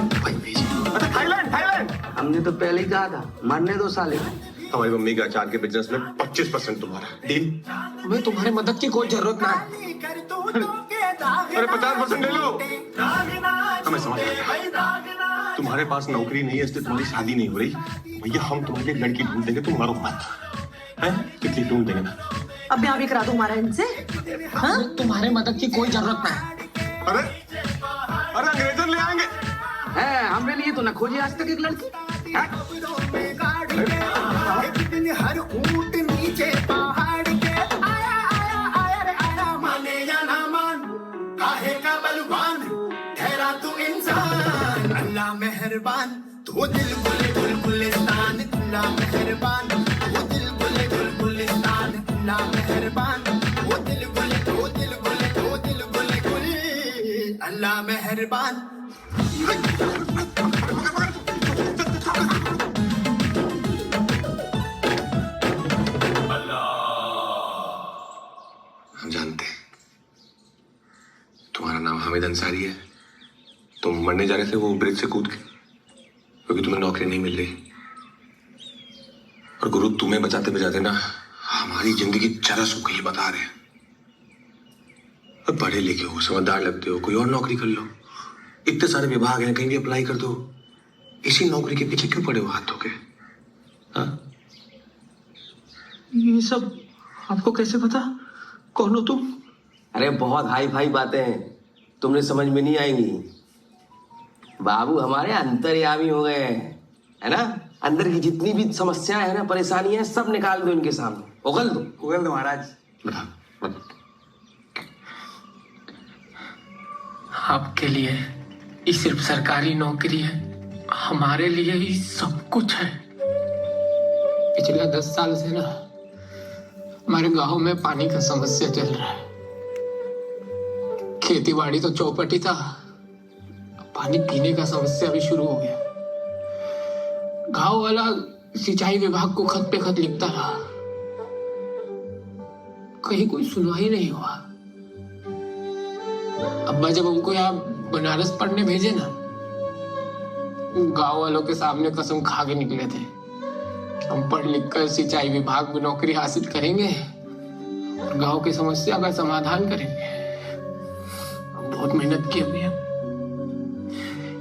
[SPEAKER 11] भाई भेजिए।
[SPEAKER 2] अच्छा थाईलैंड, थाईलैंड।
[SPEAKER 11] हमने तो पहले ही कहा था, मरने दो साले।
[SPEAKER 2] हमारी मम्मी के अचार के बिजनेस में 25% तुम्हारा डील।
[SPEAKER 11] हमें तुम्हारी मदद की कोई जरूरत ना है।
[SPEAKER 2] अरे 50% ले लो। हमें समझ आ गया, तुम्हारे पास नौकरी नहीं है इसलिए तुम्हारी शादी नहीं हो रही। भैया हम तुम्हारे लिए लड़की ढूंढ देंगे, तुम मरो मत। हैं? कितनी ढूंढ देंगे ना?
[SPEAKER 15] अब यहाँ भी करा दूं हमारा इनसे। हाँ?
[SPEAKER 11] तुम्हारे मदद की कोई जरूरत ना है।
[SPEAKER 2] अरे अरे अंग्रेजन ले आएंगे।
[SPEAKER 11] है हमने लिए तो ना खोजी आज तक एक लड़की।
[SPEAKER 1] हर ऊंट नीचे पहाड़ के आया आया आया रे आया, माने या ना मान, काहे का बलवान, ठहरा तू इंसान, अल्लाह मेहरबान, तू दिल गुले गुलगुलिस्तान, अल्लाह मेहरबान, तू दिल गुले गुलगुलिस्तान, अल्लाह मेहरबान, वो दिल गुले अल्लाह मेहरबान।
[SPEAKER 2] हम जानते हैं तुम्हारा नाम हामिद अंसारी है। तुम मरने जा रहे थे वो ब्रिज से कूद के, क्योंकि तुम्हें नौकरी नहीं मिल रही। और गुरु तुम्हें बचाते बचाते ना हमारी जिंदगी चरस हो गई, बता रहे हैं। अब पढ़े लिखे हो, समझदार लगते हो, कोई और नौकरी कर लो। इतने सारे विभाग हैं, कहीं भी अप्लाई कर दो। इसी नौकरी के पीछे क्यों पड़े हो हाथ धो के?
[SPEAKER 11] ये सब आपको कैसे पता? कौन हो तुम?
[SPEAKER 18] अरे बहुत हाई फाई बातें हैं, तुमने समझ में नहीं आएंगी। बाबू हमारे अंतर्यामी हो गए हैं, है ना? अंदर की जितनी भी समस्याएं हैं ना, परेशानियां हैं, सब निकाल दो इनके सामने, उगल दो
[SPEAKER 8] महाराज।
[SPEAKER 11] आपके लिए ये सिर्फ सरकारी नौकरी है, हमारे लिए ही सब कुछ है। पिछले 10 साल से ना हमारे गांव में पानी का समस्या चल रहा है। खेती बाड़ी तो चौपट ही था, पानी पीने का समस्या भी शुरू हो गया। गांव वाला सिंचाई विभाग को खत पे खत लिखता रहा, कहीं कोई सुनवाई नहीं हुआ। अब्बा जब हमको यहाँ बनारस पढ़ने भेजे ना, गांव वालों के सामने कसम खा के निकले थे, हम पढ़ लिख कर सिंचाई विभाग में नौकरी हासिल करेंगे और गांव की समस्या का समाधान करेंगे। बहुत मेहनत की हमने।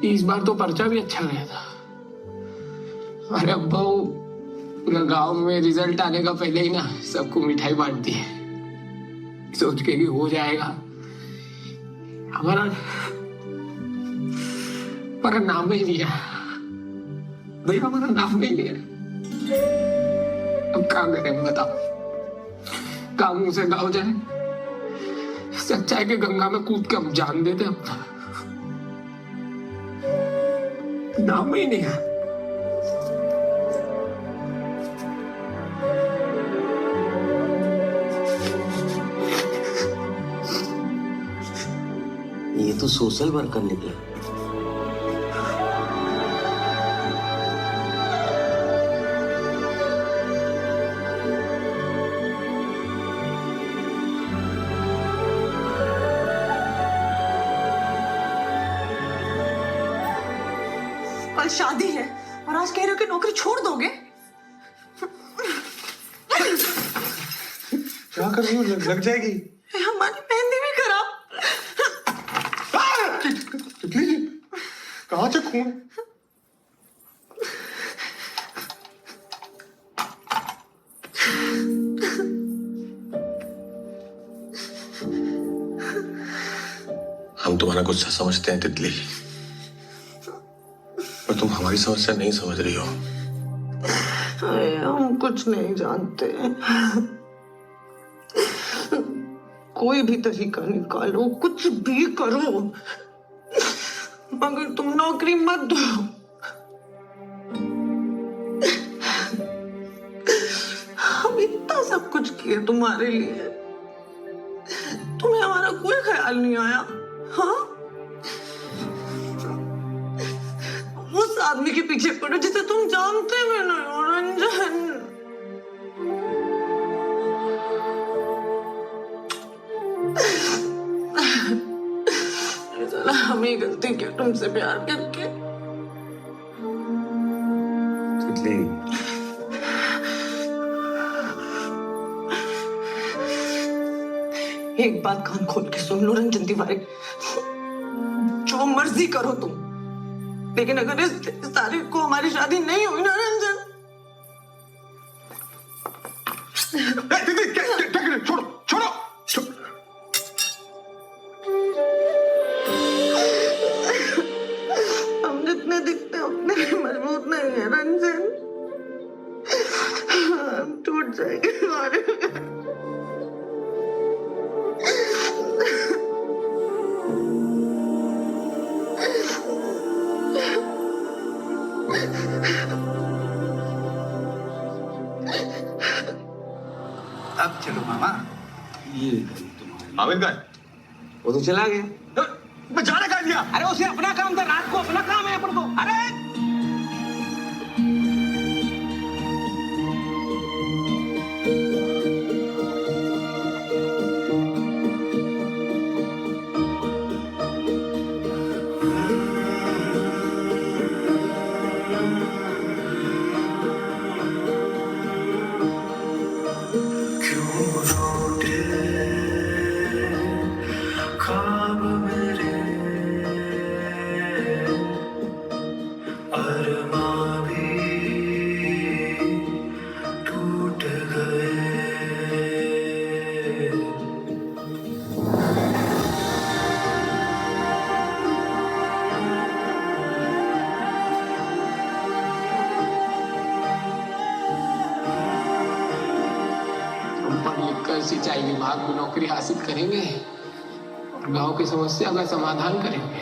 [SPEAKER 11] इस बार तो पर्चा भी अच्छा गया था। हमारे अब्बा पूरा गांव में रिजल्ट आने का पहले ही ना सबको मिठाई बांट दी है, सोच के कि हो जाएगा। हमारा नाम ही लिया भैया, हमारा नाम नहीं लिया। अब क्या करें बताओ? काम से गाँव जाए, सच्चाई के गंगा में कूद के हम जान देते अपना।
[SPEAKER 5] नाम ही नहीं है।
[SPEAKER 18] ये तो सोशल वर्कर निकला।
[SPEAKER 15] कल शादी है और आज कह रहे हो कि नौकरी छोड़ दोगे?
[SPEAKER 2] क्या कर रही हो? लग जाएगी।
[SPEAKER 15] हमारी मेहंदी भी खराब।
[SPEAKER 2] तितली जी, कहाँ से खून? हम तुम्हारा गुस्सा समझते हैं तितली, पर तुम हमारी समस्या नहीं समझ रही हो।
[SPEAKER 15] हम कुछ नहीं जानते। कोई भी तरीका निकालो, कुछ भी करो, मगर तुम नौकरी मत दो। हम इतना सब कुछ किए तुम्हारे लिए, तुम्हें हमारा कोई ख्याल नहीं आया? हाँ, उस आदमी के पीछे पड़ो जिसे तुम जानते भी नहीं हो, रंजन। हमें गलती किया तुमसे प्यार करके।
[SPEAKER 2] तितली,
[SPEAKER 15] एक बात कान खोल के सुन लो रंजन तिवारी, जो मर्जी करो तुम, लेकिन अगर इस तारीख को हमारी शादी नहीं हुई ना रंजन।
[SPEAKER 2] छोड़ो छोड़ो।
[SPEAKER 15] हम जितने दिखते हैं उतने भी मजबूत नहीं है रंजन। हम टूट जाएंगे हमारे।
[SPEAKER 4] अब चलो मामा।
[SPEAKER 18] ये
[SPEAKER 2] आमिर का है?
[SPEAKER 18] वो तो चला गया।
[SPEAKER 2] जाने का दिया?
[SPEAKER 8] अरे उसे अपना काम था, रात को अपना काम है अपन को। अरे
[SPEAKER 5] सिंचाई विभाग में नौकरी हासिल करेंगे और गांव की समस्या का समाधान करेंगे।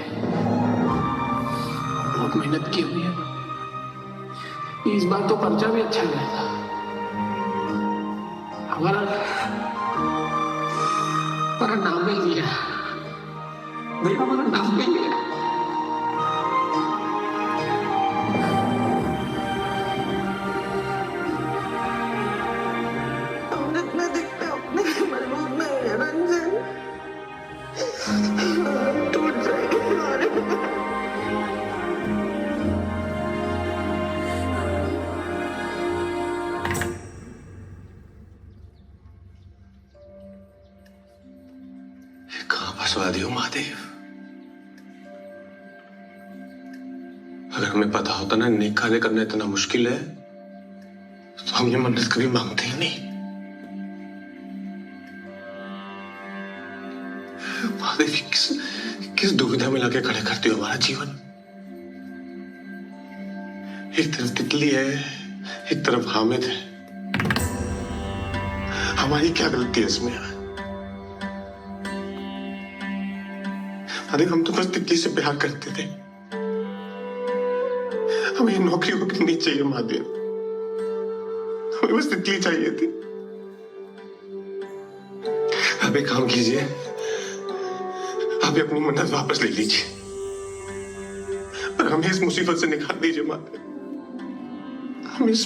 [SPEAKER 5] बहुत मेहनत की हुई है। इस बार तो पर्चा भी अच्छा गया था। हमारा नाम ही लिया भैया, हमारा नाम भी लिया।
[SPEAKER 2] फंसवा दियो महादेव। अगर हमें पता होता ना नेक खाने करना इतना मुश्किल है तो हम ये मन्नत कभी मांगते ही नहीं। महादेव किस दुविधा में लाके खड़े करते हो हमारा जीवन। एक तरफ तितली है, एक तरफ हामिद है। हमारी क्या गलती है इसमें? अरे हम तो बस तितली से प्यार करते थे, हमें नौकरी वोकरी नहीं चाहिए महादेव, हमें बस तितली चाहिए थी। आप एक काम कीजिए, आप अपनी मन्नत वापस ले लीजिए और हमें इस मुसीबत से निकाल दीजिए महादेव, हमें इस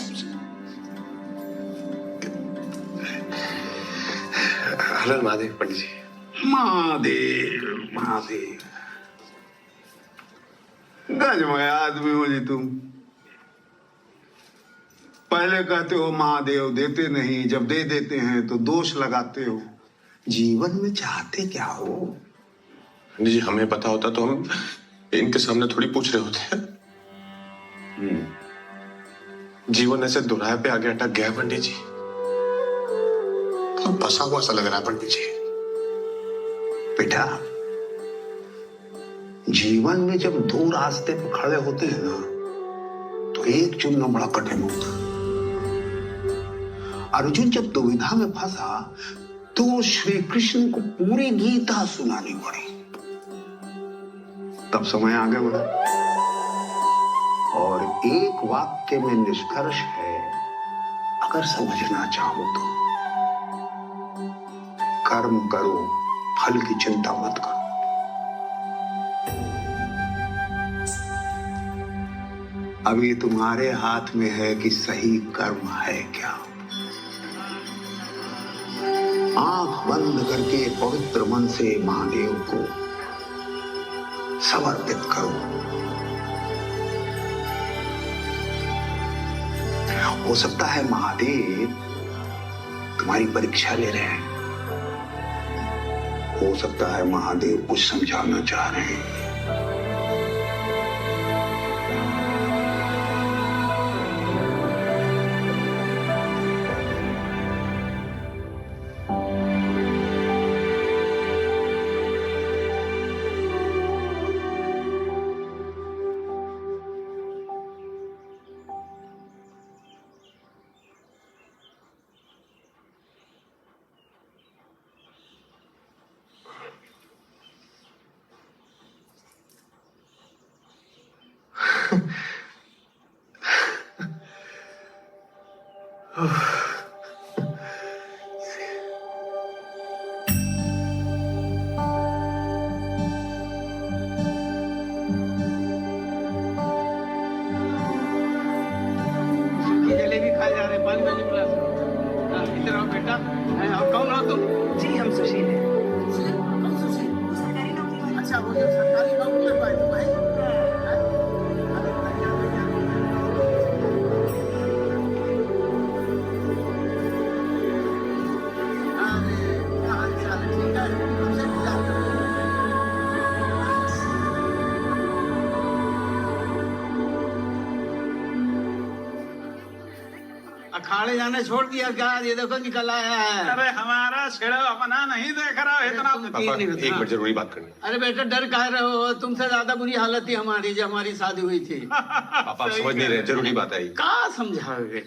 [SPEAKER 2] हर महादेव। पंडित जी
[SPEAKER 11] महादेव महादेव, गजमय आदमी हो जी तुम। पहले कहते हो महादेव देते नहीं, जब दे देते हैं तो दोष लगाते हो। जीवन में चाहते क्या हो?
[SPEAKER 2] पंडित जी हमें पता होता तो हम इनके सामने थोड़ी पूछ रहे होते हैं। जीवन ऐसे दोराहे पे आगे अटक गया पंडित जी, तो फंसा हुआ सा लग रहा है पंडित जी।
[SPEAKER 11] बेटा, जीवन में जब दो रास्ते पे खड़े होते हैं ना, तो एक चुनना बड़ा कठिन होता है। अर्जुन जब दुविधा में फंसा तो श्री कृष्ण को पूरी गीता सुनानी पड़ी, तब समय आगे बढ़ा। और एक वाक्य में निष्कर्ष है, अगर समझना चाहो तो कर्म करो, फल की चिंता मत करो। अब ये तुम्हारे हाथ में है कि सही कर्म है क्या। आंख बंद करके पवित्र मन से महादेव को समर्पित करो। हो सकता है महादेव तुम्हारी परीक्षा ले रहे हैं, हो सकता है महादेव कुछ समझाना चाह रहे हैं।
[SPEAKER 8] जलेबी खाए जा रहे 5 बजे प्लस। इधर आओ बेटा। और कौन हो तुम? जी हम सुशील हैं। कौन सुशील? वो सरकारी नौकरी वाला। अच्छा, वो जो सरकारी नौकरी में पाए तुम है? अखाड़े जाने छोड़ दिया क्या? ये देखो निकल आया है।
[SPEAKER 6] अरे हमारा छेड़ा अपना नहीं देख रहा है इतना।
[SPEAKER 2] पापा एक मिनट जरूरी बात करनी है।
[SPEAKER 8] अरे बेटा डर कह रहे हो? तुमसे ज्यादा बुरी हालत थी हमारी जब हमारी शादी हुई थी।
[SPEAKER 2] पापा आप समझ नहीं रहे, जरूरी बात है।
[SPEAKER 8] क्या समझाओगे?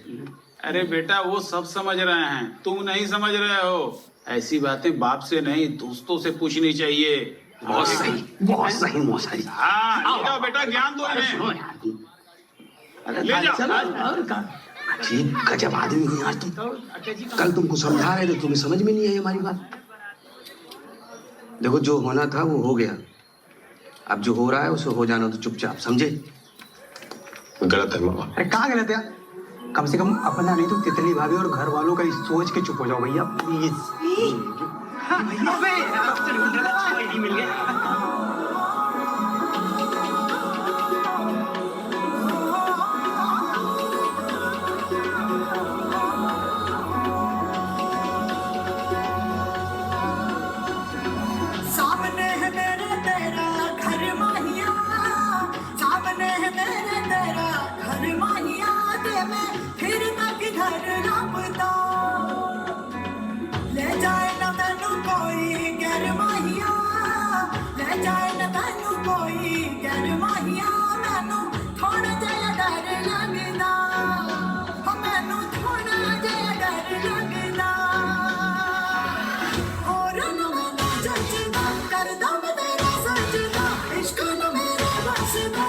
[SPEAKER 6] अरे बेटा वो सब समझ रहे हैं, तुम नहीं समझ रहे हो। ऐसी बातें बाप से नहीं दोस्तों से पूछनी चाहिए।
[SPEAKER 11] बहुत सही, बहुत सही मौसा।
[SPEAKER 6] हाँ ले जाओ बेटा, ज्ञान दो इन्हें। ले जाओ।
[SPEAKER 8] चलो और का
[SPEAKER 11] अजीब गजब आदमी हुई आज तुम। कल तुमको समझा रहे थे, तुम्हें समझ में नहीं आई हमारी बात। देखो जो होना था वो हो गया, अब जो हो रहा है उसे हो जाना तो चुपचाप, समझे?
[SPEAKER 2] गलत है मामा।
[SPEAKER 19] अरे कहाँ गलत है? कम से कम अपना नहीं तो तितली भाभी और घर वालों का सोच के चुप हो जाओ भैया प्लीज। मिल गया।
[SPEAKER 1] सामने है मेरे तेरा घर माहिया, सामने है मेरे तेरा घर माहिया, ते मैं फिर तक घर रबता ले जाए न मैनू कोई गैर माहिया, ले जाए न मैनू कोई गैर माहिया, मैनू थोड़ा जया डर लगदा, मैनू थोड़ा जया डर लगदा। और न मैं जचदा कर दम तेरा सजदा, इश्क न मेरा बसदा।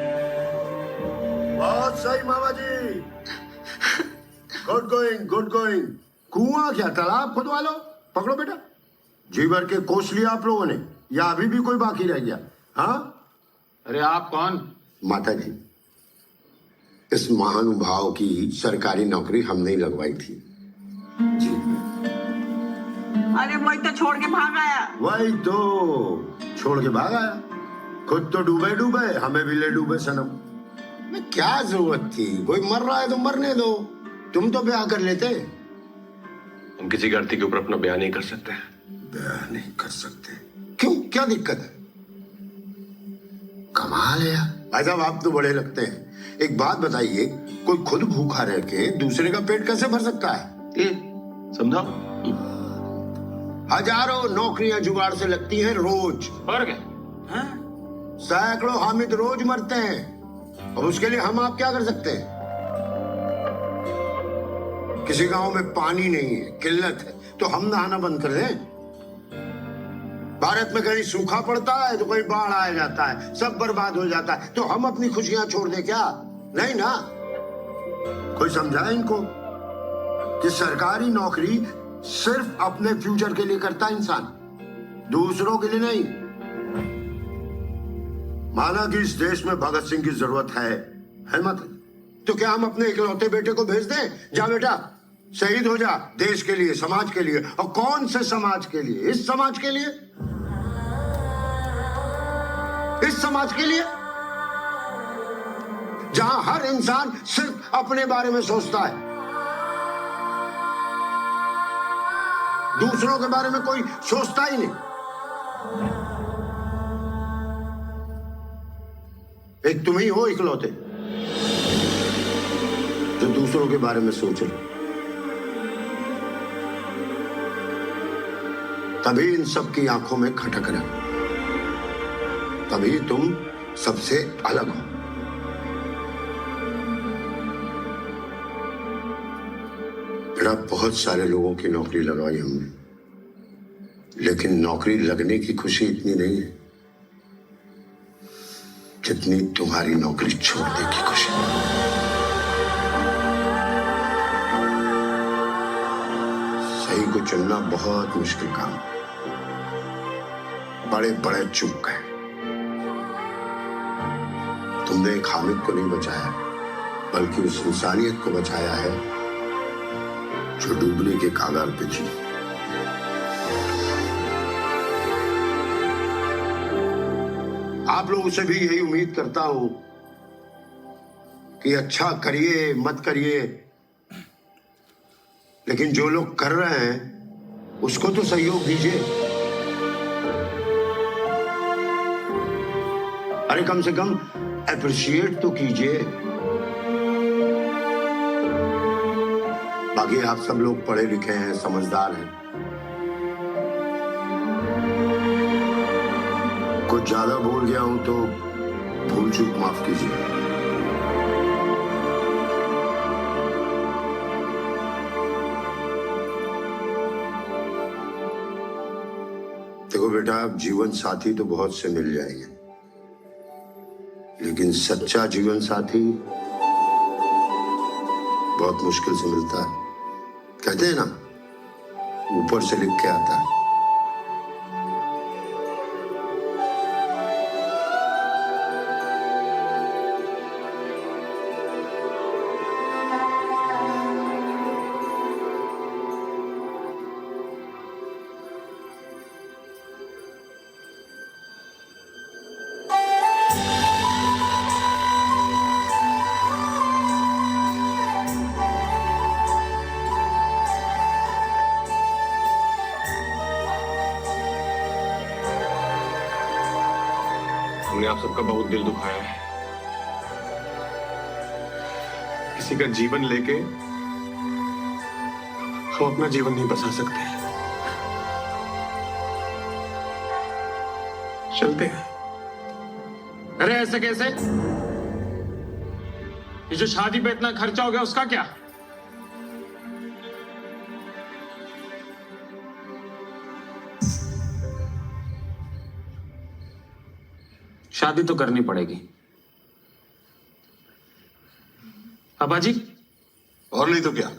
[SPEAKER 12] बहुत सही मामा जी, गुड गोइंग गुड गोइंग। कुआं क्या तालाब खुदवा लो, पकड़ो बेटा। जी भर के कोस लिया आप लोगों ने, या अभी भी कोई बाकी रह गया? हाँ,
[SPEAKER 6] अरे आप कौन?
[SPEAKER 12] माता जी, इस महानुभाव की सरकारी नौकरी हमने ही लगवाई थी। जी।
[SPEAKER 3] अरे वही तो छोड़ के भाग आया।
[SPEAKER 12] वही तो छोड़ के भाग आया। खुद तो डूबे डूबे, हमें भी ले डूबे सनम। मैं क्या जरूरत थी, कोई मर रहा है तो मरने दो, तुम तो ब्याह कर लेते।
[SPEAKER 2] हम किसी गलती के ऊपर अपना बयान नहीं कर सकते।
[SPEAKER 12] बयान नहीं कर सकते? क्यों, क्या दिक्कत है? कमाल है यार। भाई साहब आप तो बड़े लगते हैं। एक बात बताइए, कोई खुद भूखा रह के दूसरे का पेट कैसे भर सकता है?
[SPEAKER 2] ये समझाओ।
[SPEAKER 12] हजारों नौकरियां जुगाड़ से लगती हैं रोज।
[SPEAKER 6] और क्या?
[SPEAKER 12] सैकड़ों हामिद रोज मरते हैं, और उसके लिए हम आप क्या कर सकते हैं? किसी गांव में पानी नहीं है, किल्लत है, तो हम नहाना बंद कर दें? भारत में कहीं सूखा पड़ता है तो कहीं बाढ़ आ जाता है, सब बर्बाद हो जाता है, तो हम अपनी खुशियां छोड़ दें क्या? नहीं ना। कोई समझाए इनको कि सरकारी नौकरी सिर्फ अपने फ्यूचर के लिए करता है इंसान, दूसरों के लिए नहीं। माना कि इस देश में भगत सिंह की जरूरत है मत, तो क्या हम अपने इकलौते बेटे को भेज दें? जा बेटा शहीद हो जा, देश के लिए, समाज के लिए। और कौन से समाज के लिए? इस समाज के लिए, इस समाज के लिए जहां हर इंसान सिर्फ अपने बारे में सोचता है, दूसरों के बारे में कोई सोचता ही नहीं। एक तुम ही हो इकलौते जो दूसरों के बारे में सोच रहे। तभी इन सब की आंखों में खटक रहे, तभी तुम सबसे अलग हो। बेटा बहुत सारे लोगों की नौकरी लगवाई हमने, लेकिन नौकरी लगने की खुशी इतनी नहीं है जितनी तुम्हारी नौकरी छोड़ने की खुशी। सही को चुनना बहुत मुश्किल काम। बड़े बड़े चूक गए। तुमने एक हामिद को नहीं बचाया, बल्कि उस इंसानियत को बचाया है जो डूबने के कागार पे थी। आप लोगों से भी यही उम्मीद करता हूं कि अच्छा करिए मत करिए, लेकिन जो लोग कर रहे हैं उसको तो सहयोग दीजिए। अरे कम से कम अप्रिशिएट तो कीजिए। बाकी आप सब लोग पढ़े लिखे हैं, समझदार हैं। कुछ ज्यादा बोल गया हूं तो भूल चूक माफ कीजिए। देखो बेटा, जीवन साथी तो बहुत से मिल जाएंगे, लेकिन सच्चा जीवन साथी बहुत मुश्किल से मिलता है। कहते हैं ना, ऊपर से लिख के आता है।
[SPEAKER 2] हमने आप सबका बहुत दिल दुखाया है। किसी का जीवन लेके हम अपना जीवन नहीं बचा सकते। चलते हैं।
[SPEAKER 6] अरे ऐसे कैसे? ये जो शादी पे इतना खर्चा हो गया उसका क्या? शादी तो करनी पड़ेगी, पापा जी।
[SPEAKER 13] और नहीं तो क्या,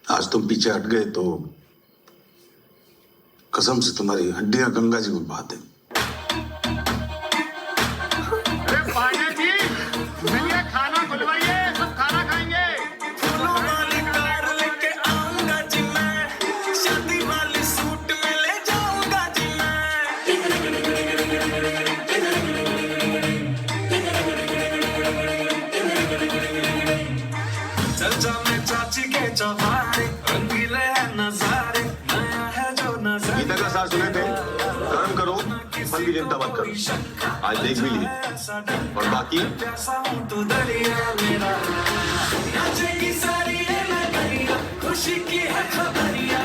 [SPEAKER 13] आज तुम पीछे हट गए तो कसम से तुम्हारी हड्डियां गंगा जी में बहाते।
[SPEAKER 14] अरे पांडे जी, चलिए खाना खुलवाइए, सब खाना खाएंगे।
[SPEAKER 1] फूलों वाली कार लेके आऊंगा जी मैं, शादी वाली सूट में ले जाऊंगा जी मैं। चल जा मैं चाची के चौबारे, रंगीले हैं नजारे, नया है जो नजारा।
[SPEAKER 2] गीता का सार सुने थे, कर्म करो फल की चिंता मत करो। आज देख भी लिए और बाकी
[SPEAKER 1] तू दरिया मेरा, नाचेगी सारी ये नगरिया, खुशी की है खबरिया।